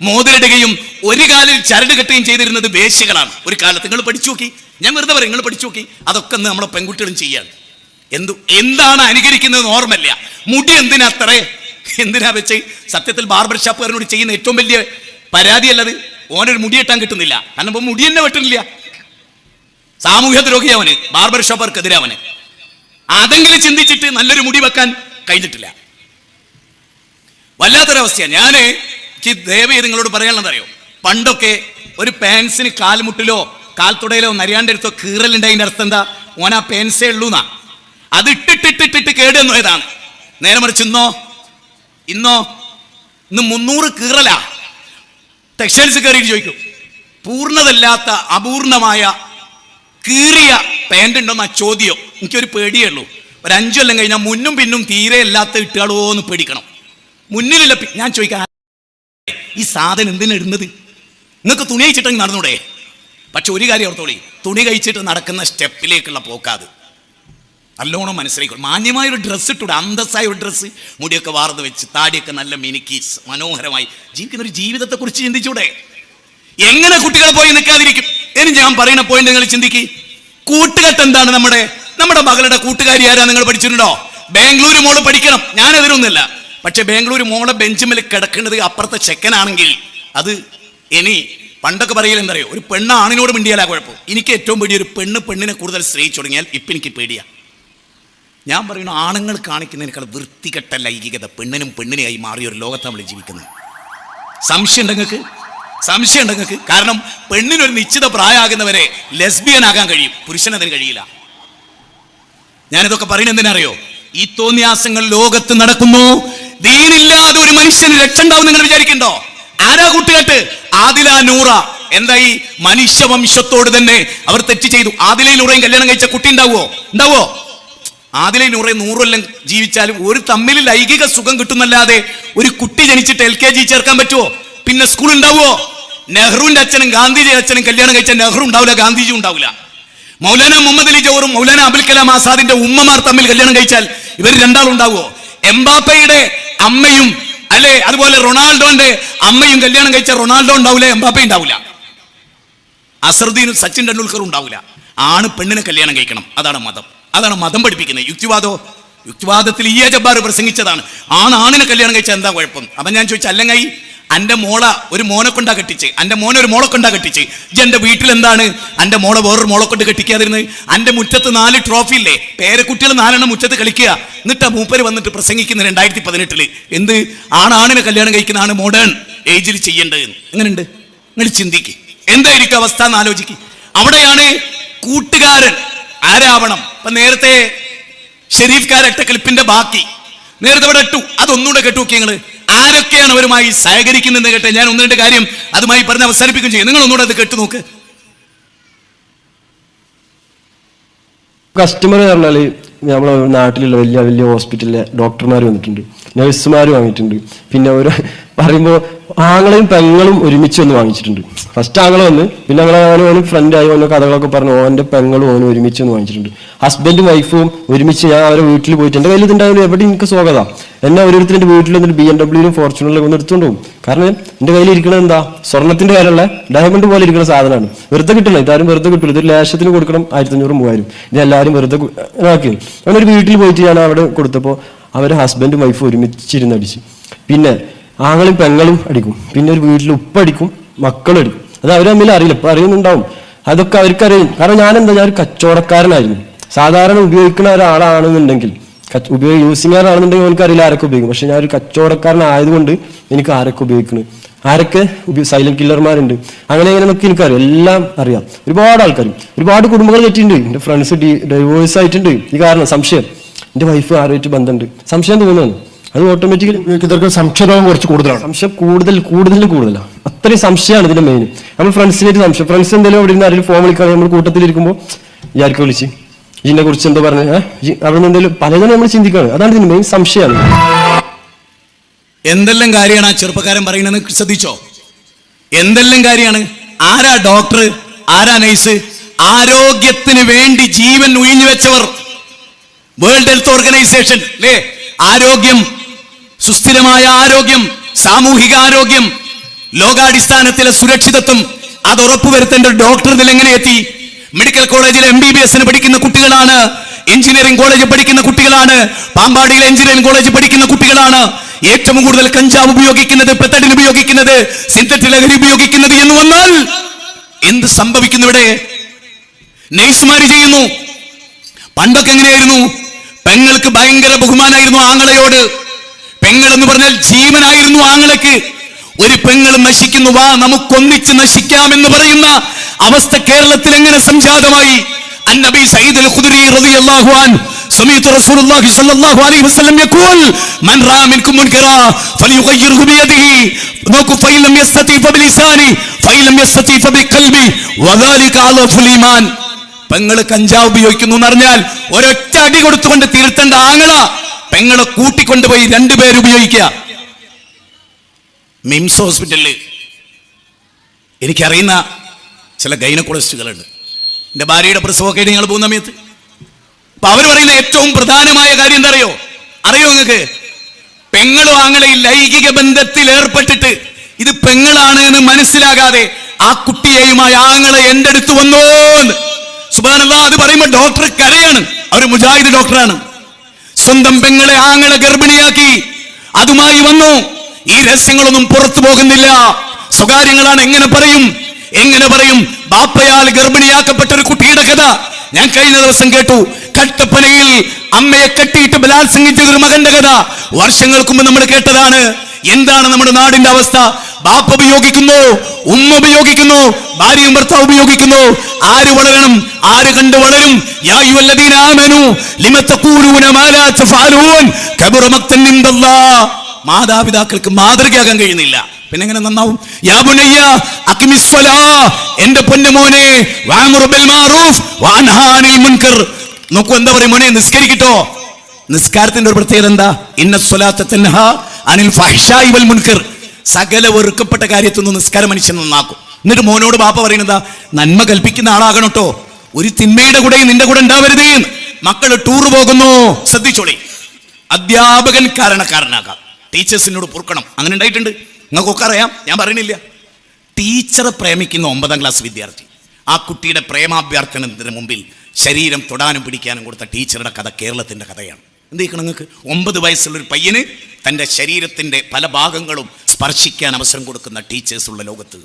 മോതിരിടുകയും ഒരു കാലിൽ ചരട് കെട്ടുകയും ചെയ്തിരുന്നത് വേശ്യകളാണ് ഒരു കാലത്ത്. നിങ്ങൾ പഠിച്ചു നോക്കി, ഞാൻ വെറുതെ പറയും, നിങ്ങൾ പഠിച്ചു നോക്കി. അതൊക്കെ നമ്മളെ പെൺകുട്ടികളും ചെയ്യാണ്. എന്താണ് അനുകരിക്കുന്നത് ഓർമ്മല്ല. മുടി എന്തിനാ വെച്ച്? സത്യത്തിൽ ബാർബർ ഷാപ്പുകാരനോട് ചെയ്യുന്ന ഏറ്റവും വലിയ പരാതിയല്ലത്. ഓനൊരു മുടി വെട്ടാൻ കിട്ടുന്നില്ല, കാരണം ഇപ്പൊ മുടി തന്നെ വെട്ടുന്നില്ല. സാമൂഹ്യ ദ്രോഹി അവന്, ബാർബർ ഷോപ്പർക്കെതിരെ അവന്. അതെങ്കിലും ചിന്തിച്ചിട്ട് നല്ലൊരു മുടി വെക്കാൻ കഴിഞ്ഞിട്ടില്ല. വല്ലാത്തൊരവസ്ഥയാണ്. എനിക്ക് ദയവേത് നിങ്ങളോട് പറയാനുള്ളതറിയോ? പണ്ടൊക്കെ ഒരു പാൻസിന് കാൽമുട്ടിലോ കാൽത്തുടയിലോ നരിയാണ്ടെടുത്തോ കീറലുണ്ടതിൻ്റെ അർത്ഥം എന്താ? ഓനാ പാൻസേ ഉള്ളൂന്നാ. അത് ഇട്ടിട്ടിട്ടിട്ടിട്ട് കേടുവന്നു ഏതാണ്. നേരെ മറിച്ച് ഇന്ന് 300 കീറലാ. ടെക്സ്റ്റൈൽസ് കയറിയിട്ട് ചോദിക്കും, പൂർണ്ണതല്ലാത്ത അപൂർണമായ കീറിയ പാൻറ് ഉണ്ടോന്നാ ചോദ്യം. എനിക്കൊരു പേടിയേ ഉള്ളൂ. ഒരു 5 കൊല്ലം കഴിഞ്ഞാൽ മുന്നും പിന്നും തീരെ അല്ലാത്ത ഇട്ടുകളോ എന്ന് പേടിക്കണം. മുന്നിലില്ല. ഞാൻ ചോദിക്കാം, ഈ സാധനം എന്തിനിടുന്നത്? നിങ്ങൾക്ക് തുണി കഴിച്ചിട്ടെങ്കിൽ നടന്നൂടെ? പക്ഷെ ഒരു കാര്യം ഓർത്തോളി, തുണി കഴിച്ചിട്ട് നടക്കുന്ന സ്റ്റെപ്പിലേക്കുള്ള പോക്കാത് നല്ലോണം മനസ്സിലാക്കണം. മാന്യമായൊരു ഡ്രസ്സ് ഇട്ടൂടെ, അന്തസ്സായ ഒരു ഡ്രസ്സ്, മുടിയൊക്കെ വാർന്ന് വെച്ച് താടിയൊക്കെ നല്ല മിനുക്കി മനോഹരമായി ജീവിക്കുന്ന ഒരു ജീവിതത്തെക്കുറിച്ച് ചിന്തിച്ചൂടെ? എങ്ങനെ കുട്ടികളെ പോയി നിൽക്കാതിരിക്കും? ഇനി ഞാൻ പറയുന്ന പോയിന്റ് നിങ്ങൾ ചിന്തിക്ക്. കൂട്ടുകെട്ട് എന്താണ്? നമ്മുടെ മകളുടെ കൂട്ടുകാരി ആരാ നിങ്ങൾ പഠിച്ചിട്ടുണ്ടോ? ബാംഗ്ലൂർ മോള് പഠിക്കണം, ഞാനെതിരൊന്നുമില്ല. പക്ഷെ ബാംഗ്ലൂർ മോളെ ബെഞ്ചുമിൽ കിടക്കുന്നത് അപ്പുറത്തെ ചെക്കനാണെങ്കിൽ അത് ഇനി പണ്ടൊക്കെ പറയൽ എന്തറിയോ, ഒരു പെണ്ണ് ആണിനോട് മിണ്ടിയാലാ കുഴപ്പം. എനിക്ക് ഏറ്റവും പേടി ഒരു പെണ്ണിനെ കൂടുതൽ സ്നേഹിച്ചു തുടങ്ങിയാൽ ഇപ്പം എനിക്ക് പേടിയാ. ഞാൻ പറയുന്നു, ആണുങ്ങൾ കാണിക്കുന്നതിനേക്കാൾ വൃത്തികെട്ട ലൈംഗികത പെണ്ണിനെയായി മാറിയ ഒരു ലോകത്ത് നമ്മൾ ജീവിക്കുന്നത്. സംശയം ഉണ്ടെങ്കിൽ കാരണം പെണ്ണിനൊരു നിശ്ചിത പ്രായമാകുന്നവരെ ലെസ്ബിയൻ ആകാൻ കഴിയും, പുരുഷനതിന് കഴിയില്ല. ഞാനിതൊക്കെ പറയുന്നത് എന്തിനറിയോ? ഈ തോന്നിയാസങ്ങൾ ലോകത്ത് നടക്കുന്നു. ദീനില്ലാതെ ഒരു മനുഷ്യന് രക്ഷ ഉണ്ടാവും നിങ്ങൾ വിചാരിക്കണ്ടോ? ആരാ കൂട്ടുകെട്ട്? ആദില നൂറ. എന്തായി? മനുഷ്യവംശത്തോട് തന്നെ അവർ തെറ്റ് ചെയ്തു. ആദിലയും നൂറയും കല്യാണം കഴിച്ച കുട്ടി ഉണ്ടാവോ? ആദിലയും നൂറയും 100 കൊല്ലം ജീവിച്ചാലും ഒരു തമ്മിൽ ലൈംഗിക സുഖം കിട്ടുന്നല്ലാതെ ഒരു കുട്ടി ജനിച്ചിട്ട് LKG ചേർക്കാൻ പറ്റുമോ? പിന്നെ സ്കൂൾ ഉണ്ടാവുമോ? നെഹ്റുവിന്റെ അച്ഛനും ഗാന്ധിജിയുടെ അച്ഛനും കല്യാണം കഴിച്ച നെഹ്റു ഉണ്ടാവില്ല, ഗാന്ധിജി ഉണ്ടാവില്ല. മൗലാന മുഹമ്മദ് അലി ജോറും മൗലാന അബുൽ കലാം ആസാദിന്റെ ഉമ്മമാർ തമ്മിൽ കല്യാണം കഴിച്ചാൽ ഇവർ രണ്ടാളും ഉണ്ടാവുമോ? എംബാപ്പയുടെ അമ്മയും അല്ലെ അതുപോലെ റൊണാൾഡോന്റെ അമ്മയും കല്യാണം കഴിച്ച റൊണാൾഡോ ഉണ്ടാവില്ല, എംബാപ്പ ഉണ്ടാവില്ല. അസറുദ്ദീനും സച്ചിൻ ടെണ്ടുൽക്കറും ഉണ്ടാവില്ല. ആണ് പെണ്ണിനെ കല്യാണം കഴിക്കണം. അതാണ് മതം പഠിപ്പിക്കുന്നത്. യുക്തിവാദത്തിൽ ഈ ജബ്ബാർ പ്രസംഗിച്ചതാണ്. ആണിനെ കല്യാണം കഴിച്ചാൽ എന്താ കുഴപ്പം? അപ്പൊ ഞാൻ ചോദിച്ചു, അല്ലെങ്കിൽ എൻ്റെ ഒരു മോനെ കൊണ്ടാ കെട്ടിച്ച്, എൻ്റെ മോനെ ഒരു മോളെ കൊണ്ടാ കെട്ടിച്ച്, എൻ്റെ വീട്ടിൽ എന്താണ് എൻ്റെ മോളെ വേറൊരു മോളെ കൊണ്ട് കെട്ടിക്കാതിരുന്നത്? എൻ്റെ മുറ്റത്ത് 4 ട്രോഫി ഇല്ലേ, പേരക്കുട്ടികൾ 4 എണ്ണം മുറ്റത്ത് കളിക്കുക. എന്നിട്ട് ആ മൂപ്പര് വന്നിട്ട് പ്രസംഗിക്കുന്ന 2018 എന്ത് ആണിനെ കല്യാണം കഴിക്കുന്നതാണ് മോഡേൺ ഏജിൽ ചെയ്യേണ്ടത്. എങ്ങനെയുണ്ട്? നിങ്ങൾ ചിന്തിക്ക്, എന്തായിരിക്കും അവസ്ഥ എന്ന് ആലോചിക്ക്. അവിടെയാണ് കൂട്ടുകാരൻ ആരാവണം. ഇപ്പൊ നേരത്തെ ഷെരീഫ് കാരട്ട ക്ലിപ്പിന്റെ ബാക്കി നേരത്തെ ഇവിടെ ഇട്ടു, അതൊന്നുകൂടെ കേട്ടു നോക്കി നിങ്ങൾ. ആരൊക്കെയാണ് അവരുമായി സഹകരിക്കുന്നത് കേട്ടെ. ഞാൻ 1-2 കാര്യം അതുമായി പറഞ്ഞ് അവസാനിപ്പിക്കുകയും ചെയ്യും. നിങ്ങൾ ഒന്നുകൂടെ അത് കേട്ടു നോക്ക്. കസ്റ്റമർ പറഞ്ഞാല് നമ്മളെ നാട്ടിലുള്ള വലിയ വലിയ ഹോസ്പിറ്റലിലെ ഡോക്ടർമാർ വന്നിട്ടുണ്ട്, നഴ്സുമാർ വാങ്ങിയിട്ടുണ്ട്. പിന്നെ ഒരു പറയുമ്പോൾ ആങ്ങളെയും പെങ്ങളും ഒരുമിച്ച് ഒന്ന് വാങ്ങിച്ചിട്ടുണ്ട്. ഫസ്റ്റ് ആങ്ങളെ വന്ന്, പിന്നെ ഓന് ഫ്രണ്ടായി ഓരോ കഥകളൊക്കെ പറഞ്ഞു ഓൻ്റെ പെങ്ങളും ഓനും ഒരുമിച്ച് ഒന്ന് വാങ്ങിച്ചിട്ടുണ്ട്. ഹസ്ബൻഡും വൈഫും ഒരുമിച്ച് ഞാൻ അവരെ വീട്ടിൽ പോയിട്ട് എൻ്റെ കയ്യിൽ ഇതുണ്ടായാലും എവിടെ എനിക്ക് സ്വാഗതം. എന്നെ ഓരോരുത്തർ എൻ്റെ വീട്ടിൽ വന്നിട്ട് BMW ഫോർച്യൂണറിലും ഒന്ന് എടുത്തുകൊണ്ട് പോകും. കാരണം എൻ്റെ കയ്യിൽ ഇരിക്കണത് എന്താ? സ്വർണ്ണത്തിന്റെ കയ്യിലുള്ള ഡയമണ്ട് പോലെ ഇരിക്കുന്ന സാധനമാണ്. വെറുതെ കിട്ടണം, ഇതാരും വെറുതെ കിട്ടില്ല. ഇതൊരു ലേശത്തിന് കൊടുക്കണം 1500 3000. ഇതെല്ലാവരും വെറുതെ ആക്കി. അവനൊരു വീട്ടിൽ പോയിട്ട് ഞാൻ അവിടെ കൊടുത്തപ്പോൾ അവരെ ഹസ്ബൻഡും വൈഫും ഒരുമിച്ചിരുന്ന് അടിച്ചു. പിന്നെ ആങ്ങളും പെങ്ങളും അടിക്കും. പിന്നെ ഒരു വീട്ടിൽ ഉപ്പടിക്കും, മക്കളും അടിക്കും. അത് അവർ തമ്മിൽ അറിയില്ല, ഇപ്പൊ അറിയുന്നുണ്ടാവും. അതൊക്കെ അവർക്കറിയും. കാരണം ഞാൻ ഒരു കച്ചവടക്കാരനായിരുന്നു. സാധാരണ ഉപയോഗിക്കുന്ന ഒരാളാണെന്നുണ്ടെങ്കിൽ യൂസിങ് ആണെന്നുണ്ടെങ്കിൽ എനിക്കറിയില്ല ആരൊക്കെ ഉപയോഗിക്കും. പക്ഷെ ഞാൻ ഒരു കച്ചവടക്കാരനായതുകൊണ്ട് എനിക്ക് ആരൊക്കെ ഉപയോഗിക്കുന്നത്, ആരൊക്കെ സൈലന്റ് കില്ലർമാരുണ്ട്, അങ്ങനെ എങ്ങനെയൊക്കെ എനിക്കറിയാം, എല്ലാം അറിയാം. ഒരുപാട് ആൾക്കാരും ഒരുപാട് കുടുംബങ്ങൾ തെറ്റിയിട്ടുണ്ട്. എൻ്റെ ഫ്രണ്ട്സ് ഡൈവോഴ്സ് ആയിട്ടുണ്ട് ഈ കാരണം സംശയം. എൻ്റെ വൈഫ് ആരുമായിട്ട് ബന്ധമുണ്ട്, സംശയം തോന്നുന്നു. അത് ഓട്ടോമാറ്റിക്കലി ഇതൊക്കെ സംശയരോഗം കുറച്ച് കൂടുതലാണ്. സംശയം കൂടുതലാണ്. അത്രയും സംശയമാണ് ഇതിന്റെ മെയിൻ. നമ്മൾ ഫ്രണ്ട്സിനായിട്ട് സംശയം, ഫ്രണ്ട്സ് എന്തെങ്കിലും അവിടെ ഇരുന്ന് ആരെങ്കിലും ഫോൺ വിളിക്കുകയാണെങ്കിൽ നമ്മൾ കൂട്ടത്തിലിരിക്കുമ്പോൾ ആർക്കും വിളിച്ച് ഇതിനെ കുറിച്ച് എന്താ പറഞ്ഞ അവിടെ നിന്ന് എന്തെങ്കിലും പലതും നമ്മൾ ചിന്തിക്കുകയാണ്. അതാണ് ഇതിന്റെ മെയിൻ സംശയമാണ്. എന്തെല്ലാം കാര്യമാണ് ആ ചെറുപ്പക്കാരൻ പറയുന്നത് ശ്രദ്ധിച്ചോ? എന്തെല്ലാം കാര്യമാണ്. ആരാ ഡോക്ടർ, ആരാ നഴ്സ്? ആരോഗ്യത്തിന് വേണ്ടി ജീവൻ ഒഴിഞ്ഞു വെച്ചവർ. വേൾഡ് ഹെൽത്ത് ഓർഗനൈസേഷൻ അല്ലേ? ആരോഗ്യം, സുസ്ഥിരമായ ആരോഗ്യം, സാമൂഹിക ആരോഗ്യം, ലോകാടിസ്ഥാനത്തിലെ സുരക്ഷിതത്വം അത് ഉറപ്പുവരുത്തേണ്ട ഡോക്ടർ ഇതിൽ എങ്ങനെ എത്തി? മെഡിക്കൽ കോളേജിൽ MBBS പഠിക്കുന്ന കുട്ടികളാണ്, എഞ്ചിനീയറിംഗ് കോളേജിൽ പഠിക്കുന്ന കുട്ടികളാണ്, പാമ്പാടിയിൽ എഞ്ചിനീയറിംഗ് കോളേജിൽ പഠിക്കുന്ന കുട്ടികളാണ് ഏറ്റവും കൂടുതൽ കഞ്ചാവ് ഉപയോഗിക്കുന്നത്, പെത്തഡിൻ ഉപയോഗിക്കുന്നത്, സിന്തറ്റിക് ലഹരി ഉപയോഗിക്കുന്നത് എന്ന് വന്നാൽ എന്ത് സംഭവിക്കുന്നു? ഇവിടെ നഴ്സുമാര് ചെയ്യുന്നു. പണ്ടൊക്കെ എങ്ങനെയായിരുന്നു? പെങ്ങൾക്ക് ഭയങ്കര ബഹുമാനായിരുന്നു ആങ്ങളയോട്. പെങ്ങൾ എന്ന് പറഞ്ഞാൽ ജീവനായിരുന്നു ആങ്ങളയ്ക്ക്. ഒരു പെങ്ങൾ നശിക്കുന്നു, വാ നമുക്കൊന്നിച്ച് നശിക്കാമെന്ന് പറയുന്ന അവസ്ഥ കേരളത്തിൽ എങ്ങനെ സംജാതമായി? النبي سعيد الخدري رضي الله عنه سمعت رسول الله صلى الله عليه وسلم يقول من رأى منكم منكرا فليغيره بيده فإن لم يستطع فبلسانه فإن لم يستطع فبقلبه وذلك أضعف الإيمان. പെങ്ങള് കഞ്ചാവ് ഉപയോഗിക്കുന്നു എന്ന് പറഞ്ഞാൽ ഒരൊറ്റ അടി കൊടുത്തുകൊണ്ട് തീർത്തേണ്ട ആങ്ങള പെങ്ങളെ കൂട്ടിക്കൊണ്ടുപോയി 2 പേര് ഉപയോഗിക്കുക. മിംസ് ഹോസ്പിറ്റലിൽ എനിക്കറിയുന്ന ചില ഗൈനക്കോളജിസ്റ്റുകളുണ്ട്. എൻ്റെ ഭാര്യയുടെ പ്രസവമൊക്കെ നിങ്ങൾ പോകുന്ന സമയത്ത് അപ്പൊ അവർ പറയുന്ന ഏറ്റവും പ്രധാനമായ കാര്യം എന്താ അറിയോ നിങ്ങൾക്ക്? പെങ്ങളും ആങ്ങളെയും ലൈംഗിക ബന്ധത്തിൽ ഏർപ്പെട്ടിട്ട് ഇത് പെങ്ങളാണ് എന്ന് മനസ്സിലാകാതെ ആ കുട്ടിയെയുമായി ആങ്ങളെ എൻ്റെ അടുത്ത് വന്നോ. സുബ്ഹാനല്ലാഹ്, അത് പറയുമ്പോൾ ഡോക്ടർ കരയാണ്. അവർ മുജാഹിദ് ഡോക്ടറാണ്. സ്വന്തം പെങ്ങളെ ആങ്ങളെ ഗർഭിണിയാക്കി അതുമായി വന്നു. ഈ രഹസ്യങ്ങളൊന്നും പുറത്തു പോകുന്നില്ല, സ്വകാര്യങ്ങളാണ്. എങ്ങനെ പറയും? ബാപ്പയാൽ ഗർഭിണിയാക്കപ്പെട്ട ഒരു കുട്ടിയുടെ കഥ ഞാൻ കഴിഞ്ഞ ദിവസം കേട്ടു. കട്ടപ്പനയിൽ അമ്മയെ കെട്ടിയിട്ട് ബലാത്സംഗം ചെയ്തൊരു മകന്റെ കഥ വർഷങ്ങൾക്ക് മുമ്പ് നമ്മൾ കേട്ടതാണ്. എന്താണ് നമ്മുടെ നാടിന്റെ അവസ്ഥ? ബാപ്പ ഉപയോഗിക്കുന്നു, ഉമ്മ ഉപയോഗിക്കുന്നു, ഭാര്യയും ഭർത്താവ് ഉപയോഗിക്കുന്നു. ആര് വളരണം? ആര് കണ്ടു വളരും? യാ അയ്യുഹല്ലദീന ആമനൂ ലിമ തഖൂലൂന മാ ലാ തഫഅലൂൻ കബറ മഖ്തൻ ഇൻദല്ലാഹ്. മാതാപിതാക്കൾക്ക് മാതൃകയാകാൻ കഴിയുന്നില്ല, പിന്നെ എങ്ങനെ നന്നാവും? യാ ബുനയ്യ അഖിമിസ് സ്വലാഹ്, എന്റെ പൊന്നുമോനെ, വഅ്മുർ ബിൽ മഅറൂഫ് വഅൻഹാ അനിൽ മുൻകർ. നോക്കൂ, എന്താ പറയും? മോനെ നിസ്കരിക്കട്ടോ. നിസ്കാരത്തിന്റെ ഒരു പ്രത്യേകത എന്താ? ഇന്ന സ്വലാത്ത തൻഹാ അനിൽ ഫഹ്ശാഇ വൽ മുൻകർ. സകല വെറുക്കപ്പെട്ട കാര്യത്തിൽ നിന്ന് നിസ്കാരം മനുഷ്യൻ നന്നാക്കും. എന്നിട്ട് മോനോട് ബാപ്പ പറയുന്നതാ, നന്മ കൽപ്പിക്കുന്ന ആളാകണം കേട്ടോ, ഒരു തിന്മയുടെ കൂടെ നിന്റെ കൂടെ ഉണ്ടാവരുത്. മക്കള് ടൂർ പോകുന്നു, ശ്രദ്ധിച്ചോളി. അധ്യാപകൻ കാരണക്കാരനാകാം, ടീച്ചേഴ്സിനോട് പൊറുക്കണം. അങ്ങനെ ഉണ്ടായിട്ടുണ്ട്, നിങ്ങൾക്കൊക്കെ അറിയാം, ഞാൻ പറയണില്ല. ടീച്ചറെ പ്രേമിക്കുന്ന 9ാം ക്ലാസ് വിദ്യാർത്ഥി, ആ കുട്ടിയുടെ പ്രേമാഭ്യർത്ഥനത്തിന് മുമ്പിൽ ശരീരം തൊടാനും പിടിക്കാനും കൊടുത്ത ടീച്ചറുടെ കഥ കേരളത്തിന്റെ കഥയാണ്. എന്ത് ചെയ്യണം നിങ്ങൾക്ക്? 9 വയസ്സുള്ളൊരു പയ്യന് തൻ്റെ ശരീരത്തിന്റെ പല ഭാഗങ്ങളും സ്പർശിക്കാൻ അവസരം കൊടുക്കുന്ന ടീച്ചേഴ്സ് ഉള്ള ലോകത്ത്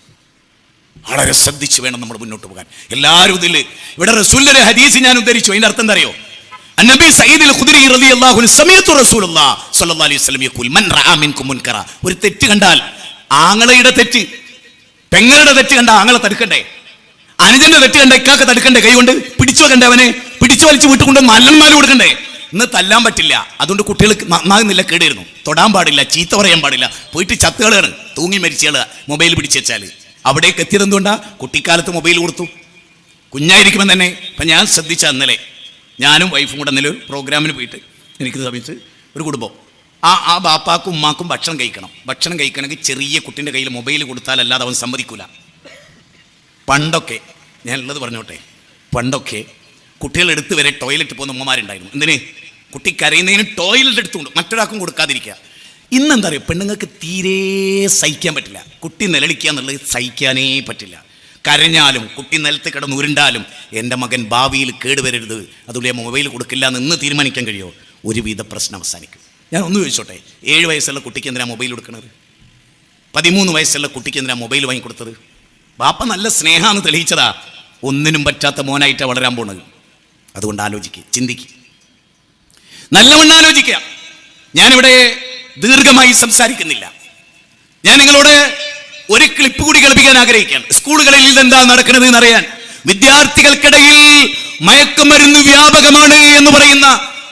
വളരെ ശ്രദ്ധിച്ചു വേണം നമ്മൾ മുന്നോട്ട് പോകാൻ. എല്ലാവരും ഇവിടെ റസൂലിന്റെ ഹദീസ് ഞാൻ ഉദ്ധരിച്ചു. അതിന്റെ അർത്ഥം എന്താ അറിയോ? النبي سعيد الخدري رضي الله عنه سمعت رسول الله صلى الله عليه وسلم يقول من رأى منكم منكرا. ഒരു തെറ്റ് കണ്ടാൽ, ആങ്ങളയുടെ തെറ്റ്, പെങ്ങളുടെ തെറ്റ് കണ്ട ആങ്ങളെ തടുക്കണ്ടേ? അനുജന്റെ തെറ്റ് കണ്ട ഇക്കാക്ക് തടുക്കണ്ടേ? കൈകൊണ്ട് പിടിച്ചു വെക്കണ്ടേ? അവനെ പിടിച്ചു വലിച്ചു വിട്ടുകൊണ്ട് നല്ലന്മാര് കൊടുക്കണ്ടേ? ഇന്ന് തല്ലാൻ പറ്റില്ല, അതുകൊണ്ട് കുട്ടികൾക്ക് നന്നാകുന്നില്ല, കേടായിരുന്നു. തൊടാൻ പാടില്ല, ചീത്ത പറയാൻ പാടില്ല, പോയിട്ട് ചത്തുകളാണ്, തൂങ്ങി മരിച്ചുകള മൊബൈൽ പിടിച്ചു വെച്ചാൽ. അവിടേക്ക് എത്തിയത് എന്തുകൊണ്ടാ? കുട്ടിക്കാലത്ത് മൊബൈൽ കൊടുത്തു, കുഞ്ഞായിരിക്കുമ്പോൾ തന്നെ. ഇപ്പം ഞാൻ ശ്രദ്ധിച്ച ഇന്നലെ ഞാനും വൈഫും കൂടെ ഇന്നലെ ഒരു പ്രോഗ്രാമിന് പോയിട്ട് എനിക്ക് സമയത്ത് ഒരു കുടുംബം, ആ ബാപ്പാക്കും ഉമ്മാക്കും ഭക്ഷണം കഴിക്കണമെങ്കിൽ ചെറിയ കുട്ടീൻ്റെ കയ്യിൽ മൊബൈൽ കൊടുത്താലല്ലാതെ അവൻ സമ്മതിക്കൂല. പണ്ടൊക്കെ, ഞാൻ ഉള്ളത് പറഞ്ഞോട്ടെ, പണ്ടൊക്കെ കുട്ടികളെടുത്ത് വരെ ടോയ്ലറ്റ് പോകുന്ന ഉമ്മമാരുണ്ടായിരുന്നു. എന്തിന്? കുട്ടി കരയുന്നതിന് ടോയ്ലറ്റ് എടുത്തുകൊണ്ട് മറ്റൊരാൾക്കും കൊടുക്കാതിരിക്കുക. ഇന്നെന്താ പറയുക, പെണ്ണുങ്ങൾക്ക് തീരെ സഹിക്കാൻ പറ്റില്ല. കുട്ടി നിലവിളിക്കുക എന്നുള്ളത് സഹിക്കാനേ പറ്റില്ല. കരഞ്ഞാലും കുട്ടി നിലത്ത് കിടന്ന് ഉരുണ്ടാലും എൻ്റെ മകൻ ഭാവിയിൽ കേടുവരരുത്, അതുകൊണ്ട് ഞാൻ മൊബൈൽ കൊടുക്കില്ല എന്ന് ഇന്ന് തീരുമാനിക്കാൻ കഴിയുമോ? ഒരുവിധ പ്രശ്നം അവസാനിക്കും. ഞാൻ ഒന്ന് ചോദിച്ചോട്ടെ, 7 വയസ്സുള്ള കുട്ടിക്ക് എന്തിനാണ് മൊബൈൽ കൊടുക്കുന്നത്? 13 വയസ്സുള്ള കുട്ടിക്ക് എന്തിനാണ് മൊബൈൽ വാങ്ങിക്കൊടുത്തത്? ബാപ്പ നല്ല സ്നേഹമാണ് തെളിയിച്ചതാ, ഒന്നിനും പറ്റാത്ത മോനായിട്ടാണ് വളരാൻ പോണത്. അതുകൊണ്ട് ആലോചിക്കുക, ചിന്തിക്കുക, നല്ലവണ്ണം ആലോചിക്കുക. ഞാനിവിടെ ദീർഘമായി സംസാരിക്കുന്നില്ല. ഞാൻ നിങ്ങളോട് ഒരു ക്ലിപ്പ് കൂടി കേൾപ്പിക്കാൻ ആഗ്രഹിക്കുകയാണ്. സ്കൂളുകളിൽ ഇതെന്താ നടക്കുന്നത് എന്നറിയാൻ. വിദ്യാർത്ഥികൾക്കിടയിൽ മയക്കുമരുന്ന് വ്യാപകമാണ് എന്ന് പറയുന്ന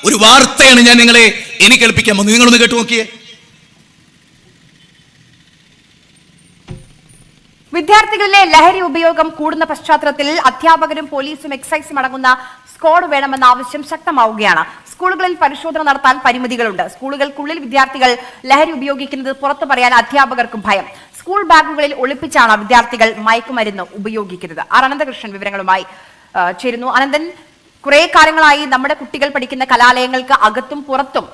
ഒരു വാർത്തയാണ് ഞാൻ എനിക്ക് കേൾപ്പിക്കാൻ പോകുന്നത്. നിങ്ങളൊന്ന് കേട്ടു നോക്കിയേ. വിദ്യാർത്ഥികളിലെ ലഹരി ഉപയോഗം കൂടുന്ന പശ്ചാത്തലത്തിൽ അധ്യാപകരും പോലീസും എക്സൈസും അടങ്ങുന്ന സ്ക്വാഡ് വേണമെന്ന ആവശ്യം ശക്തമാവുകയാണ്. സ്കൂളുകളിൽ പരിശോധന നടത്താൻ പരിമിതികളുണ്ട്. സ്കൂളുകൾക്കുള്ളിൽ വിദ്യാർത്ഥികൾ ലഹരി ഉപയോഗിക്കുന്നത് പുറത്തു പറയാൻ അധ്യാപകർക്കും ഭയം. സ്കൂൾ ബാഗുകളിൽ ഒളിപ്പിച്ചാണ് വിദ്യാർത്ഥികൾ മയക്കുമരുന്ന് ഉപയോഗിക്കുന്നത്. അനന്തകൃഷ്ണൻ വിവരങ്ങളുമായി ചേരുന്നു. അനന്തൻ, കുറെ കാലങ്ങളായി നമ്മുടെ കുട്ടികൾ പഠിക്കുന്ന കലാലയങ്ങൾക്ക് അകത്തും പുറത്തും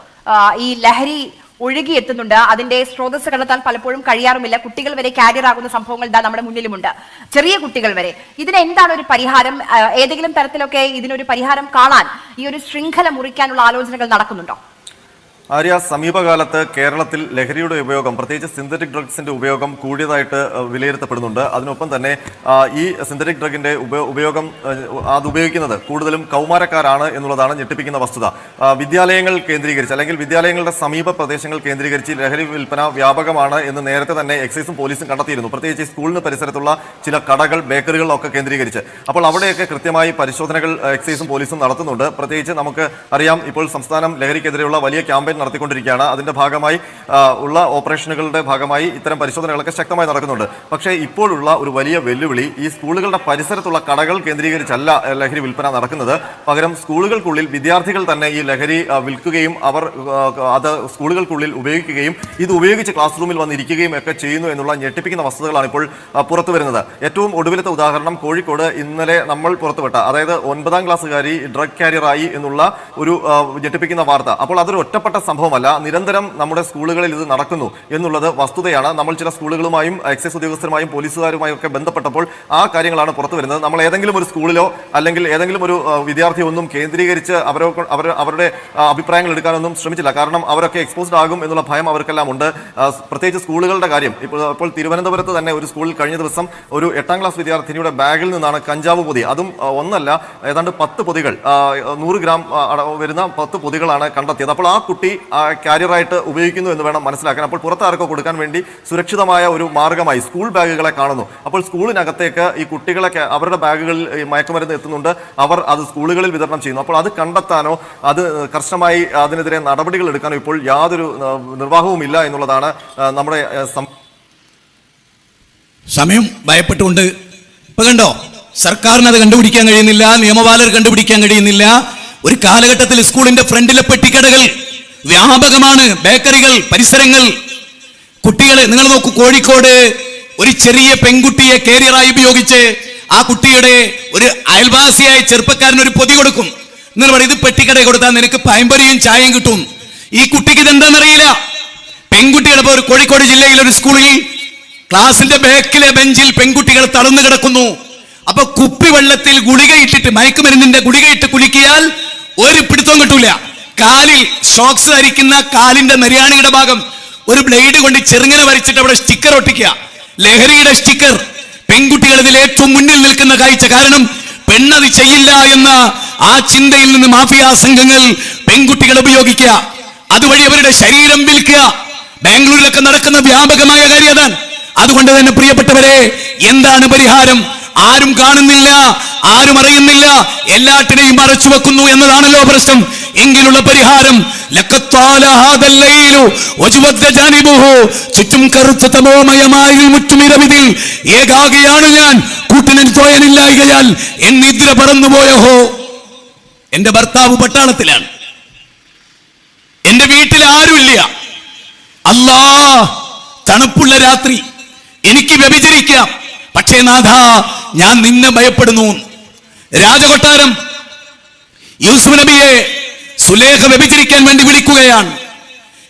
ഈ ലഹരി ഒഴുകിയെത്തുന്നുണ്ട്. അതിന്റെ സ്രോതസ് കണ്ടെത്താൻ പലപ്പോഴും കഴിയാറുമില്ല. കുട്ടികൾ വരെ കാരിയർ ആകുന്ന സംഭവങ്ങൾ നമ്മുടെ മുന്നിലുമുണ്ട്, ചെറിയ കുട്ടികൾ വരെ. ഇതിന് എന്താണ് ഒരു പരിഹാരം? ഏതെങ്കിലും തരത്തിലൊക്കെ ഇതിനൊരു പരിഹാരം കാണാൻ ഈ ഒരു ശൃംഖല മുറിക്കാനുള്ള ആലോചനകൾ നടക്കുന്നുണ്ടോ? ആര്യ, സമീപകാലത്ത് കേരളത്തിൽ ലഹരിയുടെ ഉപയോഗം, പ്രത്യേകിച്ച് സിന്തറ്റിക് ഡ്രഗ്സിന്റെ ഉപയോഗം കൂടിയതായിട്ട് വിലയിരുത്തപ്പെടുന്നുണ്ട്. അതിനൊപ്പം തന്നെ ഈ സിന്തറ്റിക് ഡ്രഗിന്റെ ഉപയോഗം അത് ഉപയോഗിക്കുന്നത് കൂടുതലും കൗമാരക്കാരാണ് എന്നുള്ളതാണ് ഞെട്ടിപ്പിക്കുന്ന വസ്തുത. വിദ്യാലയങ്ങൾ കേന്ദ്രീകരിച്ച് അല്ലെങ്കിൽ വിദ്യാലയങ്ങളുടെ സമീപ പ്രദേശങ്ങൾ കേന്ദ്രീകരിച്ച് ലഹരി വിൽപ്പന വ്യാപകമാണ് എന്ന് നേരത്തെ തന്നെ എക്സൈസും പോലീസും കണ്ടെത്തിയിരുന്നു. പ്രത്യേകിച്ച് സ്കൂളിന് പരിസരത്തുള്ള ചില കടകൾ, ബേക്കറികളൊക്കെ കേന്ദ്രീകരിച്ച്. അപ്പോൾ അവിടെയൊക്കെ കൃത്യമായി പരിശോധനകൾ എക്സൈസും പോലീസും നടത്തുന്നുണ്ട്. പ്രത്യേകിച്ച് നമുക്ക് അറിയാം, ഇപ്പോൾ സംസ്ഥാനം ലഹരിക്കെതിരെയുള്ള വലിയ ക്യാമ്പയിൻ നടത്തിക്കൊണ്ടിരിക്കുകയാണ്. അതിന്റെ ഭാഗമായി ഉള്ള ഓപ്പറേഷനുകളുടെ ഭാഗമായി ഇത്തരം പരിശോധനകളൊക്കെ ശക്തമായി നടക്കുന്നുണ്ട്. പക്ഷേ ഇപ്പോഴുള്ള ഒരു വലിയ വെല്ലുവിളി ഈ സ്കൂളുകളുടെ പരിസരത്തുള്ള കടകൾ കേന്ദ്രീകരിച്ചല്ല ലഹരി വിൽപ്പന നടക്കുന്നത്. പകരം സ്കൂളുകൾക്കുള്ളിൽ വിദ്യാർത്ഥികൾ തന്നെ ഈ ലഹരി വിൽക്കുകയും അവർ അത് സ്കൂളുകൾക്കുള്ളിൽ ഉപയോഗിക്കുകയും ഇത് ഉപയോഗിച്ച് ക്ലാസ് റൂമിൽ വന്നിരിക്കുകയും ഒക്കെ ചെയ്യുന്നു എന്നുള്ള ഞെട്ടിപ്പിക്കുന്ന വസ്തുതകളാണ് ഇപ്പോൾ പുറത്തു വരുന്നത്. ഏറ്റവും ഒടുവിലത്തെ ഉദാഹരണം കോഴിക്കോട് ഇന്നലെ നമ്മൾ പുറത്തുവിട്ട, അതായത് 9ാം ക്ലാസ്സുകാരി ഡ്രഗ് കാരിയറായി എന്നുള്ള ഒരു ഞെട്ടിപ്പിക്കുന്ന വാർത്ത. അപ്പോൾ അതൊരു ഒറ്റപ്പെട്ട സംഭവമല്ല, നിരന്തരം നമ്മുടെ സ്കൂളുകളിൽ ഇത് നടക്കുന്നു എന്നുള്ളത് വസ്തുതയാണ്. നമ്മൾ ചില സ്കൂളുകളുമായും എക്സൈസ് ഉദ്യോഗസ്ഥരുമായും പോലീസുകാരുമായും ഒക്കെ ബന്ധപ്പെട്ടപ്പോൾ ആ കാര്യങ്ങളാണ് പുറത്തു വരുന്നത്. നമ്മൾ ഏതെങ്കിലും ഒരു സ്കൂളിലോ അല്ലെങ്കിൽ ഏതെങ്കിലും ഒരു വിദ്യാർത്ഥിയോ ഒന്നും കേന്ദ്രീകരിച്ച് അവരുടെ അഭിപ്രായങ്ങൾ എടുക്കാനൊന്നും ശ്രമിച്ചില്ല. കാരണം അവരൊക്കെ എക്സ്പോസ്ഡ് ആകും എന്നുള്ള ഭയം അവർക്കെല്ലാം ഉണ്ട്. പ്രത്യേകിച്ച് സ്കൂളുകളുടെ കാര്യം, ഇപ്പോൾ തിരുവനന്തപുരത്ത് തന്നെ ഒരു സ്കൂളിൽ കഴിഞ്ഞ ദിവസം ഒരു 8ാം ക്ലാസ് വിദ്യാർത്ഥിനിയുടെ ബാഗിൽ നിന്നാണ് കഞ്ചാവ് പൊതി, അതും ഒന്നല്ല ഏതാണ്ട് 10 പൊതികൾ, 100 ഗ്രാം വരുന്ന 10 പൊതികളാണ് കണ്ടെത്തിയത്. അപ്പോൾ ആ കുട്ടി കാരിയറായിട്ട് ഉപയോഗിക്കുന്നു എന്ന് വേണം മനസ്സിലാക്കാൻ. അപ്പോൾ പുറത്താർക്കോ കൊടുക്കാൻ വേണ്ടി സുരക്ഷിതമായ ഒരു മാർഗമായി സ്കൂൾ ബാഗുകളെ കാണുന്നു. അപ്പോൾ സ്കൂളിനകത്തേക്ക് ഈ കുട്ടികളൊക്കെ അവരുടെ ബാഗുകളിൽ മയക്കുമരുന്ന് എത്തുന്നുണ്ട്, അവർ അത് സ്കൂളുകളിൽ വിതരണം ചെയ്യുന്നു. അപ്പോൾ അത് കണ്ടെത്താനോ അത് കർശനമായി അതിനെതിരെ നടപടികൾ എടുക്കാനോ ഇപ്പോൾ യാതൊരു നിർവാഹവും ഇല്ല എന്നുള്ളതാണ് നമ്മുടെ സമയം ഭയപ്പെട്ടുകൊണ്ട്. ഇപ്പൊ കണ്ടോ, സർക്കാരിന് അത് കണ്ടുപിടിക്കാൻ കഴിയുന്നില്ല, നിയമപാലകർ കണ്ടുപിടിക്കാൻ കഴിയുന്നില്ല. ഒരു കാലഘട്ടത്തിൽ സ്കൂളിന്റെ ഫ്രണ്ടിലെ പെട്ടിക്കടകൾ വ്യാപകമാണ്, ബേക്കറികൾ, പരിസരങ്ങൾ. കുട്ടികളെ നിങ്ങൾ നോക്കൂ, കോഴിക്കോട് ഒരു ചെറിയ പെൺകുട്ടിയെ കാരിയറായി ഉപയോഗിച്ച് ആ കുട്ടിയുടെ ഒരു അയൽവാസിയായ ചെറുപ്പക്കാരന് ഒരു പൊതി കൊടുക്കും. നിങ്ങൾ പറയും, ഇത് പെട്ടിക്കടയിൽ കൊടുത്താൽ നിനക്ക് പയമ്പരിയും ചായയും കിട്ടും. ഈ കുട്ടിക്ക് ഇതെന്താണെന്നറിയില്ല. പെൺകുട്ടിയുടെ ഒരു കോഴിക്കോട് ജില്ലയിലെ ഒരു സ്കൂളിൽ ക്ലാസിന്റെ ബാക്കിലെ ബെഞ്ചിൽ പെൺകുട്ടികൾ തളർന്നു കിടക്കുന്നു. അപ്പൊ കുപ്പിവെള്ളത്തിൽ ഗുളികയിട്ടിട്ട്, മയക്കുമരുന്നിന്റെ ഗുളികയിട്ട് കുളിക്കിയാൽ ഒരു പിടുത്തവും കിട്ടൂല. കാലിൽ ഷോക്സ് ധരിക്കുന്ന കാലിന്റെ നെര്യാണിയുടെ ഭാഗം ഒരു ബ്ലേഡ് കൊണ്ട് ചെറുങ്ങനെ വരച്ചിട്ട് അവിടെ സ്റ്റിക്കർ ഒട്ടിക്കുക, ലഹരിയുടെ സ്റ്റിക്കർ. പെൺകുട്ടികൾ ഇതിൽ ഏറ്റവും മുന്നിൽ നിൽക്കുന്ന കാഴ്ച. കാരണം പെണ്ണത് ചെയ്യില്ല എന്ന ആ ചിന്തയിൽ നിന്ന് മാഫിയ സംഘങ്ങൾ പെൺകുട്ടികൾ ഉപയോഗിക്കുക, അതുവഴി അവരുടെ ശരീരം വിൽക്കുക. ബാംഗ്ലൂരിലൊക്കെ നടക്കുന്ന വ്യാപകമായ കാര്യം അതാണ്. അതുകൊണ്ട് തന്നെ പ്രിയപ്പെട്ടവരെ, എന്താണ് പരിഹാരം? ആരും കാണുന്നില്ല, ആരും അറിയുന്നില്ല, എല്ലാറ്റിനെയും മറച്ചു വെക്കുന്നു എന്നതാണല്ലോ പ്രശ്നം. എങ്കിലുള്ള പരിഹാരം, ചുറ്റും കറുത്ത തമോമയമായ മുറ്റുമിരവിതിൽ ഏകാകിയാണ് ഞാൻ, കൂട്ടിനൊരു തോയനില്ലായികയാൽ എന്നിദ്ര പറന്നുപോയോ. എന്റെ ഭർത്താവ് പട്ടാളത്തിലാണ്, എന്റെ വീട്ടിൽ ആരുമില്ല. അല്ലാ, തണുപ്പുള്ള രാത്രി, എനിക്ക് വ്യഭിചരിക്കാം, പക്ഷേ നാഥ ഞാൻ നിന്നെ ഭയപ്പെടുന്നു. രാജകൊട്ടാരം യൂസുഫ് നബിയെ സുലേഖ വ്യഭിചരിക്കാൻ വേണ്ടി വിളിക്കുകയാണ്.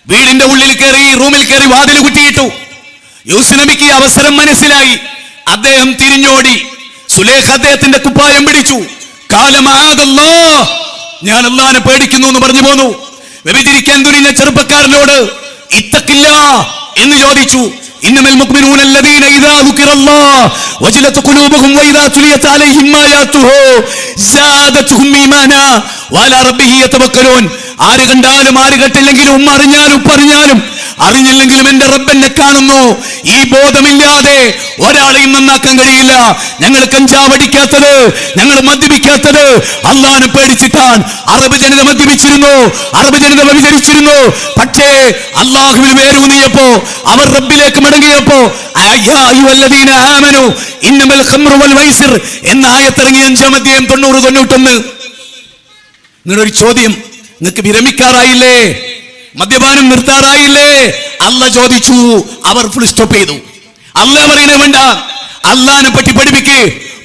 വീടിന്റെ ഉള്ളിൽ കയറി, റൂമിൽ കയറി വാതിൽ കുറ്റിയിട്ടു. യൂസുഫ് നബിക്ക് അവസരം മനസ്സിലായി. അദ്ദേഹം തിരിഞ്ഞോടി. സുലേഖ അദ്ദേഹത്തിന്റെ കുപ്പായം പിടിച്ചു. കാലമാകല്ലോ, ഞാൻ അല്ലാഹുവിനെ പേടിക്കുന്നു എന്ന് പറഞ്ഞു പോന്നു. വ്യഭിചരിക്കാൻ തുനിഞ്ഞ ചെറുപ്പക്കാരനോട് ഇത്തക്കില്ല എന്ന് ചോദിച്ചു. ഇന്നമൽ മുഅ്മിനൂന അല്ലദീന ഇദാ ദുകിറല്ലാഹ് വജലത് ഖുലൂബുഹും വഇദാ തുലിയത് അലൈഹിം ആയാതുഹു സാദതുഹും ഈമാനാ വഅലാ റബ്ബിഹി യതവക്കലൂൻ. ആര് കണ്ടാലും ആര് കേട്ടില്ലെങ്കിലും, അറിഞ്ഞാലും പറഞ്ഞാലും അറിഞ്ഞില്ലെങ്കിലും എന്റെ റബ്ബെന്നെ കാണുന്നു. ഈ ബോധമില്ലാതെ ഒരാളെയും നന്നാക്കാൻ കഴിയില്ല. ഞങ്ങൾ കഞ്ചാവ് അടിക്കാത്തത്, ഞങ്ങൾ മദ്യപിക്കാത്തത് അള്ളാഹനെ പേടിച്ചിട്ടാണ്. അറബ് ജനത മദ്യപിച്ചിരുന്നു, അറബ് ജനത വ്യഭിചരിച്ചിരുന്നു. പക്ഷേ അള്ളാഹുവിൽ വേരൂന്നിയപ്പോ, അവർ റബ്ബിലേക്ക് മടങ്ങിയപ്പോ എന്ന ആയത്തിറങ്ങി 5-ാം അധ്യായം 90-91. നിങ്ങളൊരു ചോദ്യം, നിങ്ങൾക്ക് വിരമിക്കാറായില്ലേ? മദ്യപാനം നിർത്താറായില്ലേ? അല്ല ചോദിച്ചു, അവർ ഫുൾ സ്റ്റോപ്പ് ചെയ്തു. അല്ല പറയണേ വേണ്ട, അള്ളാനെ പറ്റി പഠിപ്പിക്ക്.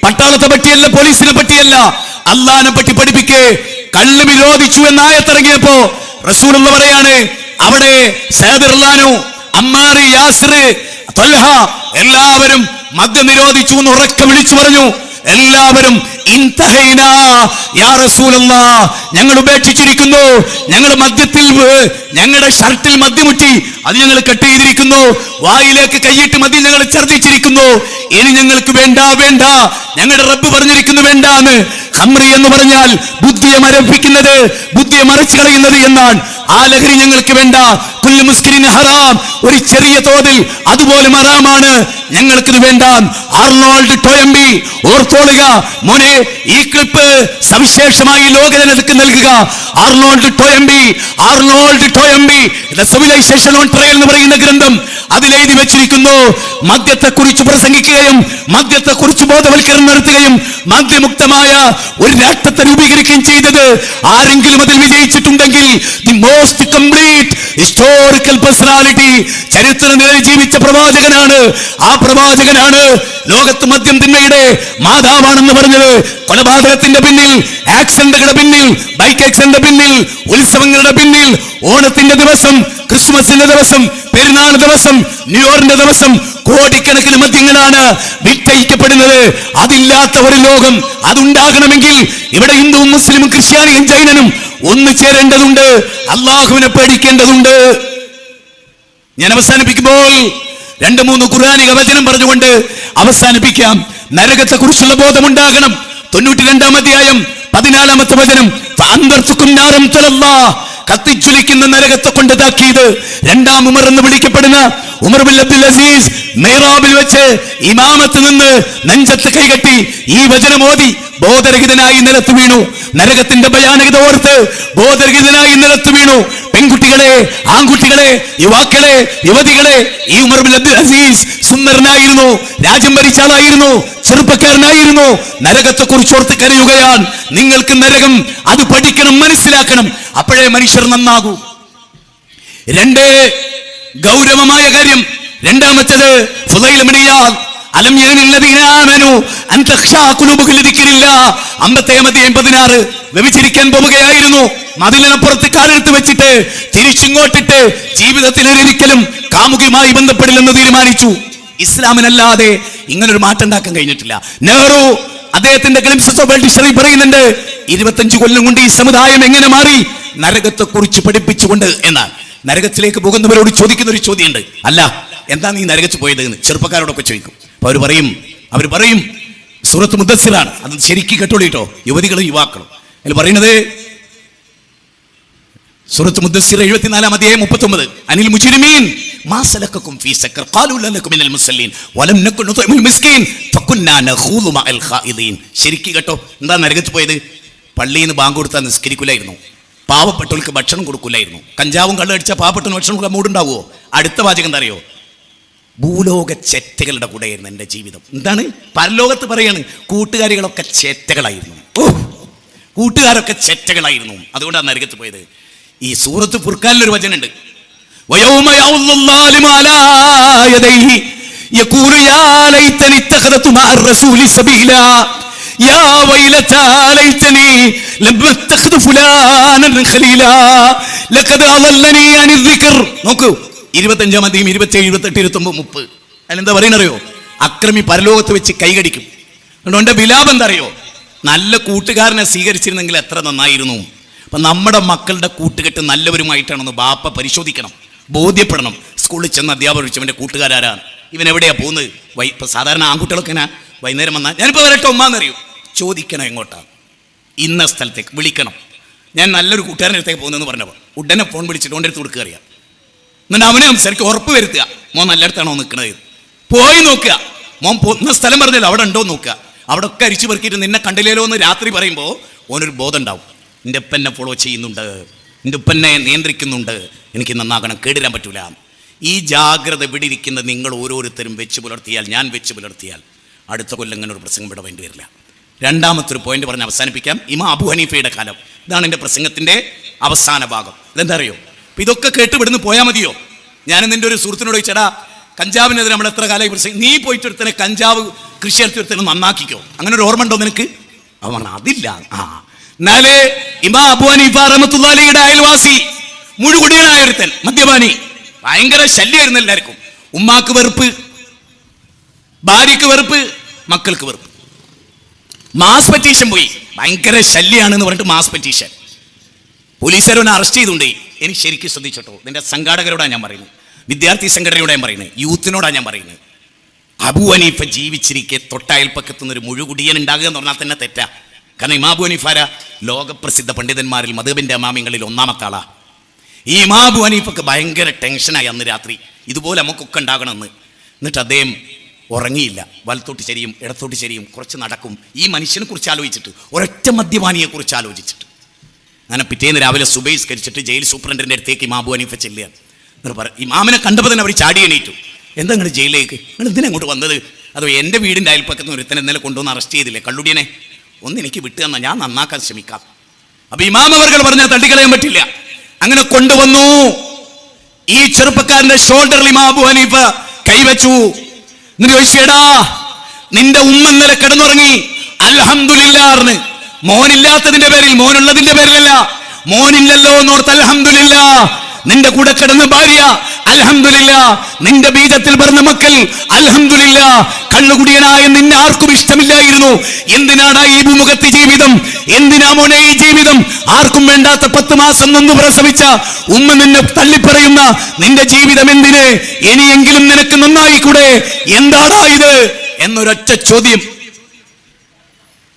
പട്ടാളത്തെ പറ്റിയല്ല, പോലീസിനെ പറ്റിയല്ല, അള്ളാനെ പറ്റി പഠിപ്പിക്ക്. കള്ള് വിരോധിച്ചു എന്ന ആയത്തിറങ്ങിയപ്പോ റസൂലുള്ള പറയാണ്, അവിടെ സഅദ് റളിയല്ലാഹു, അമ്മാർ, യാസിർ, തൽഹ എല്ലാവരും മദ്യം നിരോധിച്ചു എന്ന് ഉറക്കെ വിളിച്ചു പറഞ്ഞു. എല്ലാവരും ഇൻതഹൈനാ യാ റസൂലല്ലാഹ്, ഞങ്ങൾ ഉപേക്ഷിച്ചിരിക്കുന്നു. ഞങ്ങൾ മദ്യത്തിൽ, ഞങ്ങളുടെ ഷർട്ടിൽ മദ്യമുറ്റി, അത് ഞങ്ങൾ കട്ട് ചെയ്തിരിക്കുന്നു. വായിലേക്ക് കൈയിട്ട് മദ്യം ഞങ്ങൾ ഛർദ്ദിച്ചിരിക്കുന്നു. ഇനി ഞങ്ങൾക്ക് വേണ്ട, വേണ്ട. ഞങ്ങളുടെ റബ്ബ് പറഞ്ഞിരിക്കുന്നു വേണ്ട എന്ന്. ഖംറി എന്ന് പറഞ്ഞാൽ ബുദ്ധിയെ മരവിപ്പിക്കുന്നത്, ബുദ്ധിയെ മറിച്ചു കളയുന്നത് എന്നാണ്. ആ ലഹരി ഞങ്ങൾക്ക് വേണ്ട. കുല്ലു മുസ്കിരിൻ ഹറാം, ഒരു ചെറിയ തോതിൽ അതുപോലെ ഹറാമാണ്, ഞങ്ങൾക്കിത് വേണ്ട. ആർണോൾഡ് ടോയംബി, ഓർത്തോളുക മോനെ, ഈ ക്ലിപ്പ് സവിശേഷമായി ലോകജനതയ്ക്ക് നൽകുക. Arnold Toynbee, Arnold Toynbee the civilisation on trial എന്ന് പറയുന്ന ഗ്രന്ഥം, അതിലെഴുതി വെച്ചിരിക്കുന്നു, മദ്യത്തെക്കുറിച്ച് പ്രസംഗിക്കുകയും മദ്യത്തെക്കുറിച്ച് ബോധവൽക്കരണം നടത്തുകയും മദ്യമുക്തമായ ഒരു രാഷ്ട്രത്തെ രൂപീകരിക്കുകയും ചെയ്തത് ആരെങ്കിലും അതിൽ വിജയിച്ചിട്ടുണ്ടെങ്കിൽ the most complete historical personality, ചരിത്ര നിലയിൽ ജീവിച്ച പ്രവാചകനാണ്. ആ പ്രവാചകനാണ് ലോകത്ത് മദ്യം തിന്മയുടെ മാതാവാണെന്ന് പറഞ്ഞത്. കൊലപാതകത്തിന്റെ പിന്നിൽ, ആക്സിഡന്റുകളുടെ പിന്നിൽ, ബൈക്ക് ആക്സിഡന്റിന്റെ പിന്നിൽ, ഉത്സവങ്ങളുടെ പിന്നിൽ, ഓണത്തിന്റെ ദിവസം, ക്രിസ്മസിന്റെ ദിവസം, പെരുന്നാൾ ദിവസം, ന്യൂഇയറിന്റെ ദിവസം കോടിക്കണക്കിന് മദ്യങ്ങളാണ് വിറ്റഴിക്കപ്പെടുന്നത്. അതില്ലാത്ത ഒരു ലോകം, അതുണ്ടാകണമെങ്കിൽ ഇവിടെ ഹിന്ദുവും മുസ്ലിമും ക്രിസ്ത്യാനിയും ജൈനനും ഒന്നു ചേരേണ്ടതുണ്ട്, അള്ളാഹുവിനെ പേടിക്കേണ്ടതുണ്ട്. ഞാൻ അവസാനിപ്പിക്കുമ്പോൾ 2-3 ഖുർആനിക വചനം പറഞ്ഞുകൊണ്ട് അവസാനിപ്പിക്കാം. നരകത്തെ കുറിച്ചുള്ള ബോധമുണ്ടാകണം. 92-ാം അധ്യായം 14-ാമത്തെ വചനം, ഫഅൻദർതുകും നാരം തലല്ലാഹ്, കത്തിജ്വലിക്കുന്ന നരകത്തെ കൊണ്ട് താക്കീത്. 2-ാം ഉമർ എന്ന് വിളിക്കപ്പെടുന്ന ഉമർ ബിൻ അബ്ദുൽ അസീസ് മെഹ്റാബിൽ വെച്ച് ഇമാമത്ത് നിന്ന് നെഞ്ചത്ത് കൈകെട്ടി ഈ വചനം ഓതി ബോധരഹിതനായി നിലത്ത് വീണു. നരകത്തിന്റെ ഭയാനകത ഓർത്ത് ബോധരഹിതനായി നിലത്ത് വീണു. പെൺകുട്ടികളെ, ആൺകുട്ടികളെ, യുവാക്കളെ, യുവതികളെ, ഈ ഉമർ ബിൻ അബ്ദുൽ അസീസ് സുന്ദരനായിരുന്നു, രാജ്യം ഭരിച്ച ആളായിരുന്നു, ചെറുപ്പക്കാരനായിരുന്നു. നരകത്തെ കുറിച്ച് ഓർത്ത് കരയുകയാണ്. നിങ്ങൾക്ക് നരകം അത് പഠിക്കണം, മനസ്സിലാക്കണം, അപ്പോഴേ മനുഷ്യർ നന്നാകൂ. 2 ഗൗരവമായ കാര്യം. 2-ാമത്തേത് ഫുളൈൽ ഇബ്നു ഇയാദ്, അലം യഅനില്ലദീന ആമനു അൻ തഖ്ശാ ഖുലൂബുഹും ലിദിക്രില്ലാഹ്, 50-ാം അധ്യായം 16. വ്യഭിചരിക്കാൻ പോവുകയായിരുന്നു, മതിലിനപ്പുറത്ത് കാലെടുത്ത് വെച്ചിട്ട് തിരിച്ചിങ്ങോട്ടിട്ട് ജീവിതത്തിൽ ഒരിക്കലും കാമുകിയുമായി ബന്ധപ്പെടില്ലെന്ന് തീരുമാനിച്ചു. ഇസ്ലാമിനല്ലാതെ ഇങ്ങനൊരു മാറ്റം ഉണ്ടാക്കാൻ കഴിഞ്ഞിട്ടില്ല. നെഹ്റു അദ്ദേഹത്തിന്റെ ഗ്ലിംസസ് ഓഫ് വേൾഡ് ഹിസ്റ്ററി പറയുന്നുണ്ട്, 25 കൊല്ലം കൊണ്ട് ഈ സമുദായം എങ്ങനെ മാറി, നരകത്തെ കുറിച്ച് പഠിപ്പിച്ചുകൊണ്ട് എന്നാണ്. നരകത്തിലേക്ക് പോകുന്നവരോട് ചോദിക്കുന്ന ഒരു ചോദ്യമുണ്ട്, അല്ല എന്താ നീ നരകത്തിൽ പോയത് എന്ന് ചെറുപ്പക്കാരോടൊക്കെ ചോദിക്കും. അപ്പൊ അവർ പറയും സൂറത്ത് മുദ്ദസ്സിറാണ്. അത് ശരിക്കും കേട്ടോളിട്ടോ, യുവതികളും യുവാക്കളും. അതിൽ പറയുന്നത് സൂറത്ത് മുദ്ദസ്സിർ 74-ാം അധ്യായം 39, അനിൽ മുജ്രിമീൻ മാ സലക്കക്കും ഫീ സഖർ ഖാലൂ ലം നകു മിനൽ മുസല്ലീൻ വലം നകു നുത്ഇമുൽ മിസ്കീൻ ഫകുന്നാ നഖൂദു മഅൽ ഖായിദീൻ. ശരിക്കും കേട്ടോ, എന്താ നരകത്തിൽ പോയത്? പള്ളിയിൽ നിന്ന് ബാങ്ക് കൊടുത്താൽ നിസ്കരിക്കില്ലായിരുന്നു, പാവപ്പെട്ടവർക്ക് ഭക്ഷണം കൊടുക്കില്ലായിരുന്നു. കഞ്ചാവും കള്ളടിച്ചാൽ പാവപ്പെട്ടവന് ഭക്ഷണം കൊടുക്കാൻ മൂടുണ്ടാവുമോ? അടുത്ത വാചകം എന്താ അറിയോ? ഭൂലോക ചെറ്റകളുടെ കൂടെയായിരുന്നു എൻ്റെ ജീവിതം. എന്താണ്? പരലോകത്ത് പറയാണ് കൂട്ടുകാരികളൊക്കെ ചെറ്റകളായിരുന്നു. കൂട്ടുകാരൊക്കെ ചെറ്റകളായിരുന്നു, അതുകൊണ്ടാണ് നരകത്ത് പോയത്. ഈ സൂറത്ത് ഫുർഖാനിലൊരു വചനമുണ്ട്, വയൗമ യഉല്ലു അലാ യദൈഹി യഖൂലു യാ ലൈതനി ഇത്തഖദതു മഅർ റസൂലി സബീലാ യാ വൈലതാ ലൈതനി ലം അത്തഖദു ഫുലാനൻ ഖലീലാ ലഖദ് അളല്ലനി അനി ദിക്ർ. നോക്കൂ, 25-ാം അധ്യായം 27, 28, 29, 30. അതിലെന്താ പറയുന്നറിയോ? അക്രമി പരലോകത്ത് വെച്ച് കൈകടിക്കും. അതുകൊണ്ട് വിലാപം എന്താ അറിയോ? നല്ല കൂട്ടുകാരനെ സ്വീകരിച്ചിരുന്നെങ്കിൽ എത്ര നന്നായിരുന്നു. അപ്പൊ നമ്മുടെ മക്കളുടെ കൂട്ടുകെട്ട് നല്ലവരുമായിട്ടാണെന്ന് ബാപ്പ പരിശോധിക്കണം, ബോധ്യപ്പെടണം. സ്കൂളിൽ ചെന്ന് അധ്യാപകർ ചോദിച്ചു ഇവന്റെ കൂട്ടുകാരാണ്, ഇവൻ എവിടെയാ പോകുന്നത്. ഇപ്പൊ സാധാരണ ആൺകുട്ടികളൊക്കെ വൈകുന്നേരം വന്നാൽ ഞാനിപ്പോൾ വരട്ടെ ഉമ്മാന്നറിയൂ, ചോദിക്കണം എങ്ങോട്ടാണ്, ഇന്ന സ്ഥലത്തേക്ക് വിളിക്കണം. ഞാൻ നല്ലൊരു കൂട്ടുകാരൻ്റെ അടുത്തേക്ക് പോകുന്നതെന്ന് പറഞ്ഞപ്പോൾ ഉടനെ ഫോൺ വിളിച്ചിട്ട് ഓൻ്റെ അടുത്ത് കൊടുക്കുക അറിയാം. എന്നിട്ട് അവനെ സംസാരിക്കുക, ഉറപ്പ് വരുത്തുക മോൻ നല്ലയിടത്താണോ നിൽക്കണത്. പോയി നോക്കുക, മോൻ പോകുന്ന സ്ഥലം പറഞ്ഞല്ലോ അവിടെ ഉണ്ടോ നോക്കുക. അവിടെ ഒക്കെ അരിച്ചു പെറുക്കിയിട്ട് നിന്നെ കണ്ടില്ലല്ലോ എന്ന് രാത്രി പറയുമ്പോൾ ഓനൊരു ബോധം ഉണ്ടാവും. എൻ്റെ ഉപ്പ എന്നെ ഫോളോ ചെയ്യുന്നുണ്ട്, എൻ്റെ ഉപ്പ എന്നെ നിയന്ത്രിക്കുന്നുണ്ട്, എനിക്ക് നന്നാകണം, കേടിരാൻ പറ്റൂല. ഈ ജാഗ്രത ഇവിടെ ഇരിക്കുന്ന നിങ്ങൾ ഓരോരുത്തരും വെച്ച് പുലർത്തിയാൽ, ഞാൻ വെച്ച് പുലർത്തിയാൽ അടുത്ത കൊല്ലം ഇങ്ങനെ ഒരു പ്രസംഗം ഇവിടെ വേണ്ടി വരില്ല. രണ്ടാമത്തെ പോയിന്റ് പറഞ്ഞ് അവസാനിപ്പിക്കാം. ഇമാം അബു ഹനീഫയുടെ കാലം, ഇതാണ് എൻ്റെ പ്രസംഗത്തിൻ്റെ അവസാന ഭാഗം. ഇതെന്താ അറിയോ? അപ്പം ഇതൊക്കെ കേട്ട് ഇവിടുന്ന് പോയാൽ മതിയോ? ഞാൻ നിൻ്റെ ഒരു സുഹൃത്തിനോട് ചോദിച്ചടാ, കഞ്ചാവിനെതിരെ നമ്മൾ എത്ര കാലമായി പ്രസംഗം, നീ പോയിട്ട് ഒരുത്തനെ കഞ്ചാവ് കൃഷി നടത്തി ഒരുത്തനെ നന്നാക്കിക്കോ, അങ്ങനെ ഒരു ഓർമ്മ ഉണ്ടോ നിനക്ക്? അവൻ പറഞ്ഞു അതില്ല. എന്നാലേ ഇമാം അബു ഹനീഫ റഹ്മത്തുള്ളാഹി അലൈഹിയുടെ അയൽവാസി മുഴുകുടിയനായ ഒരുത്തൻ, മദ്യപാനി, ഭയങ്കര ശല്യമായിരുന്നു എല്ലാവർക്കും. ഉമ്മാക്ക് വെറുപ്പ്, ഭാര്യക്ക് വെറുപ്പ്, മക്കൾക്ക് വെറുപ്പ്. മാസ് പെറ്റീഷൻ പോയി, ഭയങ്കര ശല്യമാണെന്ന് പറഞ്ഞിട്ട് മാസ് പെറ്റീഷൻ. പോലീസുകാരനെ അറസ്റ്റ് ചെയ്തുകൊണ്ടേ. എനിക്ക് ശരിക്കും ശ്രദ്ധിച്ചോട്ടോ, നിന്റെ സംഘാടകരോടാണ് ഞാൻ പറയുന്നത്, വിദ്യാർത്ഥി സംഘടനയോടാണ് ഞാൻ പറയുന്നത്, യൂത്തിനോടാണ് ഞാൻ പറയുന്നത്. അബു ഹനീഫ ജീവിച്ചിരിക്കെ തൊട്ടയൽപ്പക്കത്തുനിന്നൊരു മുഴുകുടിയൻ ഉണ്ടാകുക എന്ന് പറഞ്ഞാൽ തന്നെ തെറ്റാ. കാരണം ഇമാം അബു ഹനീഫാര ലോകപ്രസിദ്ധ പണ്ഡിതന്മാരിൽ മദ്ഹബിന്റെ അമാമിങ്ങളിൽ ഒന്നാമത്തെ ആളാ. ഈ ഇമാം അബു ഹനീഫക്ക് ഭയങ്കര ടെൻഷനായി അന്ന് രാത്രി, ഇതുപോലെ നമുക്കൊക്കെ ഉണ്ടാകണമെന്ന്. എന്നിട്ട് അദ്ദേഹം ഉറങ്ങിയില്ല. വലത്തോട്ട് ശരിയും ഇടത്തോട്ട് ശരിയും കുറച്ച് നടക്കും, ഈ മനുഷ്യനെ കുറിച്ച് ആലോചിച്ചിട്ട്, ഒരൊറ്റ മദ്യപാനിയെ കുറിച്ച് ആലോചിച്ചിട്ട്. അങ്ങനെ പിറ്റേന്ന് രാവിലെ സുബഹിസ്കരിച്ചിട്ട് ജയിൽ സൂപ്രണ്ടിൻ്റെ അടുത്തേക്ക് ഇമാം അബു ഹനീഫ ചെല്ലുക. എന്നിട്ട് പറ, ഇമാമിനെ കണ്ടപ്പോൾ തന്നെ അവർ ചാടി എണീറ്റു. എന്താ നിങ്ങൾ ജയിലിലേക്ക്, നിങ്ങൾ എന്തിനാ അങ്ങോട്ട് വന്നത്? അതോ എൻ്റെ വീടിൻ്റെ അയൽപ്പക്കത്ത് നിന്ന് ഒരുത്തനെ ഇന്നലെ കൊണ്ടുവന്ന് അറസ്റ്റ് ചെയ്തില്ലേ കള്ളുടിയനെ, ഒന്ന് എനിക്ക് വിട്ടു തന്നാൽ ഞാൻ നന്നാക്കാൻ ശ്രമിക്കാം. അപ്പൊ ഇമാം അവർകൾ പറഞ്ഞാൽ തട്ടിക്കളയാൻ പറ്റില്ല. അങ്ങനെ കൊണ്ടുവന്നു. ഈ ചെറുപ്പക്കാരന്റെ ഷോൾഡറിൽ ഇമാം അബു ഹനീഫ കൈവച്ചു. എന്നിട്ട് ചോദിച്ചേടാ, നിന്റെ ഉമ്മ ഇന്നലെ കിടന്നുറങ്ങി, അൽഹംദുലില്ലാഹ്. മോനില്ലാത്തതിന്റെ പേരിൽ, മോനുള്ളതിന്റെ പേരിലല്ല, മോനില്ലല്ലോ എന്നോർത്ത് അൽഹംദുലില്ലാഹ്. നിന്റെ കൂടെ കിടന്ന ഭാര്യ അൽഹംദുലില്ലാഹ്, നിന്റെ ബീജത്തിൽ പറഞ്ഞ മക്കൾ അൽഹംദുലില്ലാഹ്. കള്ളുകുടിയനായ നിന്നെ ആർക്കും ഇഷ്ടമില്ലായിരുന്നു. എന്തിനാണ് ഈ ഭൂമുഖത്ത് ജീവിതം, എന്തിനാ മോനെ ഈ ജീവിതം? ആർക്കും വേണ്ടാത്ത 10 മാസം നൊന്നു പ്രസവിച്ച ഉമ്മ നിന്നെ തള്ളിപ്പറയുന്ന നിന്റെ ജീവിതം എന്തിന്? ഇനിയെങ്കിലും നിനക്ക് നന്നായിക്കൂടെ? എന്താടാ ഇത് എന്നൊരൊറ്റ ചോദ്യം.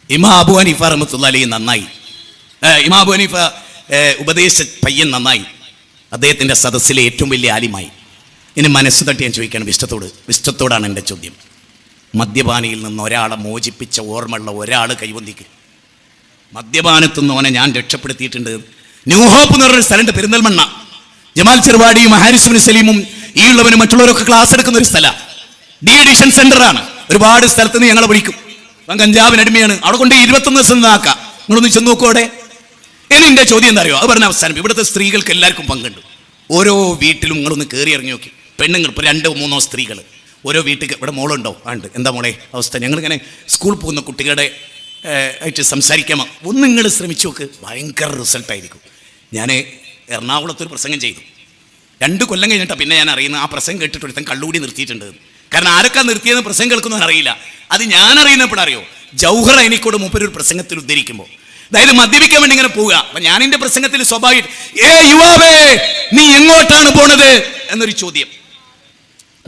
ഇമാം അബു ഹനീഫ റഹ്മത്തുള്ളാഹി അലൈഹി നന്നായി, ഇമാം അബു ഹനീഫ ഉപദേശ പയ്യൻ നന്നായി, അദ്ദേഹത്തിൻ്റെ സദസ്സിലെ ഏറ്റവും വലിയ ആലിമായി. ഇനി മനസ്സ് തട്ടി ഞാൻ ചോദിക്കുകയാണ്, വിഷ്ടത്തോടാണ് എൻ്റെ ചോദ്യം. മദ്യപാനിയിൽ നിന്ന് ഒരാളെ മോചിപ്പിച്ച ഓർമ്മയുള്ള ഒരാൾ കൈവന്തിക്ക്. മദ്യപാനത്തു നിന്ന് ഓനെ ഞാൻ രക്ഷപ്പെടുത്തിയിട്ടുണ്ട്. ന്യൂ ഹോപ്പ് എന്ന് പറഞ്ഞൊരു സ്ഥലമുണ്ട് പെരിന്തൽമണ്ണ. ജമാൽ ചെറുവാടിയും ഹാരിസ് ബിൻ സലീമും ഈ ഉള്ളവനും മറ്റുള്ളവരൊക്കെ ക്ലാസ് എടുക്കുന്ന ഒരു സ്ഥലമാണ്. ഡി എഡിഷൻ സെന്ററാണ്. ഒരുപാട് സ്ഥലത്ത് നിന്ന് ഞങ്ങളെ വിളിക്കും. കഞ്ചാവിന് അടിമയാണ്, അവിടെ കൊണ്ട് 21 ദിവസം ആക്കാം. നിങ്ങളൊന്ന് ചെന്ന് നോക്കൂ അവിടെ. ഇനി എൻ്റെ ചോദ്യം എന്താ അറിയോ? അത് പറഞ്ഞ അവസാനം, ഇവിടുത്തെ സ്ത്രീകൾക്ക് എല്ലാവർക്കും പങ്കുണ്ട്. ഓരോ വീട്ടിലും നിങ്ങളൊന്ന് കയറി ഇറങ്ങി നോക്കി, പെണ്ണുങ്ങൾ ഇപ്പോൾ 2-3 സ്ത്രീകൾ ഓരോ വീട്ടിൽ. ഇവിടെ മോളുണ്ടോ? ഉണ്ട്. എന്താ മോളെ അവസ്ഥ? ഞങ്ങളിങ്ങനെ സ്കൂളിൽ പോകുന്ന കുട്ടികളുടെ ആയിട്ട് സംസാരിക്കാമോ? ഒന്ന് നിങ്ങൾ ശ്രമിച്ചു നോക്ക്, ഭയങ്കര റിസൾട്ടായിരിക്കും. ഞാൻ എറണാകുളത്തൊരു പ്രസംഗം ചെയ്തു. 2 കൊല്ലം കഴിഞ്ഞിട്ടാണ് പിന്നെ ഞാൻ അറിയുന്നത് ആ പ്രസംഗം കേട്ടിട്ട് ഒരുത്തൻ കള്ളുകൂടി നിർത്തിയിട്ടുണ്ട്. കാരണം ആരൊക്കെ നിർത്തിയെന്ന് പ്രസംഗം കേൾക്കുന്നവൻ അറിയില്ല. അത് ഞാൻ അറിയുന്നപ്പോഴറിയോ, ജൗഹർ എനിക്കോട് മൂപ്പരൊരു പ്രസംഗത്തിൽ ഉദ്ധരിക്കുമ്പോൾ, അതായത് മദ്യപിക്കാൻ വേണ്ടി ഇങ്ങനെ പോവുക. അപ്പൊ ഞാൻ എൻ്റെ പ്രസംഗത്തിൽ സ്വാഭാവിക, യുവാവേ നീ എങ്ങോട്ടാണ് പോണത് എന്നൊരു ചോദ്യം.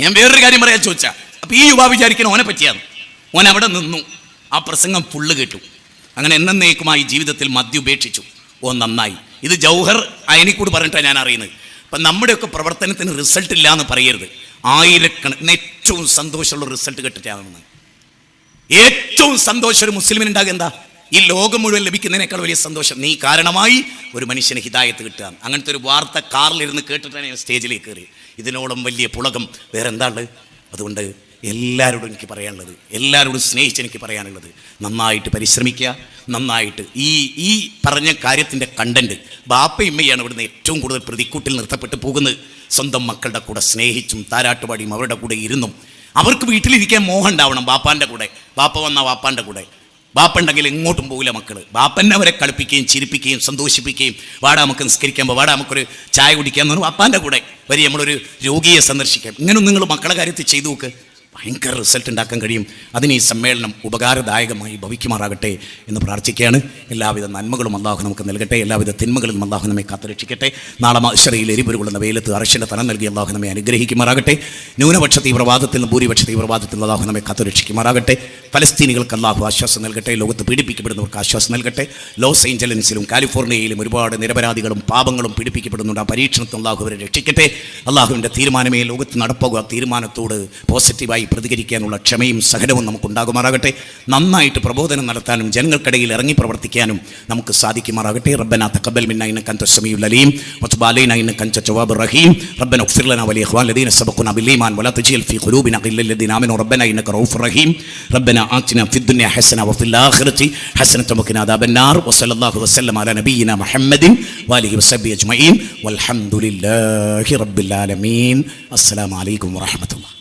ഞാൻ വേറൊരു കാര്യം പറയാൻ ചോദിച്ചാ, അപ്പൊ ഈ യുവാ വിചാരിക്കണം ഓനെ പറ്റിയാണ്. ഓൻ അവിടെ നിന്നു, ആ പ്രസംഗം ഫുള്ള് കേട്ടു. അങ്ങനെ എന്നേക്കുമായി ജീവിതത്തിൽ മദ്യം ഉപേക്ഷിച്ചു. ഓ നന്നായി. ഇത് ജൗഹർ എനിക്കൂട് പറഞ്ഞിട്ടാണ് ഞാൻ അറിയുന്നത്. അപ്പം നമ്മുടെയൊക്കെ പ്രവർത്തനത്തിന് റിസൾട്ട് ഇല്ല എന്ന് പറയരുത്. ആയിരക്കണക്കിന് ഏറ്റവും സന്തോഷമുള്ള റിസൾട്ട് കിട്ടിട്ടാണെന്ന്. ഏറ്റവും സന്തോഷം ഒരു മുസ്ലിമിനുണ്ടാകുക എന്താ? ഈ ലോകം മുഴുവൻ ലഭിക്കുന്നതിനേക്കാൾ വലിയ സന്തോഷം നീ കാരണമായി ഒരു മനുഷ്യന് ഹിദായത്ത് കിട്ടുക. അങ്ങനത്തെ ഒരു വാർത്ത കാറിലിരുന്ന് കേട്ടിട്ടാണ് ഞാൻ സ്റ്റേജിലേക്ക് കയറി. ഇതിനോളം വലിയ പുളകം വേറെ എന്താണ്? അതുകൊണ്ട് എല്ലാവരോടും എനിക്ക് പറയാനുള്ളത്, എല്ലാവരോടും സ്നേഹിച്ച് എനിക്ക് പറയാനുള്ളത്, നന്നായിട്ട് പരിശ്രമിക്കുക. നന്നായിട്ട് ഈ പറഞ്ഞ കാര്യത്തിൻ്റെ കണ്ടന്റ് ബാപ്പയും ഇമ്മയാണ് ഇവിടുന്ന് ഏറ്റവും കൂടുതൽ പ്രതിക്കൂട്ടിൽ നിർത്തപ്പെട്ട് പോകുന്നത്. സ്വന്തം മക്കളുടെ കൂടെ സ്നേഹിച്ചും താരാട്ടുപാടിയും അവരുടെ കൂടെ ഇരുന്നും അവർക്ക് വീട്ടിലിരിക്കാൻ മോഹം ഉണ്ടാവണം. ബാപ്പാൻ്റെ കൂടെ, ബാപ്പ വന്ന വാപ്പാൻ്റെ കൂടെ. ബാപ്പ ഉണ്ടെങ്കിൽ എങ്ങോട്ടും പോകില്ല മക്കൾ. ബാപ്പന്നെ അവരെ കളിപ്പിക്കുകയും ചിരിപ്പിക്കുകയും സന്തോഷിപ്പിക്കുകയും, വാടാ നമുക്ക് നിസ്കരിക്കുമ്പോൾ, വാടാ നമുക്കൊരു ചായ കുടിക്കാമെന്ന് പറഞ്ഞാൽ വാപ്പാൻ്റെ കൂടെ വരി നമ്മളൊരു രോഗിയെ സന്ദർശിക്കാം. ഇങ്ങനെ നിങ്ങൾ മക്കളുടെ കാര്യത്തിൽ ചെയ്തു നോക്ക്. ഭയങ്കര റിസൾട്ട് ഉണ്ടാക്കാൻ കഴിയും. അതിന് ഈ സമ്മേളനം ഉപകാരദായകമായി ഭവിക്കുമാറാകട്ടെ എന്ന് പ്രാർത്ഥിക്കുകയാണ്. എല്ലാവിധ നന്മകളും അള്ളാഹു നമുക്ക് നൽകട്ടെ, എല്ലാവിധ തിന്മകളിലും അള്ളാഹു നമ്മെ കാത്തുരക്ഷിക്കട്ടെ. നാളെ മഹ്ശറയിൽ എരിപൊരുകൊള്ളുന്ന വെയിലത്ത് അർശിൻ്റെ തനം നൽകി അള്ളാഹു നമ്മെ അനുഗ്രഹിക്കുമാറാകട്ടെ. ന്യൂനപക്ഷ തീവ്രവാദത്തിൽ നിന്ന് ഭൂരിപക്ഷ തീവ്രവാദത്തിൽ നിന്ന് അള്ളാഹു നമ്മെ കാത്തുരക്ഷിക്കുമാറാകട്ടെ. ഫലസ്തീനികൾക്ക് അള്ളാഹു ആശ്വാസം നൽകട്ടെ. ലോകത്ത് പീഡിപ്പിക്കപ്പെടുന്നവർക്ക് ആശ്വാസം നൽകട്ടെ. ലോസ് ഏഞ്ചലൻസിലും കാലിഫോർണിയയിലും ഒരുപാട് നിരപരാധികളും പാപങ്ങളും പീഡിപ്പിക്കപ്പെടുന്നുണ്ട്. ആ പരീക്ഷണത്തിൽ അള്ളാഹു അവരെ രക്ഷിക്കട്ടെ. അള്ളാഹുവിൻ്റെ തീരുമാനമേ ലോകത്ത് നടപ്പാകുക. തീരുമാനത്തോട് പോസിറ്റീവായി പ്രതികരിക്കാനുള്ള ക്ഷമയും സഹനവും നമുക്കുണ്ടാകുമാറാകട്ടെ. നന്നായിട്ട് പ്രബോധനം നടത്താനും ജനങ്ങൾക്കിടയിൽ ഇറങ്ങി പ്രവർത്തിക്കാനും നമുക്ക് സാധിക്കുമാറാകട്ടെ. റബ്ബനാ തഖബ്ബൽ മിന്നാ ഇന്നക അൻത സമീഉൽ അലീം വതുബ് അലൈനാ ഇന്നക അൻത തവ്വാബുർ റഹീം. റബ്ബനാ ഇഗ്ഫിർ ലനാ വലിഇഖ്വാനിന ലദീന സബഖൂനാ ബിൽ ഈമാൻ വലാ തജ്അൽ ഫീ ഖുലൂബിനാ ഗില്ലൽ ലദീന ആമനൂ റബ്ബനാ ഇന്നക റഊഫുർ റഹീം. റബ്ബനാ ആതിനാ ഫിദ് ദുനിയാ ഹസന വഫിൽ ആഖിറതി ഹസനത വഖിനാ അദാബൻ നാർ വസല്ലല്ലാഹു വസല്ലമ അലാ നബിയിനാ മുഹമ്മദിൻ വഅലിഹി വസഹ്ബിഹി അജ്മഈൻ വൽഹംദുലില്ലാഹി റബ്ബിൽ ആലമീൻ. അസ്സലാമു അലൈക്കും വറഹ്മത്തുള്ളാഹി.